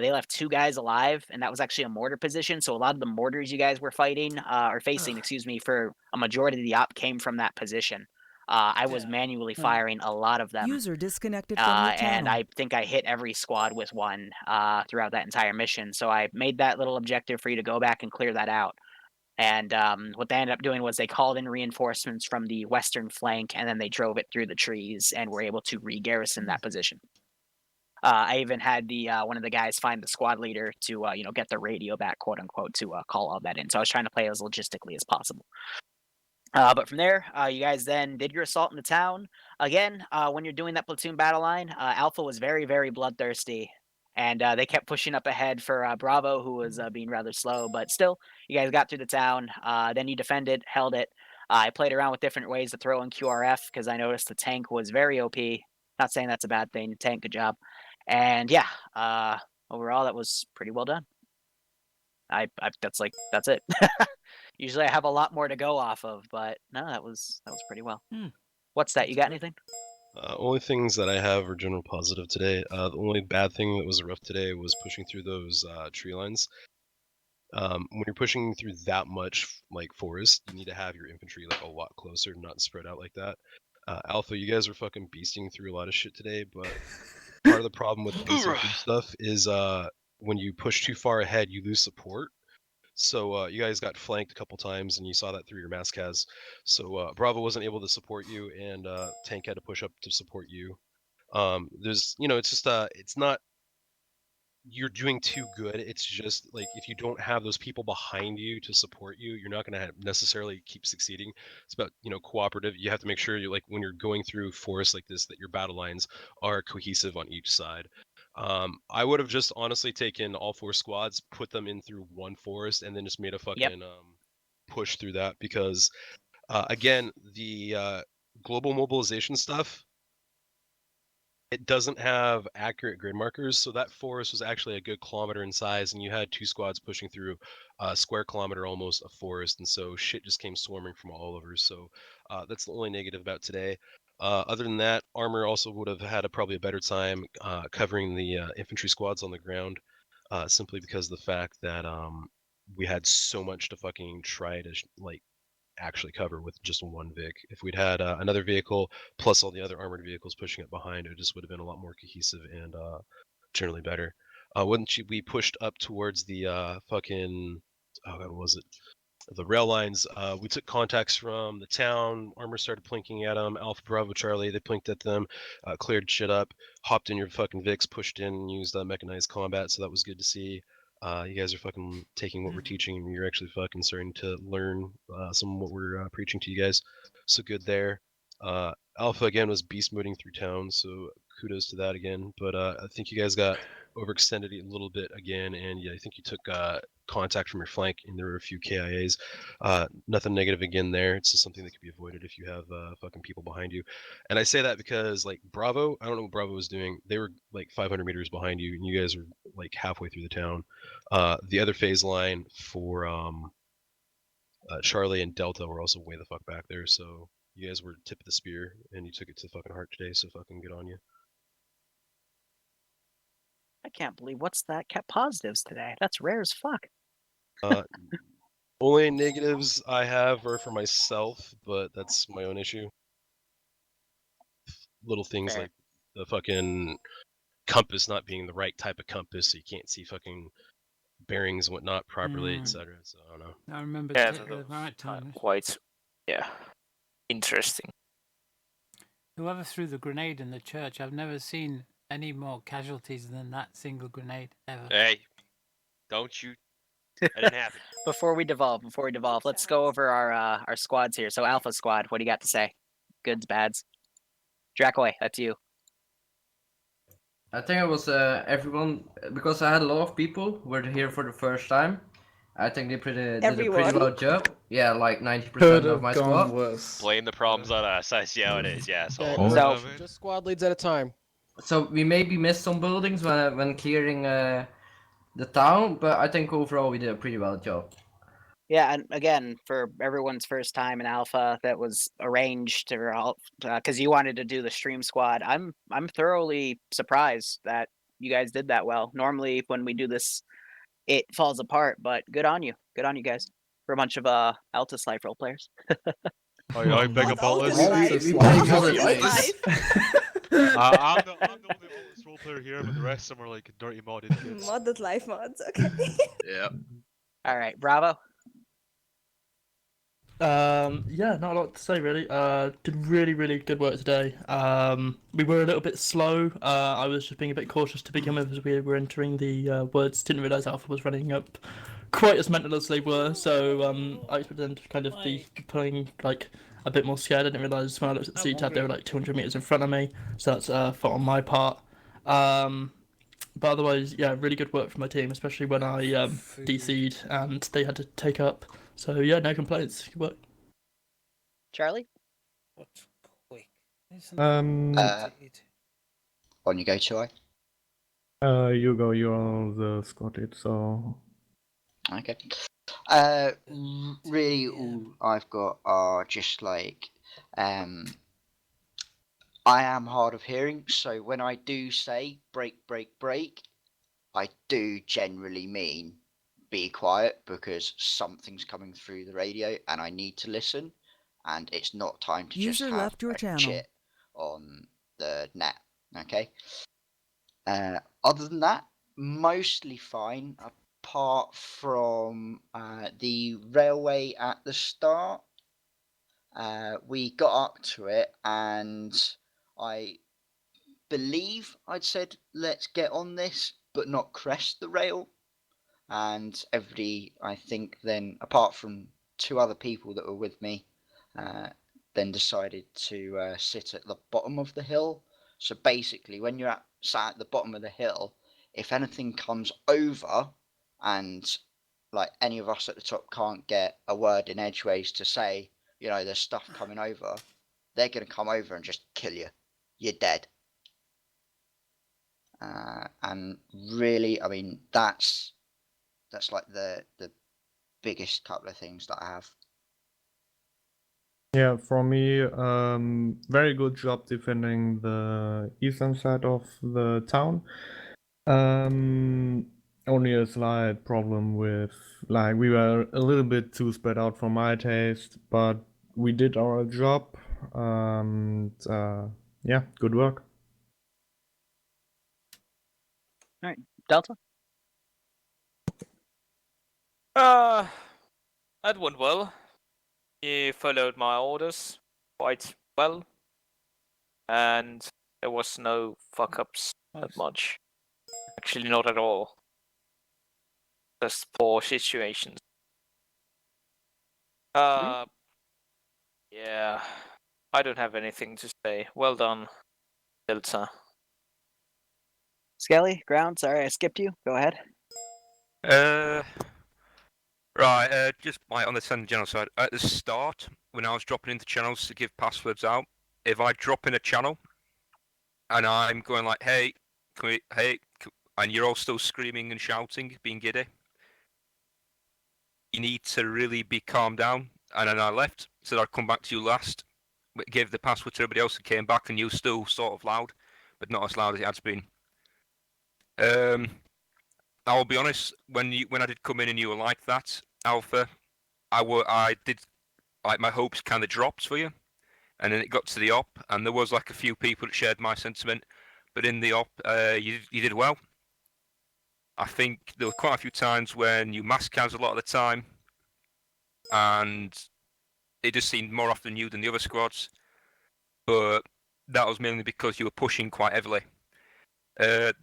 They left 2 guys alive, and that was actually a mortar position. So a lot of the mortars you guys were fighting or facing, excuse me, for a majority of the op came from that position. I was manually firing a lot of them. User disconnected from your channel. And I think I hit every squad with one throughout that entire mission. So I made that little objective for you to go back and clear that out. And what they ended up doing was they called in reinforcements from the western flank, and then they drove it through the trees and were able to re-garrison that position. I even had the one of the guys find the squad leader to get the radio back, quote unquote, to call all that in. So I was trying to play as logistically as possible. But from there, you guys then did your assault in the town. Again, when you're doing that platoon battle line, Alpha was very, very bloodthirsty. And they kept pushing up ahead for Bravo, who was being rather slow. But still, you guys got through the town. Then you defended, held it. I played around with different ways to throw in QRF because I noticed the tank was very OP. Not saying that's a bad thing. Tank, good job. And yeah, overall, that was pretty well done. That's it. Usually I have a lot more to go off of, but no, that was pretty well. What's that? You got anything? Only things that I have are general positive today. The only bad thing that was rough today was pushing through those tree lines. When you're pushing through that much like forest, you need to have your infantry like a lot closer, not spread out like that. Alpha, you guys are fucking beasting through a lot of shit today, but part of the problem with beasting through stuff is when you push too far ahead, you lose support. So you guys got flanked a couple times, and you saw that through your mass cas. So Bravo wasn't able to support you, and Tank had to push up to support you. There's, it's just, it's not you're doing too good. It's just like if you don't have those people behind you to support you, you're not going to necessarily keep succeeding. It's about cooperative. You have to make sure you like when you're going through forests like this that your battle lines are cohesive on each side. I would have just honestly taken all 4 squads, put them in through one forest, and then just made a fucking push through that because again the global mobilization stuff. it doesn't have accurate grid markers, so that forest was actually a good kilometer in size, and you had 2 squads pushing through a square kilometer almost of forest, and so shit just came swarming from all over. So that's the only negative about today. Other than that, Armor also would have had probably a better time covering the infantry squads on the ground, simply because of the fact that we had so much to fucking try to actually cover with just one Vic. If we'd had another vehicle plus all the other armored vehicles pushing up behind, it just would have been a lot more cohesive and generally better. We pushed up towards the fucking, oh god, what was it? The rail lines. We took contacts from the town. Armor started plinking at them. Alpha Bravo Charlie, they plinked at them, cleared shit up, hopped in your fucking Vics, pushed in, and used mechanized combat. So that was good to see. You guys are fucking taking what we're teaching, and you're actually fucking starting to learn some of what we're preaching to you guys. So good there. Alpha again was beast moding through town, so kudos to that again. But I think you guys got overextended a little bit again, and yeah, I think you took contact from your flank, and there were a few KIAs. Nothing negative again there. It's just something that could be avoided if you have fucking people behind you. And I say that because like Bravo, I don't know what Bravo was doing. They were like 500 meters behind you, and you guys were like halfway through the town. The other phase line for Charlie and Delta were also way the fuck back there. So you guys were tip of the spear, and you took it to fucking heart today. So fucking good on you. I can't believe what's that? Kept positives today. That's rare as fuck. Only negatives I have are for myself, but that's my own issue. Little things Fair. like the fucking compass not being the right type of compass, so you can't see fucking bearings and whatnot properly, etc. So I don't know. I remember Yeah, the right time. quite, yeah, interesting. Whoever threw the grenade in the church, I've never seen any more casualties than that single grenade ever. Hey, don't you? That didn't happen. Before we devolve, let's go over our squads here. So Alpha Squad, what do you got to say? Goods, bads. Dracoy, that's you. I think it was everyone, because I had a lot of people who were here for the first time. I think they did a pretty well job. Yeah, like 90% of my squad. Blame the problems on us. I see how it is. Yeah. So- Just squad leads at a time. So we maybe missed some buildings when clearing the town, but I think overall we did a pretty well job. Yeah, and again, for everyone's first time in Alpha, that was arranged because you wanted to do the stream squad. I'm thoroughly surprised that you guys did that well. Normally, when we do this, it falls apart. But good on you, guys. For a bunch of Altus Life role players. I beg your pardon. I'm the only honest role player here, but the rest of them are like dirty mod idiots. Modded life mods, okay. Yeah. All right, Bravo. Yeah, not a lot to say really. Did really good work today. We were a little bit slow. I was just being a bit cautious to begin with as we were entering the words. Didn't realise Alpha was running up quite as mental as they were. So I expected them to kind of be playing like a bit more scared. I didn't realise when I looked at the C tab they were like 200 meters in front of me. So that's a fault on my part. But otherwise, yeah, really good work from my team, especially when I DC'd and they had to take up. So yeah, no complaints. Good work. Charlie? On you go, Choi. You go. You're on the squad lead, so. Okay. Really, all I've got are just like, I am hard of hearing, so when I do say break, I do generally mean be quiet because something's coming through the radio and I need to listen, and it's not time to User just left your have a channel. chit on the net. Okay. Other than that, mostly fine. Apart from the railway at the start, we got up to it and I believe I'd said let's get on this but not crest the rail, and everybody, I think, then apart from 2 other people that were with me, then decided to sit at the bottom of the hill. So basically when you're sat at the bottom of the hill, if anything comes over and like any of us at the top can't get a word in edgeways to say, you know, there's stuff coming over, they're going to come over and just kill you. You're dead. and really, I mean, that's like the biggest couple of things that I have. Yeah, for me, very good job defending the eastern side of the town. Only a slight problem with, like, we were a little bit too spread out for my taste, but we did our job, and yeah, good work. Alright, Delta? That went well. You followed my orders quite well, and there was no fuck ups that much. Actually, not at all. Just poor situations. Yeah, I don't have anything to say. Well done, Delta. Skelly, Ground, sorry I skipped you. Go ahead. Right, just like on the Send Channel side, at the start, when I was dropping into channels to give passwords out, if I drop in a channel and I'm going like, hey, and you're all still screaming and shouting, being giddy, you need to really be calmed down. And then I left, said I'd come back to you last, but gave the password to everybody else and came back, and you were still sort of loud, but not as loud as it has been. I'll be honest, when I did come in and you were like that, Alpha, I did, like, my hopes kind of dropped for you, and then it got to the op, and there was like a few people that shared my sentiment, but in the op, you did well. I think there were quite a few times when you mass cans a lot of the time, and it just seemed more often you than the other squads, but that was mainly because you were pushing quite heavily.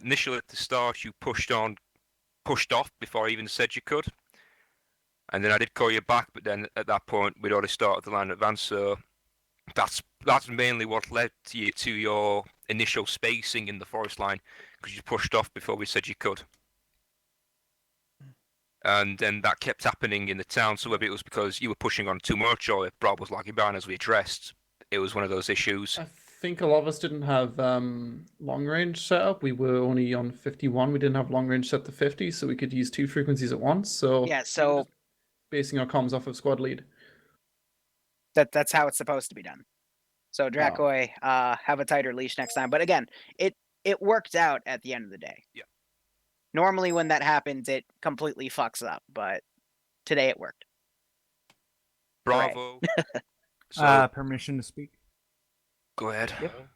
Initially at the start, you pushed off before I even said you could. And then I did call you back, but then at that point we'd already started the line advance, so that's mainly what led to your initial spacing in the forest line, because you pushed off before we said you could. And then that kept happening in the town, so whether it was because you were pushing on too much or if Brad was lagging behind as we addressed, it was one of those issues. I think a lot of us didn't have long range set up. We were only on 51. We didn't have long range set to 50, so we could use 2 frequencies at once. So yeah, so basing our comms off of squad lead. That's how it's supposed to be done. So Dracoi, have a tighter leash next time. But again, it worked out at the end of the day. Yeah. Normally when that happens, it completely fucks up, but today it worked. Bravo. Permission to speak? Go ahead. Yep.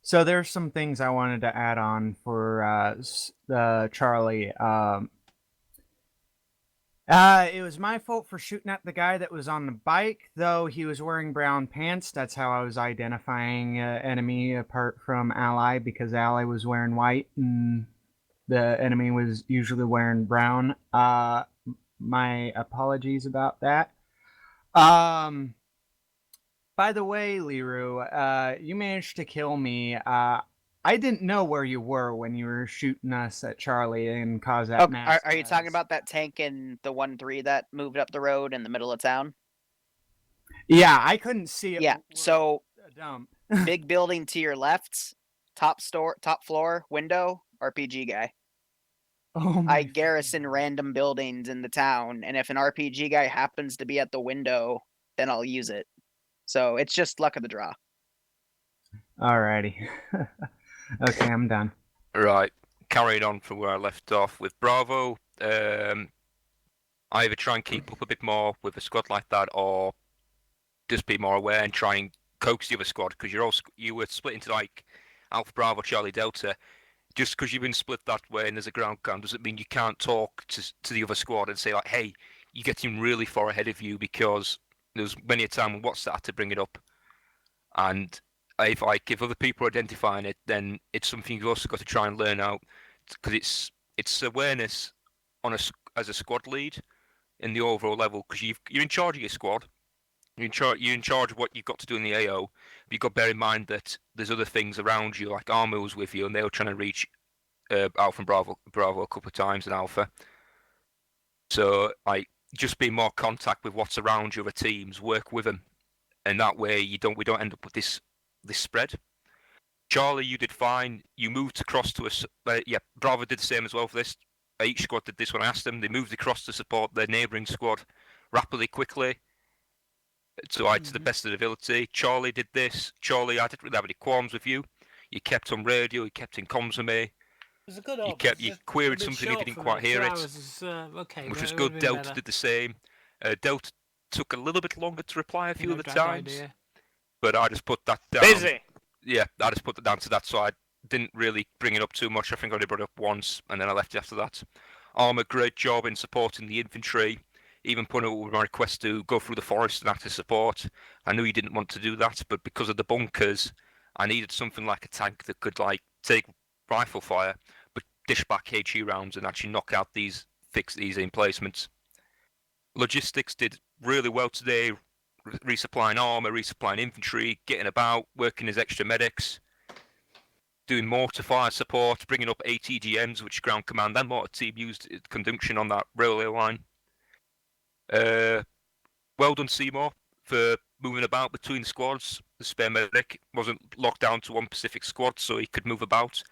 So there's some things I wanted to add on for Charlie. It was my fault for shooting at the guy that was on the bike, though he was wearing brown pants. That's how I was identifying enemy apart from ally, because ally was wearing white and the enemy was usually wearing brown. My apologies about that. By the way, Liru, you managed to kill me. I didn't know where you were when you were shooting us at Charlie and caused that mass. Are you talking about that tank in the 1-3 that moved up the road in the middle of town? Yeah, I couldn't see it. Yeah, so dump. big building to your left, top floor, window, RPG guy. Oh I garrison random buildings in the town, and if an RPG guy happens to be at the window, then I'll use it. So it's just luck of the draw. Alrighty. Okay, I'm done. Right, carrying on from where I left off with Bravo. I either try and keep up a bit more with a squad like that, or just be more aware and try and coax the other squad, because you were split into like Alpha Bravo, Charlie Delta. Just because you've been split that way and there's a ground count doesn't mean you can't talk to the other squad and say like, hey, you're getting really far ahead of you, because there's many a time when WhatsApp had to bring it up. And if other people are identifying it, then it's something you've also got to try and learn out, because it's awareness as a squad lead in the overall level, because you're in charge of your squad. You're in charge of what you've got to do in the AO. But you've got to bear in mind that there's other things around you, like Arma was with you, and they were trying to reach Alpha and Bravo a couple of times in Alpha. So, like, just be more contact with what's around you, other teams, work with them, and that way we don't end up with this spread. Charlie, you did fine. You moved across to us. Yeah, Bravo did the same as well for this. Each squad did this when I asked them. They moved across to support their neighbouring squad rapidly, quickly, to the best of their ability. Charlie did this. Charlie, I didn't really have any qualms with you. You kept on radio. You kept in comms with me. It was a good You op. kept It's you just a queried bit something if you short didn't for quite me. hear 2 it, hours is okay, which but was it good. would've been Delta better. did the same. Delta took a little bit longer to reply a few of the Damn times, idea. but I just put that down. Busy. Yeah, I just put that down to that, so I didn't really bring it up too much. I think I only brought it up once, and then I left it after that. Arma, great job in supporting the infantry, even putting up with my request to go through the forest and act as support. I knew you didn't want to do that, but because of the bunkers, I needed something like a tank that could take rifle fire, but dish back HE rounds and actually knock out fix these emplacements. Logistics did really well today, resupplying armor, resupplying infantry, getting about, working as extra medics, doing mortar fire support, bringing up ATGMs, which ground command and mortar team used in conjunction on that railway line. Well done, Seymour, for moving about between squads. The spare medic wasn't locked down to one specific squad, so he could move about.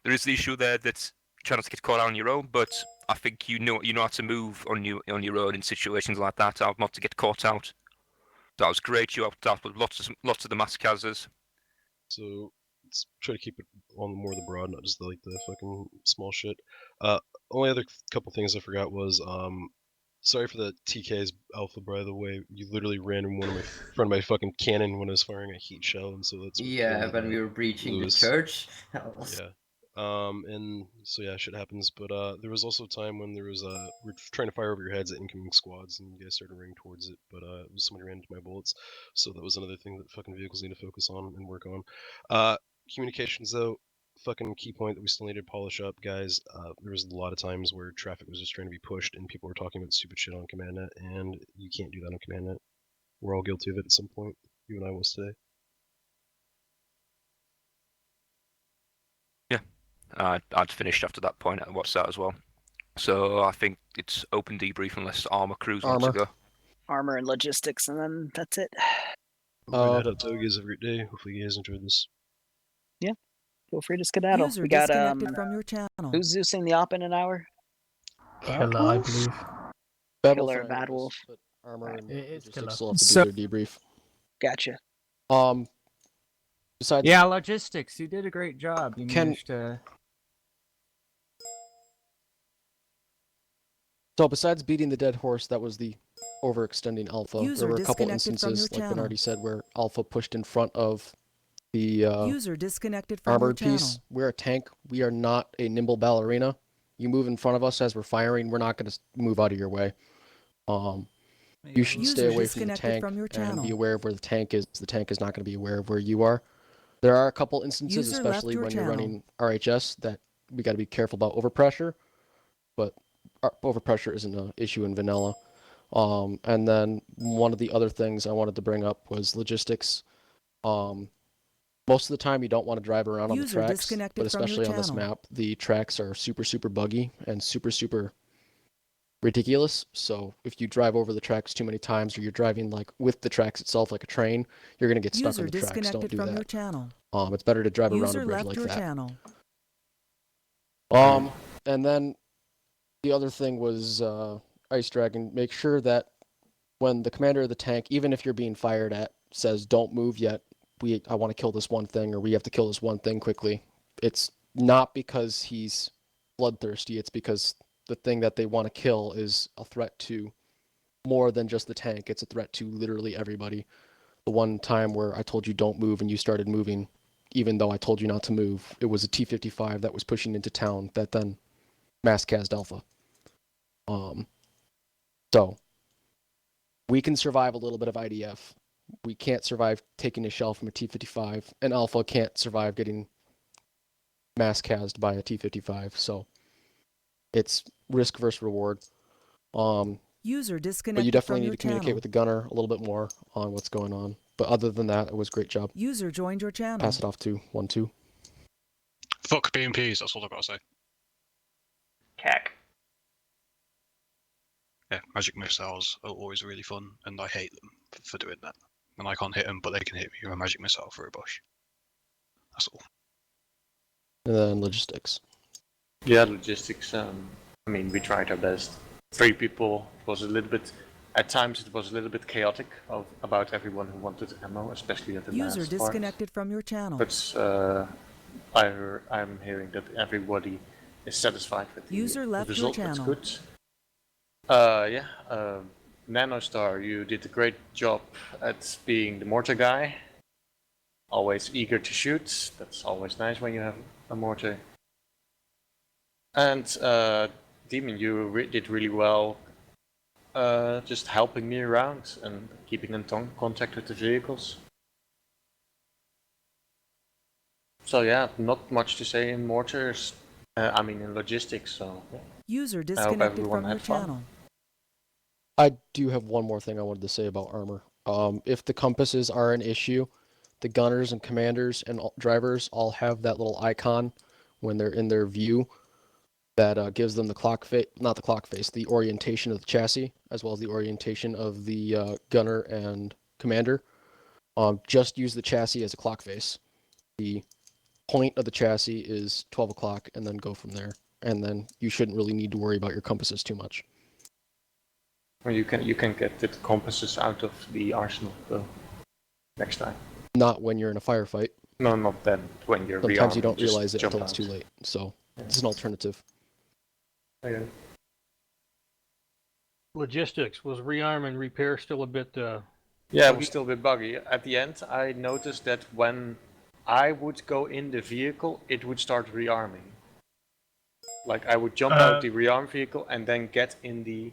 There is the issue there that try not to get caught out on your own, but I think you know how to move on your own in situations like that, how not to get caught out. That was great. You helped out with lots of the massacres. So let's try to keep it on more of the broad, not just the fucking small shit. Only other couple things I forgot was sorry for the TK's alpha, by the way. You literally ran in front of my fucking cannon when I was firing a heat shell, and so that's what Yeah, killed, when we were breaching Lewis. the church. That was... Yeah. And so yeah, shit happens. But there was also a time when there was we're trying to fire over your heads at incoming squads, and you guys started running towards it. But somebody ran into my bullets, so that was another thing that fucking vehicles need to focus on and work on. Communications though, fucking key point that we still need to polish up, guys. There was a lot of times where traffic was just trying to be pushed, and people were talking about stupid shit on CommandNet, and you can't do that on CommandNet. We're all guilty of it at some point. You and I was today. I'd finished after that point. I watched that as well. So I think it's open debrief unless Armor Crews wants to go. Armor and logistics, and then that's it. We're gonna head up, though. You guys have a great day. Hopefully you guys enjoyed this. Yeah, feel free to skedaddle. User We got disconnected from your channel. who's Zeusing the op in an hour? Killer, I believe. Killer, Bad Wolf. Armor and It's logistics killer. still have to So- do their debrief. Gotcha. Besides, Yeah, logistics. You did a great job. You Can- managed to. so besides beating the dead horse, that was the overextending Alpha. User There were a couple disconnected from instances, your like channel. Bernardi said, where Alpha pushed in front of the User disconnected from your armored channel. piece. We're a tank. We are not a nimble ballerina. You move in front of us as we're firing, we're not going to move out of your way. You should stay User away from the disconnected tank from your and channel. be aware of where the tank is. The tank is not going to be aware of where you are. There are a couple instances, User left especially your when channel. you're running RHS, that we got to be careful about overpressure. But overpressure isn't an issue in vanilla. And then one of the other things I wanted to bring up was logistics. Most of the time you don't want to drive around on the User tracks, disconnected but from your especially on this channel. map, the tracks are super buggy and super ridiculous. So if you drive over the tracks too many times, or you're driving like with the tracks itself like a train, you're gonna get stuck User on the tracks. Don't disconnected do from that. your channel. It's better to drive around User a bridge left like your that. channel. And then the other thing was Ice Dragon. Make sure that when the commander of the tank, even if you're being fired at, says don't move yet, I want to kill this one thing, or we have to kill this one thing quickly. It's not because he's bloodthirsty. It's because the thing that they want to kill is a threat to more than just the tank. It's a threat to literally everybody. The one time where I told you don't move and you started moving, even though I told you not to move, it was a T-55 that was pushing into town that then mass-cast Alpha. So we can survive a little bit of IDF. We can't survive taking a shell from a T-55, and Alpha can't survive getting mass-cast by a T-55. So it's risk versus reward. User But disconnected you definitely from need your to communicate channel. with the gunner a little bit more on what's going on. But other than that, it was a great job. User joined your channel. Pass it off to 1-2. Fuck BMPs, that's all I've got to say. Cack. Yeah, magic missiles are always really fun, and I hate them for doing that. And I can't hit them, but they can hit me with a magic missile through a bush. That's all. And then logistics. Yeah, logistics. I mean, we tried our best. 3 people was a little bit. At times, it was a little bit chaotic about everyone who wanted ammo, especially at the User last disconnected from your channel. part. But I'm hearing that everybody is satisfied with the User left result. your That's channel. good. Nanostar, you did a great job at being the mortar guy. Always eager to shoot. That's always nice when you have a mortar. And Demon, you did really well. Just helping me around and keeping in contact with the vehicles. So yeah, not much to say in mortars. I mean in logistics. So yeah. User I hope disconnected everyone from your had fun. channel. I do have one more thing I wanted to say about armor. If the compasses are an issue, the gunners and commanders and drivers all have that little icon when they're in their view that gives them the clock face, not the clock face, the orientation of the chassis, as well as the orientation of the gunner and commander. Just use the chassis as a clock face. The point of the chassis is 12 o'clock, and then go from there. And then you shouldn't really need to worry about your compasses too much. Well, you can get the compasses out of the arsenal though. Next time. Not when you're in a firefight. No, not then. When you're Sometimes you rearming, don't just realize it jump until it's out. too late. So it's an alternative. Okay. Logistics, was rearm and repair still a bit Yeah, it was still a bit buggy. At the end, I noticed that when I would go in the vehicle, it would start rearming. Like I would jump out the rearm vehicle and then get in the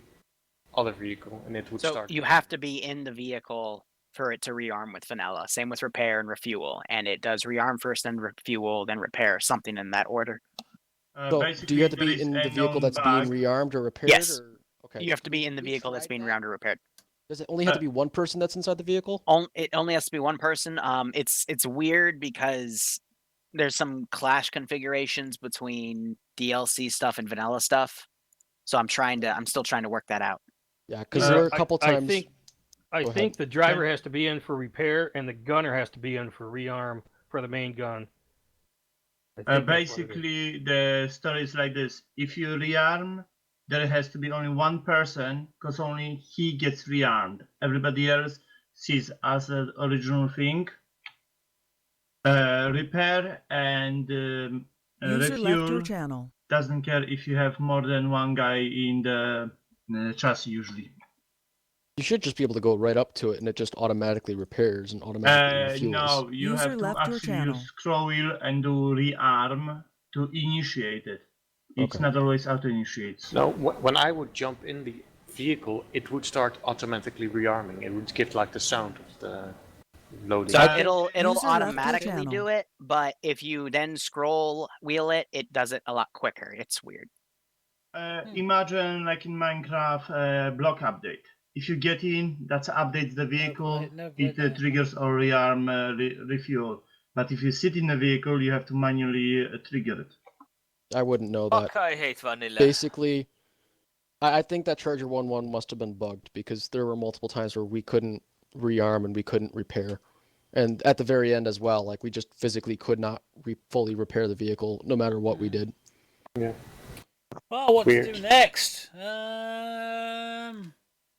other vehicle, and it would So start. you have to be in the vehicle for it to rearm with vanilla. Same with repair and refuel, and it does rearm first, then refuel, then repair, something in that order. So do you have to be in the vehicle that's being rearmed or repaired? Yes. Or? Okay. You have to be in the vehicle that's being rearmed or repaired. Does it only have to be one person that's inside the vehicle? It only has to be one person. It's weird because there's some clash configurations between DLC stuff and vanilla stuff. So I'm still trying to work that out. Yeah, because there were a couple times. I Go think ahead. the driver has to be in for repair and the gunner has to be in for rearm for the main gun. Basically, the story is like this: if you rearm, there has to be only one person, because only he gets rearmed. Everybody else sees as an original thing. Repair and User left your refuel channel. doesn't care if you have more than one guy in the chassis usually. You should just be able to go right up to it, and it just automatically repairs and automatically refuels. No, you User have to left your actually channel. use scroll wheel and do rearm to initiate it. It's Okay. not always auto initiates. No, when I would jump in the vehicle, it would start automatically rearming. It would give like the sound of the loading. So it'll User left your automatically channel. do it, but if you then scroll wheel it, it does it a lot quicker. It's weird. Imagine like in Minecraft block update. If you get in, that updates the vehicle, it triggers or rearm refuel. But if you sit in the vehicle, you have to manually trigger it. I wouldn't know that. Fuck, I hate vanilla. Basically, I think that Charger 1.1 must have been bugged because there were multiple times where we couldn't rearm and we couldn't repair. And at the very end as well, like we just physically could not fully repair the vehicle no matter what we did. Yeah. Well, what Weird. to do next?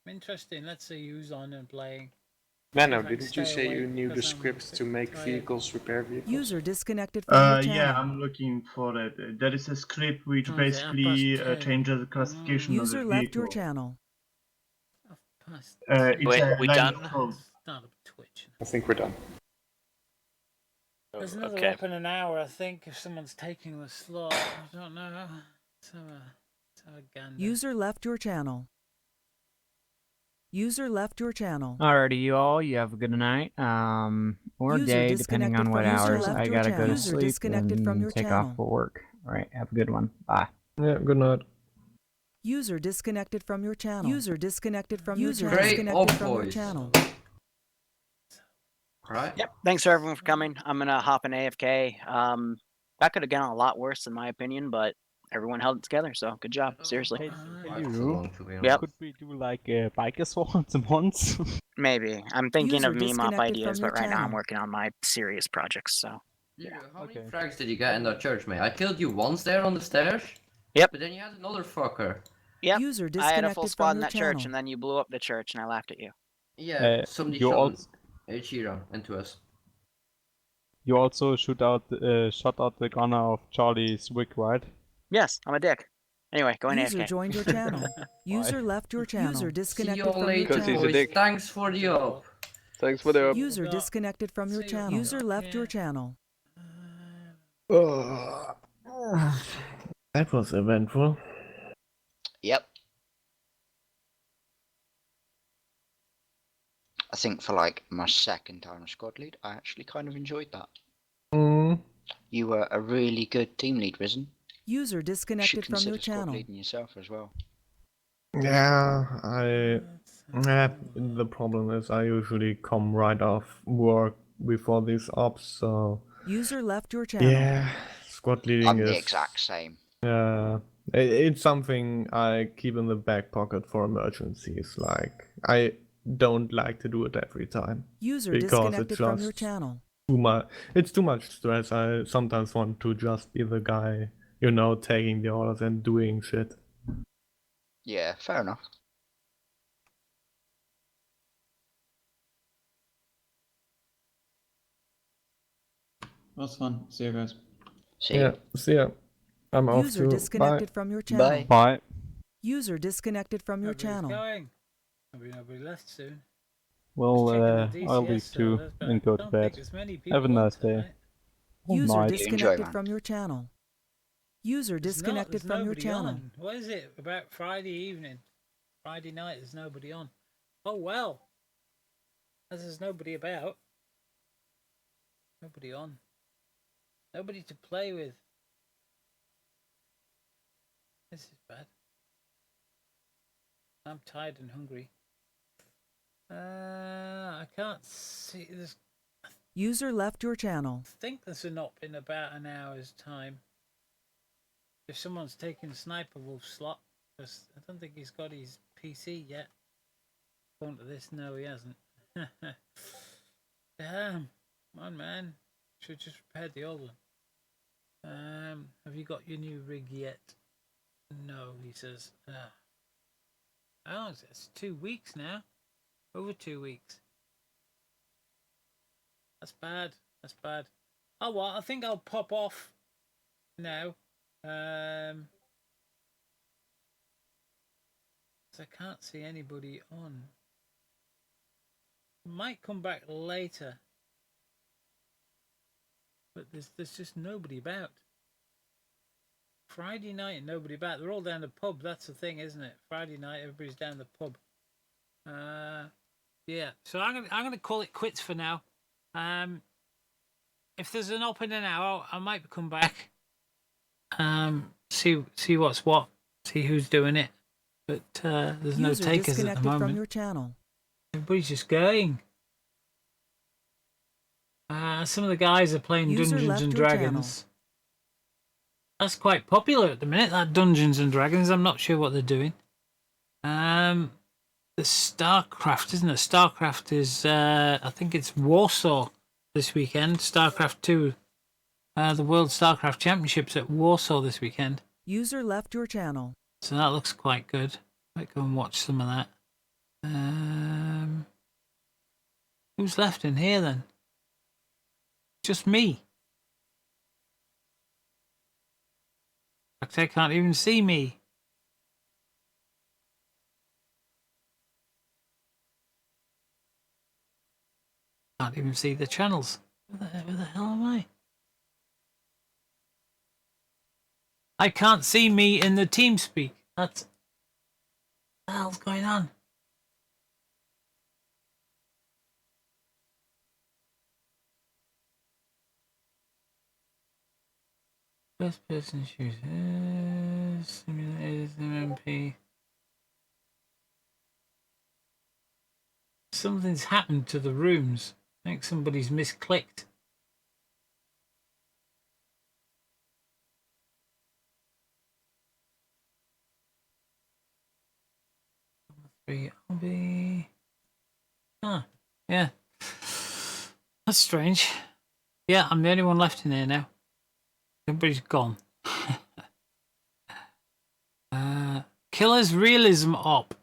Interesting. Let's see who's on and playing. Nano, If I didn't you stay say awake you knew the because I'm script to make tired. vehicles repair vehicles? User disconnected from your channel. Yeah, I'm looking for it. There is a script which Okay, basically 10. changes the classification of User the left vehicle. your channel. It's Wait, a we line done? of code. Start up Twitch. I think we're done. There's another Okay. up in an hour, I think, if someone's taking the slot. I don't know. Let's have a gander. User left your channel. User left your channel. Alrighty, you all. You have a good night. Or User day, depending on disconnected what from user hours. left I your gotta channel. go to User sleep disconnected from and your take channel. off for work. Alright, have a good one. Bye. Yeah, good night. User disconnected from your channel. User disconnected from your User channel. Great Disconnected old from your boys. channel. Right. Yep. Thanks for everyone for coming. I'm gonna hop in AFK. That could have gone a lot worse in my opinion, but everyone held it together, so good job. Seriously. Yep. Could we do like biker swords once? Maybe. I'm thinking User of meme op disconnected ideas, from your but right now I'm channel. working on my serious projects, so Liru, how many frags did you get in that church, mate? I killed you once there on the stairs. Yep. But then you had another fucker. Yep. User I had a full disconnected squad from in your that church, channel. and then you blew up the church, and I laughed at you. Yeah, somebody you shot also Ichiro into us. you also shot out the gunner of Charlie's wig, right? Yes, I'm a dick. Anyway, going User AFK. joined your channel. User left your channel. User See disconnected you from your later, channel. boys. Thanks for the up. Thanks for the up. User disconnected from your channel. User left your channel. That was eventful. Yep. I think for like my second time as squad lead, I actually kind of enjoyed that. You were a really good team lead, Risen. User You should disconnected from consider your squad channel. leading yourself as well. Yeah, the problem is I usually come right off work before these ops, so User left your channel. yeah, squad leading I'm is the exact same. yeah. It's something I keep in the back pocket for emergencies. Like I don't like to do it every time User because disconnected it's from your just channel. too much. It's too much stress. I sometimes want to just be the guy, you know, taking the orders and doing shit. Yeah, fair enough. Was fun. See you guys. See ya. See ya. I'm off User too. disconnected Bye. from your channel. Bye. Bye. User disconnected from your Nobody's channel. going. Nobody left soon. Well, Checking the I'll DCS, leave so too that's better. and go to Don't think bed. there's many Have a people on nice day. tonight. User Night. disconnected man. from your channel. User There's disconnected there's from your nobody channel. on. What is it about Friday evening? Friday night, there's nobody on. Oh well. As there's nobody about. Nobody on. Nobody to play with. This is bad. I'm tired and hungry. I can't see. User left your channel. I think this will not in about an hour's time. If someone's taken Sniper Wolf's slot, because I don't think he's got his PC yet. According to this, no, he hasn't. Damn, come on, man. Should just repair the old one. Have you got your new rig yet? No, he says. Oh, it's 2 weeks now. Over 2 weeks. That's bad. That's bad. Oh well, I think I'll pop off now. 'Cause I can't see anybody on. Might come back later. But there's just nobody about. Friday night and nobody about. They're all down the pub. That's the thing, isn't it? Friday night, everybody's down the pub. Yeah. So I'm gonna call it quits for now. If there's an op in an hour, I might come back. See what's what. See who's doing it. But there's no User takers at the disconnected moment. from your channel. Everybody's just going. Some of the guys are playing User Dungeons left and your channel. Dragons. That's quite popular at the minute, that Dungeons and Dragons. I'm not sure what they're doing. The StarCraft, isn't it? StarCraft is, I think it's Warsaw this weekend. StarCraft 2, the World StarCraft Championships at Warsaw this weekend. User left your channel. So that looks quite good. Might go and watch some of that. Who's left in here then? Just me. In fact, I can't even see me. Can't even see the channels. Where the hell am I? I can't see me in the TeamSpeak. What the hell's going on? First person shooters, simulators, MMP. Something's happened to the rooms. I think somebody's misclicked. Three LB. Ah, yeah. That's strange. Yeah, I'm the only one left in here now. Everybody's gone. Killer's Realism Op,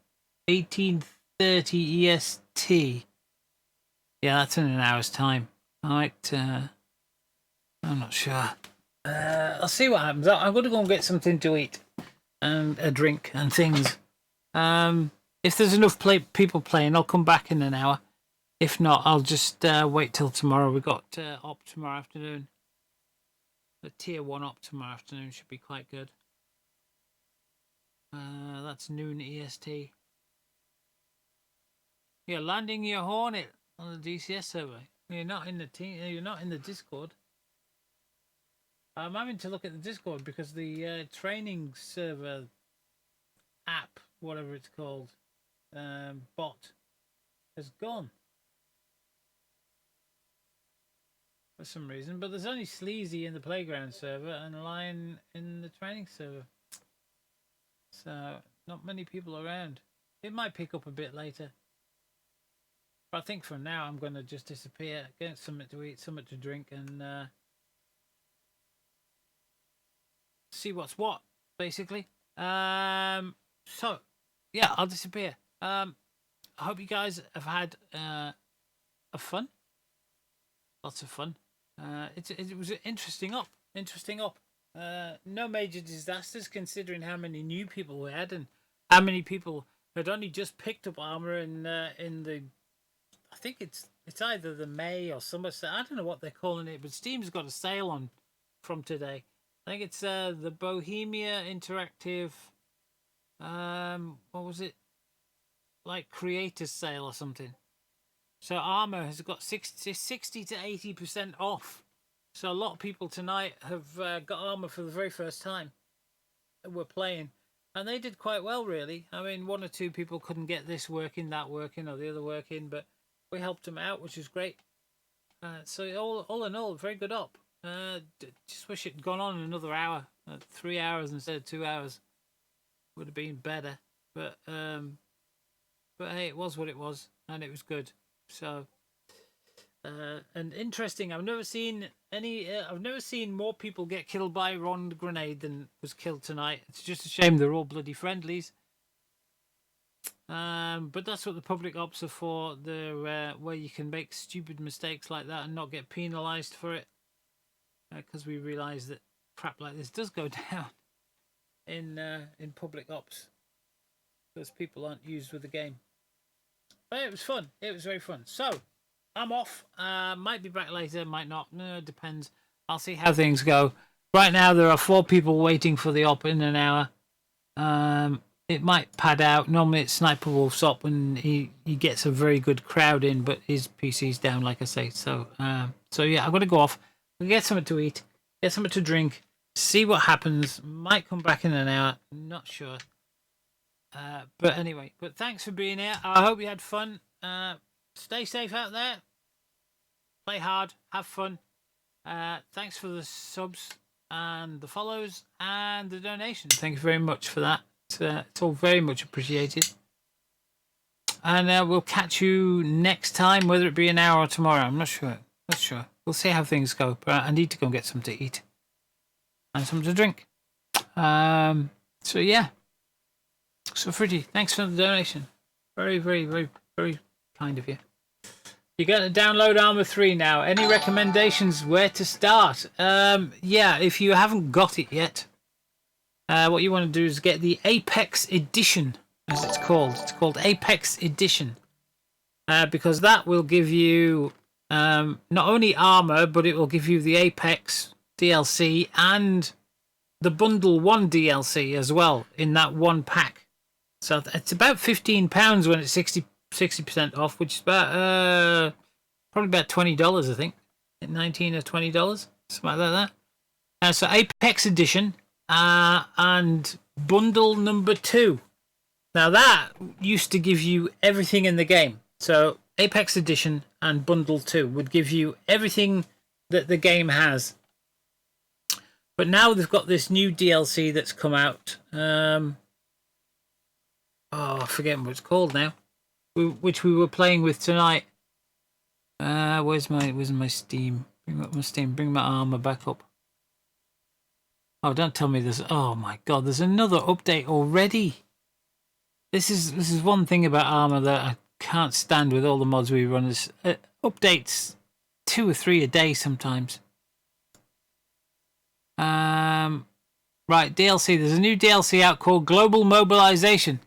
1830 EST. Yeah, that's in an hour's time. I might, I'm not sure. I'll see what happens. I'm going to go and get something to eat and a drink and things. If there's enough people playing, I'll come back in an hour. If not, I'll just wait till tomorrow. We got op tomorrow afternoon. The tier 1 op tomorrow afternoon should be quite good. That's noon EST. You're landing your Hornet on the DCS server. You're not in the team. You're not in the Discord. I'm having to look at the Discord because the training server app, whatever it's called, bot, has gone for some reason. But there's only Sleazy in the playground server and Lion in the training server. So not many people around. It might pick up a bit later. But I think for now I'm going to just disappear, get something to eat, something to drink, and see what's what, basically. So, yeah, I'll disappear. I hope you guys have had a fun. Lots of fun. It was an interesting op. No major disasters considering how many new people we had and how many people had only just picked up Arma in the, I think it's either the May or summer. I don't know what they're calling it, but Steam's got a sale on from today. I think it's the Bohemia Interactive. What was it? Like creators sale or something. So Arma has got 60 to 80% off. So a lot of people tonight have got Arma for the very first time. We're playing, and they did quite well, really. I mean, one or two people couldn't get this working, that working, or the other working, but we helped them out, which is great. So all in all, very good op. Just wish it had gone on another hour, 3 hours instead of 2 hours. Would have been better, but hey, it was what it was, and it was good. So, and interesting. I've never seen more people get killed by Ron Grenade than was killed tonight. It's just a shame they're all bloody friendlies. But that's what the public ops are for. They're where you can make stupid mistakes like that and not get penalised for it. Because we realise that crap like this does go down in public ops because people aren't used with the game. But it was fun. It was very fun. So I'm off. Might be back later. Might not. No, it depends. I'll see how things go. Right now there are 4 people waiting for the op in an hour. It might pad out. Normally it's Sniper Wolf's op and he gets a very good crowd in, but his PC's down, like I say. So yeah, I'm gonna go off. We'll get something to eat, get something to drink, see what happens. Might come back in an hour. Not sure. But anyway, thanks for being here. I hope you had fun. Stay safe out there. Play hard. Have fun. Thanks for the subs and the follows and the donation. Thank you very much for that. It's all very much appreciated. And we'll catch you next time, whether it be an hour or tomorrow. I'm not sure. We'll see how things go. But I need to go and get something to eat and something to drink. So yeah. So Fridgy, thanks for the donation. Very, very, very, very kind of you. You're going to download Arma 3 now. Any recommendations where to start? Yeah, if you haven't got it yet, what you want to do is get the Apex Edition, as it's called. It's called Apex Edition. Because that will give you not only Arma, but it will give you the Apex DLC and the Bundle 1 DLC as well in that one pack. So it's about £15 when it's 60% off, which is about probably about $20, I think. $19 or $20, something like that. So Apex Edition and Bundle number 2. Now that used to give you everything in the game. So Apex Edition and Bundle 2 would give you everything that the game has. But now they've got this new DLC that's come out. I forget what it's called now. Which we were playing with tonight. Where's my Steam? Bring up my Steam. Bring my Arma back up. Oh, don't tell me there's... Oh my god, there's another update already. This is one thing about Arma that I can't stand with all the mods we run. Is updates 2 or 3 a day sometimes. Right, DLC. There's a new DLC out called Global Mobilization.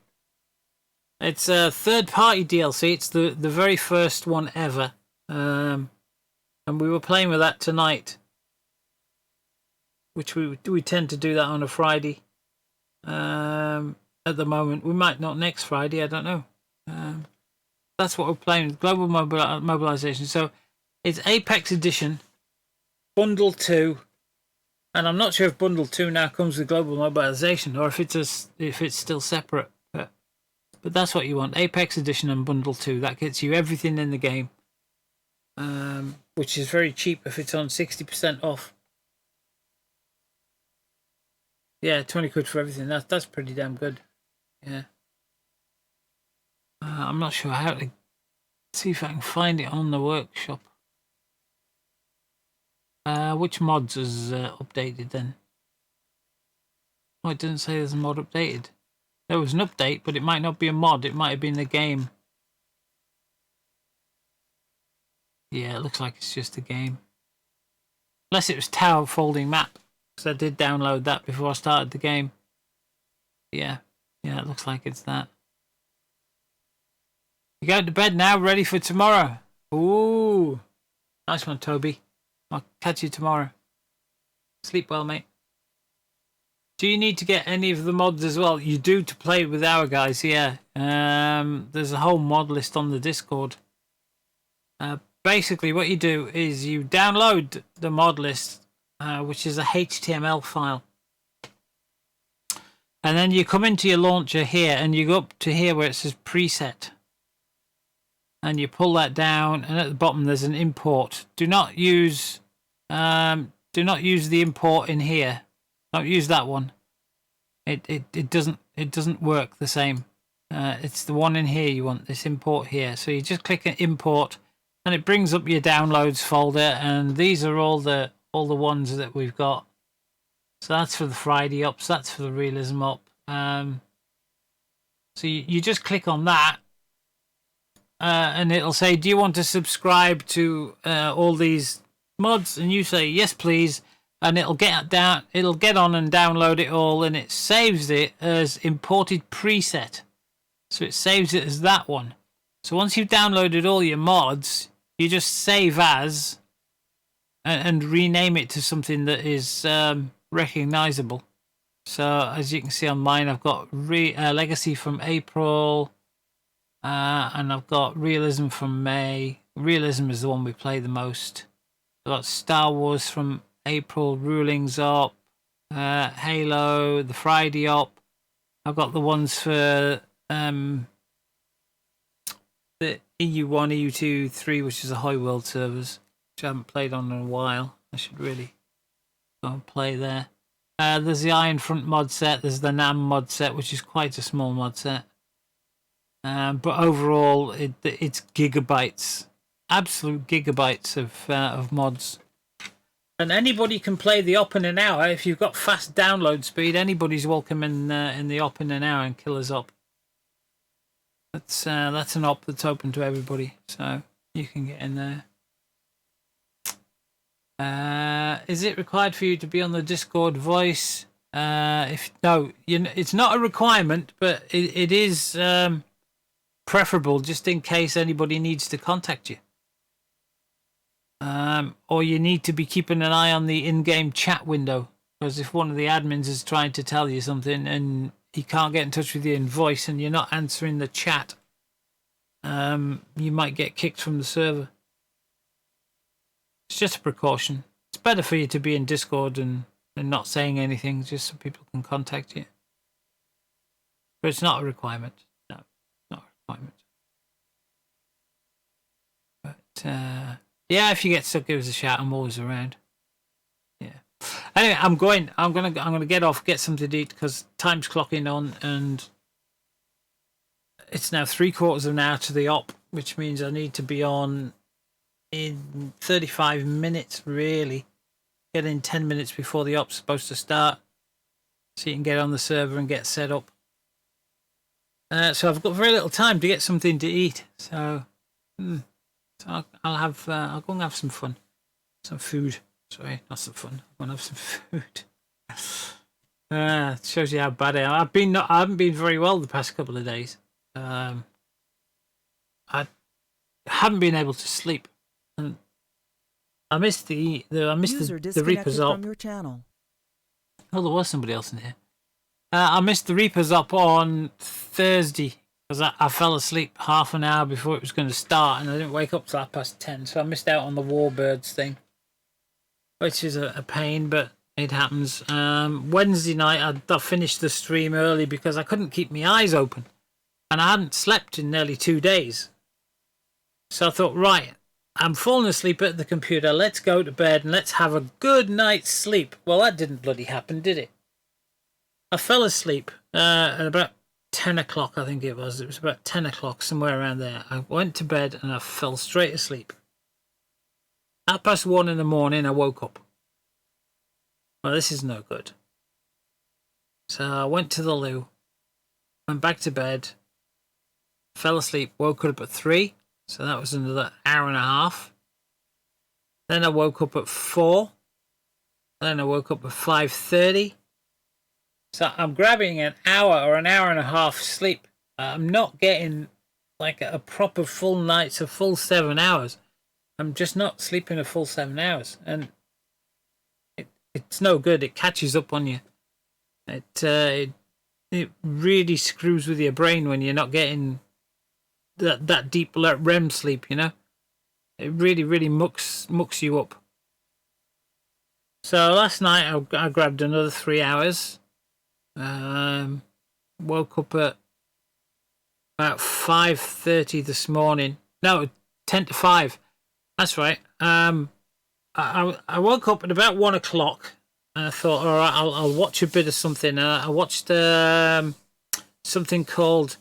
It's a third-party DLC. It's the very first one ever. And we were playing with that tonight, which we tend to do that on a Friday. At the moment, we might not next Friday. I don't know. That's what we're playing with, Global Mobilization. So it's Apex Edition, Bundle 2, and I'm not sure if Bundle 2 now comes with Global Mobilization or if it's still separate. But that's what you want: Apex Edition and Bundle 2. That gets you everything in the game, which is very cheap if it's on 60% off. Yeah, 20 quid for everything. That's pretty damn good. Yeah. I'm not sure how to see if I can find it on the workshop. Which mods is updated then? Oh, it doesn't say there's a mod updated. There was an update, but it might not be a mod. It might have been the game. Yeah, it looks like it's just a game. Unless it was Tower Folding Map, because I did download that before I started the game. Yeah, it looks like it's that. You go to bed now, ready for tomorrow. Ooh, nice one, Toby. I'll catch you tomorrow. Sleep well, mate. Do you need to get any of the mods as well? You do to play with our guys, yeah. There's a whole mod list on the Discord. Basically, what you do is you download the mod list, which is a HTML file. And then you come into your launcher here and you go up to here where it says preset. And you pull that down, and at the bottom there's an import. Do not use the import in here. Don't use that one. It doesn't work the same. It's the one in here you want, this import here. So you just click import, and it brings up your downloads folder, and these are all the ones that we've got. So that's for the Friday ups, that's for the realism up. So you just click on that, and it'll say, do you want to subscribe to all these mods? And you say yes please, and it'll get on and download it all, and it saves it as imported preset. So it saves it as that one. So once you've downloaded all your mods, you just save as and rename it to something that is recognizable. So as you can see on mine, I've got Legacy from April, and I've got Realism from May. Realism is the one we play the most. I've got Star Wars from April, Rulings up, Halo, the Friday up. I've got the ones for the EU1, EU2, 3, which is a High World servers, which I haven't played on in a while. I should really go and play there. There's the Iron Front mod set. There's the NAM mod set, which is quite a small mod set. But overall, it's gigabytes, absolute gigabytes of mods. And anybody can play the op in an hour. If you've got fast download speed, anybody's welcome in the op in an hour and kill us up. That's an op that's open to everybody, so you can get in there. Is it required for you to be on the Discord voice? It's not a requirement, but it is preferable just in case anybody needs to contact you. Or you need to be keeping an eye on the in-game chat window, because if one of the admins is trying to tell you something and he can't get in touch with you in voice and you're not answering the chat, you might get kicked from the server. It's just a precaution. It's better for you to be in Discord and not saying anything, just so people can contact you. But it's not a requirement. No, not a requirement. But yeah, if you get stuck, give us a shout. I'm always around. Yeah. Anyway, I'm gonna get off, get something to eat, because time's clocking on, and it's now 3/4 of an hour to the op, which means I need to be on in 35 minutes, really. Get in 10 minutes before the op's supposed to start, so you can get on the server and get set up. So I've got very little time to get something to eat. So, so I'll go and have some fun, some food. Sorry, not some fun. I'm gonna have some food. It shows you how bad I am. I haven't been very well the past couple of days. I haven't been able to sleep. And I missed the Reapers up. From your channel. Oh, there was somebody else in here. I missed the Reapers up on Thursday because I fell asleep half an hour before it was going to start, and I didn't wake up till 10:30, so I missed out on the Warbirds thing, which is a pain, but it happens. Wednesday night, I finished the stream early because I couldn't keep my eyes open, and I hadn't slept in nearly 2 days. So I thought, right, I'm falling asleep at the computer. Let's go to bed and let's have a good night's sleep. Well, that didn't bloody happen, did it? I fell asleep at about 10 o'clock, I think it was. It was about 10 o'clock, somewhere around there. I went to bed and I fell straight asleep. 1:30 in the morning, I woke up. Well, this is no good. So I went to the loo, went back to bed, fell asleep, woke up at 3. So that was another hour and a half. Then I woke up at 4. Then I woke up at 5:30. So I'm grabbing an hour or an hour and a half sleep. I'm not getting like a proper full night's a full 7 hours. I'm just not sleeping a full 7 hours, and it's no good. It catches up on you. It really screws with your brain when you're not getting that deep REM sleep. You know, it really mucks you up. So last night I grabbed another 3 hours. Woke up at about 5:30 this morning. No, 10 to 5. That's right. I woke up at about 1 o'clock and I thought, all right, I'll watch a bit of something. I watched something called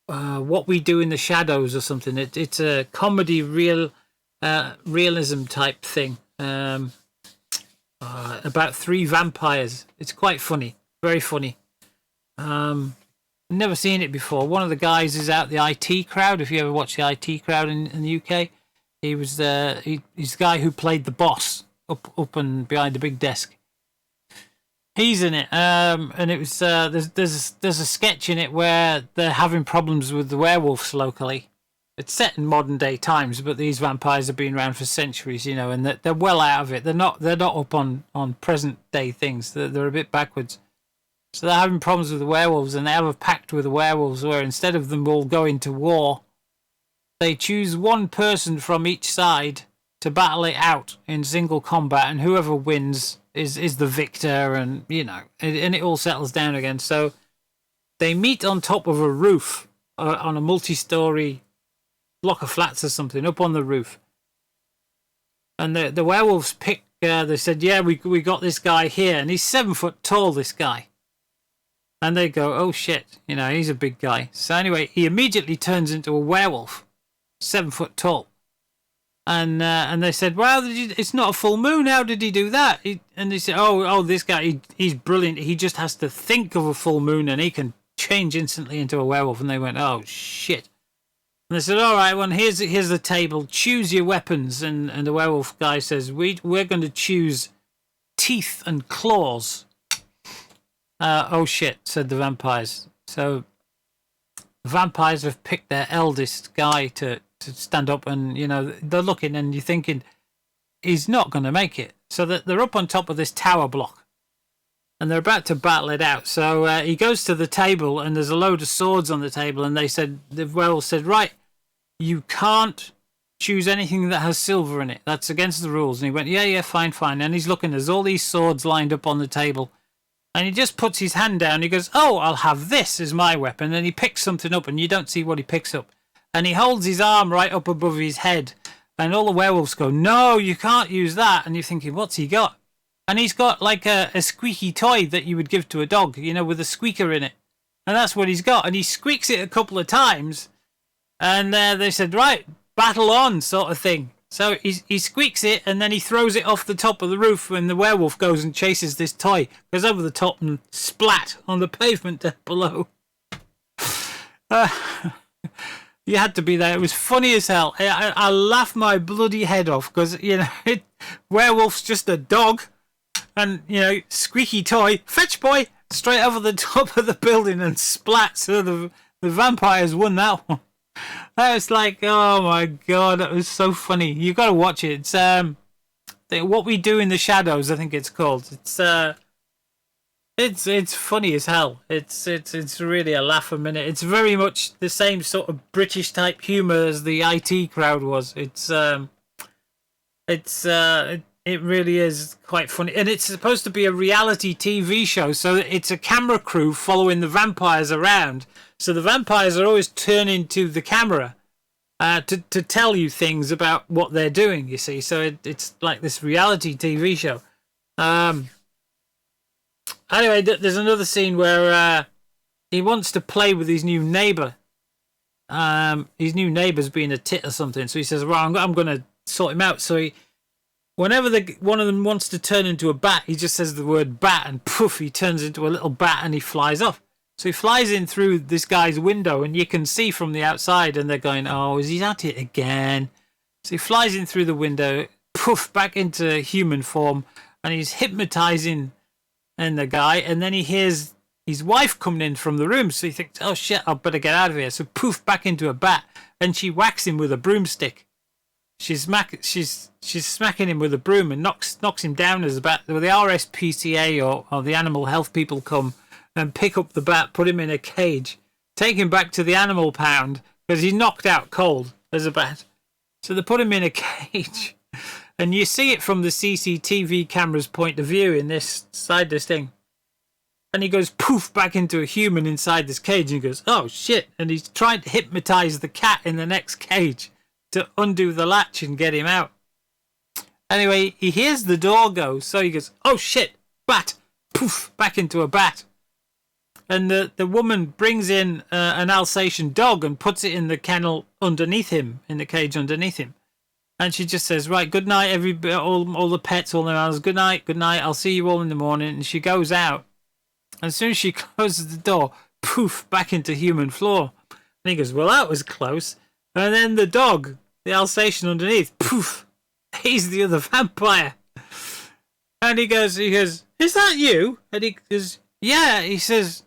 What We Do in the Shadows or something. It's a comedy realism type thing about 3 vampires. It's quite funny. Very funny. Never seen it before. One of the guys is out the IT crowd. If you ever watch the IT crowd in the UK, he was he's the guy who played the boss up and behind the big desk. He's in it, and it was there's a sketch in it where they're having problems with the werewolves locally. It's set in modern day times, but these vampires have been around for centuries, you know, and they're well out of it. They're not up on present day things. They're a bit backwards. So they're having problems with the werewolves, and they have a pact with the werewolves where instead of them all going to war, they choose one person from each side to battle it out in single combat, and whoever wins is the victor, and you know, and it all settles down again. So they meet on top of a roof on a multi-story block of flats or something up on the roof, and the werewolves pick. They said, "Yeah, we got this guy here, and he's 7 foot tall. This guy." And they go, oh shit, you know, he's a big guy. So anyway, he immediately turns into a werewolf, 7 foot tall. And they said, well, it's not a full moon. How did he do that? And they said, oh, this guy, he's brilliant. He just has to think of a full moon and he can change instantly into a werewolf. And they went, oh shit. And they said, all right, well, here's the table. Choose your weapons. And the werewolf guy says, we're going to choose teeth and claws. Oh shit, said the vampires. So the vampires have picked their eldest guy to stand up, and you know, they're looking and you're thinking he's not going to make it. So they're up on top of this tower block and they're about to battle it out. So he goes to the table and there's a load of swords on the table, and the werewolf said, right, you can't choose anything that has silver in it. That's against the rules. And he went, yeah, fine. And he's looking, there's all these swords lined up on the table. And he just puts his hand down. He goes, oh, I'll have this as my weapon. And he picks something up, and you don't see what he picks up. And he holds his arm right up above his head. And all the werewolves go, no, you can't use that. And you're thinking, what's he got? And he's got like a squeaky toy that you would give to a dog, you know, with a squeaker in it. And that's what he's got. And he squeaks it a couple of times. And they said, right, battle on, sort of thing. So he squeaks it, and then he throws it off the top of the roof when the werewolf goes and chases this toy. Goes over the top and splat on the pavement down below. You had to be there. It was funny as hell. I laughed my bloody head off because, you know, werewolf's just a dog. And, you know, squeaky toy, fetch boy, straight over the top of the building and splat. So the vampires won that one. That was like, oh my god, that was so funny. You got to watch it. It's What We Do in the Shadows, I think it's called. It's funny as hell. It's really a laugh a minute. It's very much the same sort of British type humor as the IT crowd was. It really is quite funny, and it's supposed to be a reality TV show. So it's a camera crew following the vampires around. So the vampires are always turning to the camera to tell you things about what they're doing. You see, so it's like this reality TV show. Anyway, there's another scene where he wants to play with his new neighbor. His new neighbor's being a tit or something. So he says, "Well, I'm going to sort him out." So whenever one of them wants to turn into a bat, he just says the word bat, and poof, he turns into a little bat and he flies off. So he flies in through this guy's window, and you can see from the outside, and they're going, "Oh, is he at it again?" So he flies in through the window, poof, back into human form, and he's hypnotizing the guy, and then he hears his wife coming in from the room, so he thinks, "Oh shit, I better get out of here." So poof, back into a bat, and she whacks him with a broomstick. She's smacking him with a broom and knocks him down as a bat. The RSPCA or the animal health people come and pick up the bat, put him in a cage, take him back to the animal pound because he's knocked out cold as a bat. So they put him in a cage, and you see it from the CCTV camera's point of view in this thing. And he goes poof back into a human inside this cage, and he goes, "Oh shit!" And he's trying to hypnotize the cat in the next cage to undo the latch and get him out. Anyway, he hears the door go, so he goes, "Oh shit, bat!" Poof, back into a bat. And the woman brings in an Alsatian dog and puts it in the kennel underneath him, in the cage underneath him. And she just says, "Right, good night, all the pets, all the animals. Good night, I'll see you all in the morning." And she goes out. And as soon as she closes the door, poof, back into human floor. And he goes, "Well, that was close." And then the dog, the Alsatian underneath, poof, he's the other vampire. And he goes, "Is that you?" And he goes, "Yeah." He says,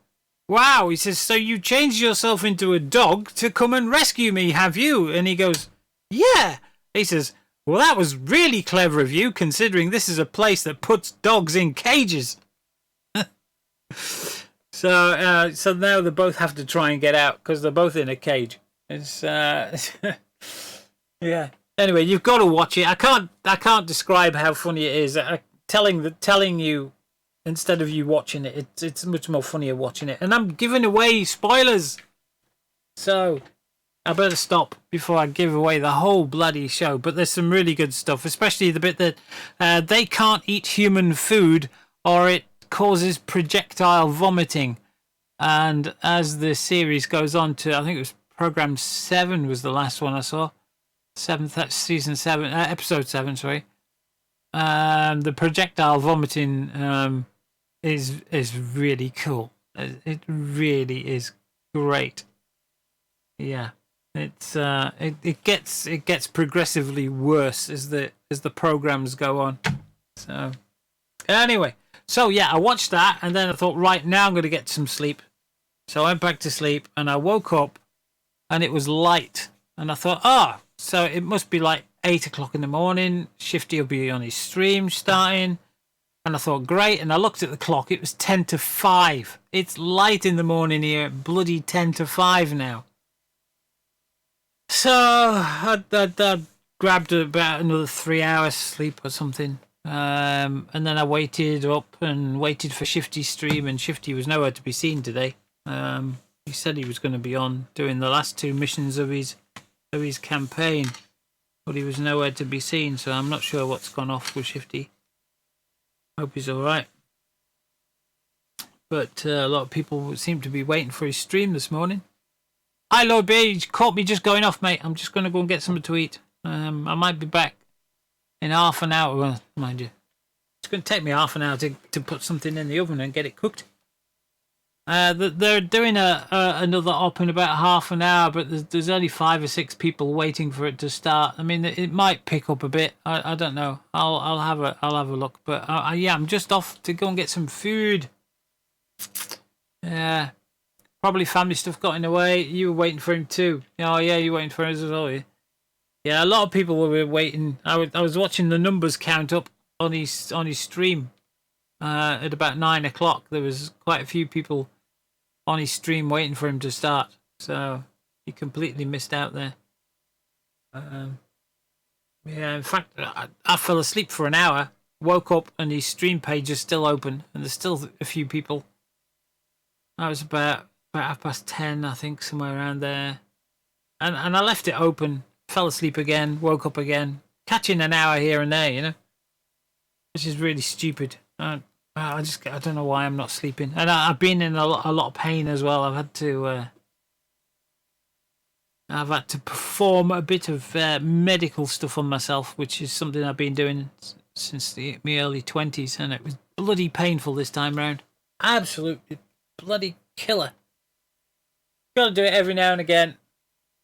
"Wow." He says, "So you changed yourself into a dog to come and rescue me, have you?" And he goes, "Yeah." He says, "Well, that was really clever of you, considering this is a place that puts dogs in cages." So now they both have to try and get out because they're both in a cage. It's yeah. Anyway, you've got to watch it. I can't describe how funny it is. Telling you instead of you watching it. It's much more funnier watching it. And I'm giving away spoilers, so I better stop before I give away the whole bloody show. But there's some really good stuff, especially the bit that they can't eat human food or it causes projectile vomiting. And as the series goes on to, I think it was program 7 was the last one I saw. Season 7, episode 7, sorry. The projectile vomiting is really cool. It really is great. Yeah, it gets progressively worse as the programs go on. So anyway, so yeah, I watched that and then I thought, right, now I'm going to get some sleep. So I went back to sleep and I woke up and it was light and I thought, so it must be like 8 o'clock in the morning. Shifty will be on his stream starting. And I thought, great. And I looked at the clock. It was 10 to 5. It's light in the morning here. Bloody 10 to 5 now. So I grabbed about another 3 hours sleep or something. And then I waited up and waited for Shifty's stream. And Shifty was nowhere to be seen today. He said he was going to be on doing the last 2 missions of his campaign, but he was nowhere to be seen, so I'm not sure what's gone off with Shifty. Hope he's alright. But a lot of people seem to be waiting for his stream this morning. Hi Lord B, you caught me just going off, mate. I'm just going to go and get something to eat. I might be back in half an hour. Well, mind you, it's going to take me half an hour to put something in the oven and get it cooked. They're doing another op in about half an hour, but there's only 5 or 6 people waiting for it to start. I mean, it might pick up a bit. I don't know. I'll have a look. But yeah, I'm just off to go and get some food. Yeah, probably family stuff got in the way. You were waiting for him too. Oh yeah, you were waiting for him as well. Yeah, a lot of people were waiting. I was watching the numbers count up on his stream. At about 9 o'clock, there was quite a few people on his stream waiting for him to start, so he completely missed out there. Yeah, in fact, I fell asleep for an hour, woke up, and his stream page is still open, and there's still a few people. That was about 10:30, I think, somewhere around there. And I left it open, fell asleep again, woke up again, catching an hour here and there, you know, which is really stupid. I don't know why I'm not sleeping, and I've been in a lot of pain as well. I've had to perform a bit of medical stuff on myself, which is something I've been doing since my early 20s, and it was bloody painful this time round. Absolutely bloody killer. Got to do it every now and again.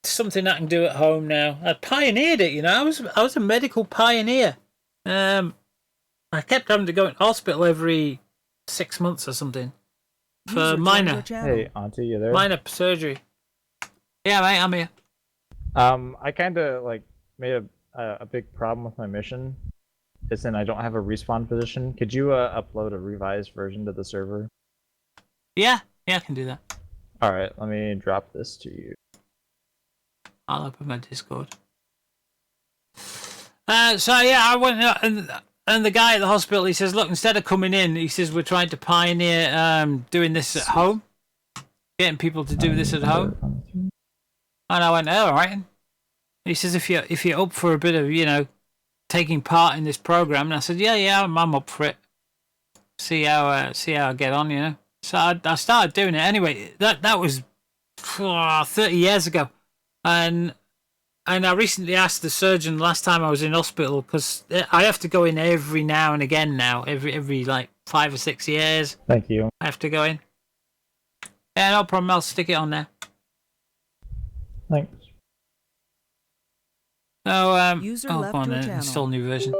It's something I can do at home now. I pioneered it, you know. I was a medical pioneer. I kept having to go in hospital every 6 months or something for minor. Hey, Auntie, you there? Minor surgery. Yeah, mate, I'm here. I kind of like made a big problem with my mission. Is in I don't have a respawn position. Could you upload a revised version to the server? Yeah, I can do that. All right, let me drop this to you. I'll open my Discord. So yeah, I went and the guy at the hospital, he says, look, instead of coming in, he says, we're trying to pioneer doing this at home, getting people to do this at home. And I went, oh, all right. He says, if you're up for a bit of, you know, taking part in this program, and I said, yeah, I'm up for it. See how I get on, you know. So I started doing it anyway. That was 30 years ago, and I recently asked the surgeon last time I was in hospital, because I have to go in every now and again now, every like 5 or 6 years. Thank you. I have to go in. Yeah, no problem. I'll stick it on there. Thanks. So User go left on your then, channel. install new version.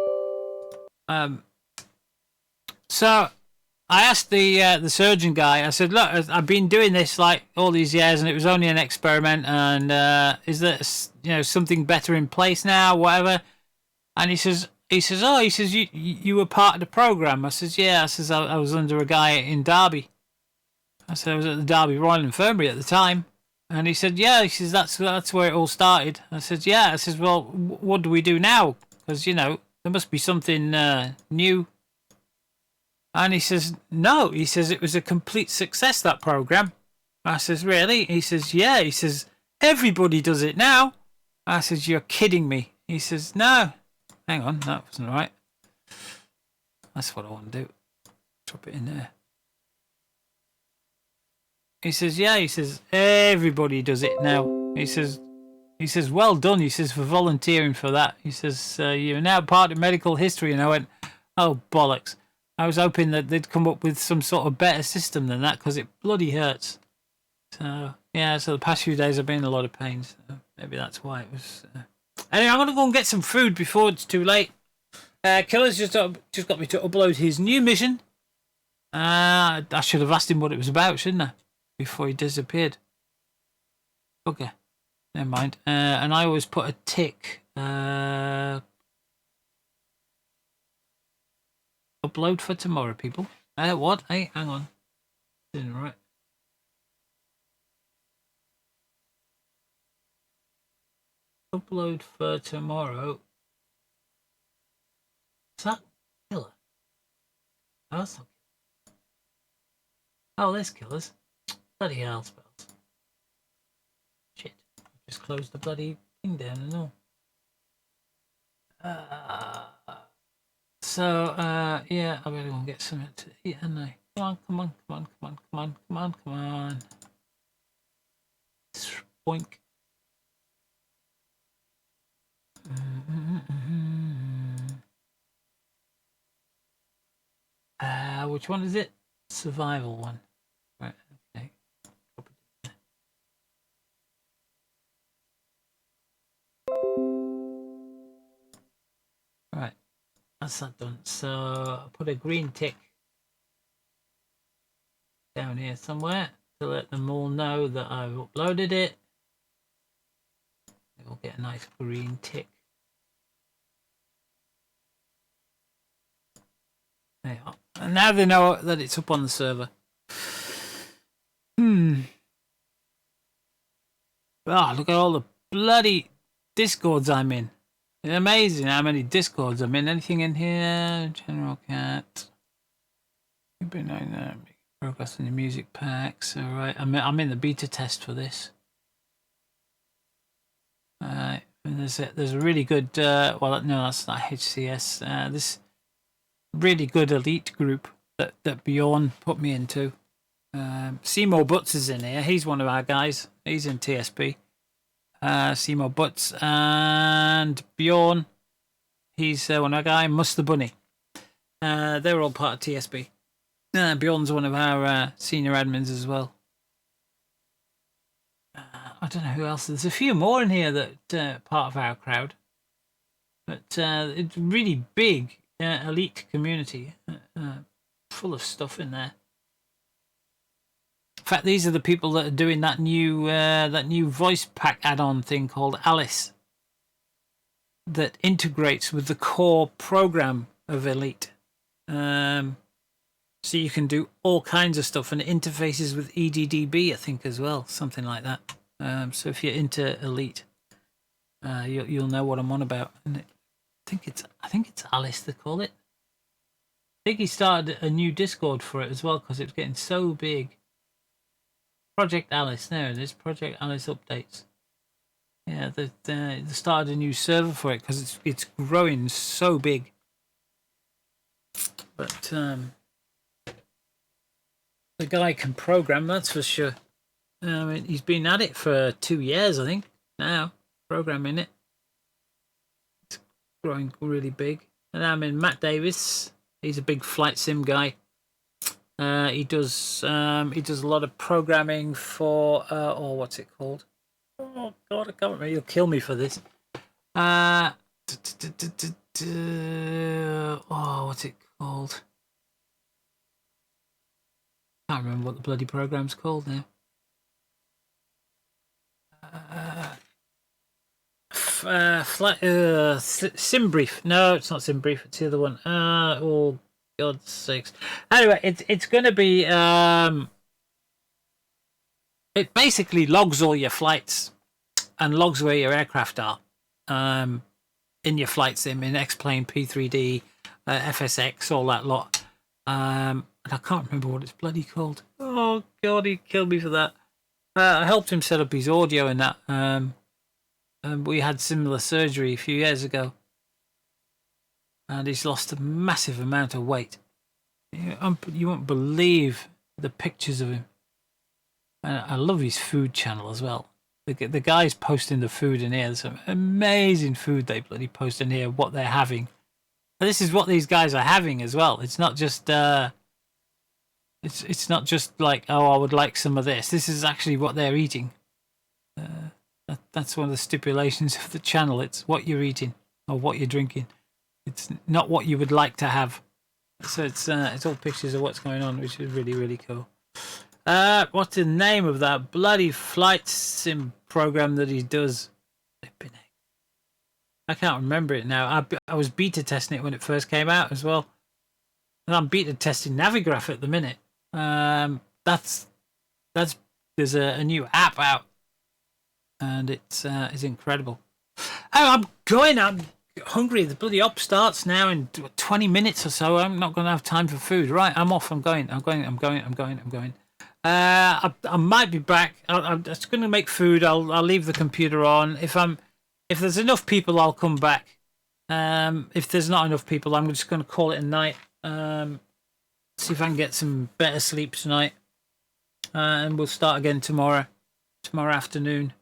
So I asked the surgeon guy. I said, look, I've been doing this like all these years, and it was only an experiment. And is there something better in place now, whatever? And he says, you were part of the program. I says, yeah. I says I was under a guy in Derby. I said I was at the Derby Royal Infirmary at the time. And he said, yeah. He says that's where it all started. I said, yeah. I says, well, what do we do now? Because there must be something new. And he says, no. He says it was a complete success, that program. I says, really? He says, yeah. He says, everybody does it now. I says, you're kidding me. He says, no. Hang on, that wasn't right. That's what I want to do. Drop it in there. He says, yeah. He says, everybody does it now. He says, well done. He says, for volunteering for that. He says, you're now part of medical history. And I went, oh, bollocks. I was hoping that they'd come up with some sort of better system than that, because it bloody hurts. So, yeah, so the past few days I've been in a lot of pain. So maybe that's why it was... Anyway, I'm going to go and get some food before it's too late. Killer's just got me to upload his new mission. I should have asked him what it was about, shouldn't I? Before he disappeared. Okay. Never mind. And I always put a tick. Upload for tomorrow, people. What? Hey, hang on. Didn't right. Upload for tomorrow. Is that Killer? Oh, that's not Killer. Oh, there's Killers. Bloody hell, spells. Shit. Just closed the bloody thing down and all. Yeah, I better go and get something to eat, haven't I? Come on. Boink. which one is it? Survival one. Right. Okay. Right. That's that done. So I'll put a green tick down here somewhere to let them all know that I've uploaded it. They will get a nice green tick. There you are. And now they know that it's up on the server. Oh, look at all the bloody Discords I'm in. It's amazing how many Discords I'm in. Anything in here? General Cat. Progress in the music packs. All right, I'm in the beta test for this. All right, and there's a really good. Well, no, that's not HCS. This really good elite group that Bjorn put me into. Seymour Butts is in here. He's one of our guys. He's in TSB. Seymour Butts and Bjorn. He's one of our guys. Muster Bunny. They're all part of TSB. Bjorn's one of our senior admins as well. I don't know who else. There's a few more in here that part of our crowd. But it's really big elite community. Full of stuff in there. In fact, these are the people that are doing that new voice pack add-on thing called Alice that integrates with the core program of Elite. So you can do all kinds of stuff, and it interfaces with EDDB, I think, as well, something like that. So if you're into Elite, you'll know what I'm on about. And I think it's Alice they call it. I think he started a new Discord for it as well because it was getting so big. Project Alice, there it is. Project Alice updates. Yeah, they started a new server for it because it's growing so big. But the guy can program, that's for sure. I mean, he's been at it for 2 years, I think, now, programming it. It's growing really big. And I'm in Matt Davis. He's a big flight sim guy. He does a lot of programming for what's it called? Oh God, I can't remember. He'll kill me for this. What's it called? Can't remember what the bloody program's called now. Simbrief. No, it's not Simbrief. It's the other one. Oh God's sakes. Anyway, it's going to be it basically logs all your flights and logs where your aircraft are in your flight sim in X-Plane, P3D, FSX, all that lot. And I can't remember what it's bloody called. Oh God, he killed me for that. I helped him set up his audio in that. We had similar surgery a few years ago, and he's lost a massive amount of weight. You won't believe the pictures of him. And I love his food channel as well. The guys posting the food in here. There's some amazing food they bloody post in here. What they're having. And this is what these guys are having as well. It's not just it's not just like, oh, I would like some of this. This is actually what they're eating. That's one of the stipulations of the channel. It's what you're eating or what you're drinking. It's not what you would like to have. So it's all pictures of what's going on, which is really, really cool. What's the name of that bloody flight sim program that he does? I can't remember it now. I was beta testing it when it first came out as well. And I'm beta testing Navigraph at the minute. There's a new app out, and it's incredible. Oh, I'm hungry. The bloody op starts now in 20 minutes or so. I'm not going to have time for food. Right, I'm off. I'm going. I might be back. I'm just going to make food. I'll leave the computer on. If there's enough people, I'll come back. If there's not enough people, I'm just going to call it a night. See if I can get some better sleep tonight, and we'll start again tomorrow afternoon.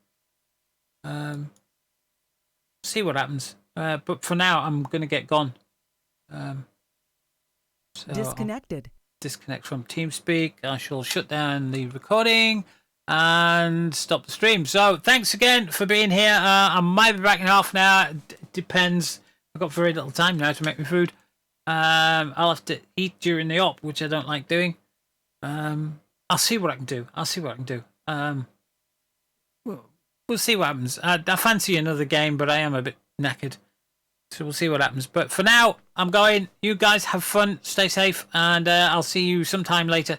See what happens. But for now, I'm going to get gone. Disconnected. disconnect from TeamSpeak. I shall shut down the recording and stop the stream. So thanks again for being here. I might be back in half an hour. Depends. I've got very little time now to make my food. I'll have to eat during the op, which I don't like doing. I'll see what I can do. We'll see what happens. I fancy another game, but I am a bit knackered. So we'll see what happens. But for now, I'm going. You guys have fun. Stay safe. And I'll see you sometime later.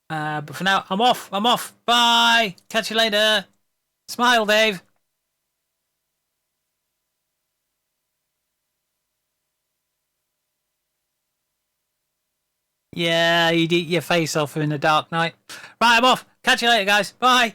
But for now, I'm off. Bye. Catch you later. Smile, Dave. Yeah, you'd eat your face off in the dark night. Right, I'm off. Catch you later, guys. Bye.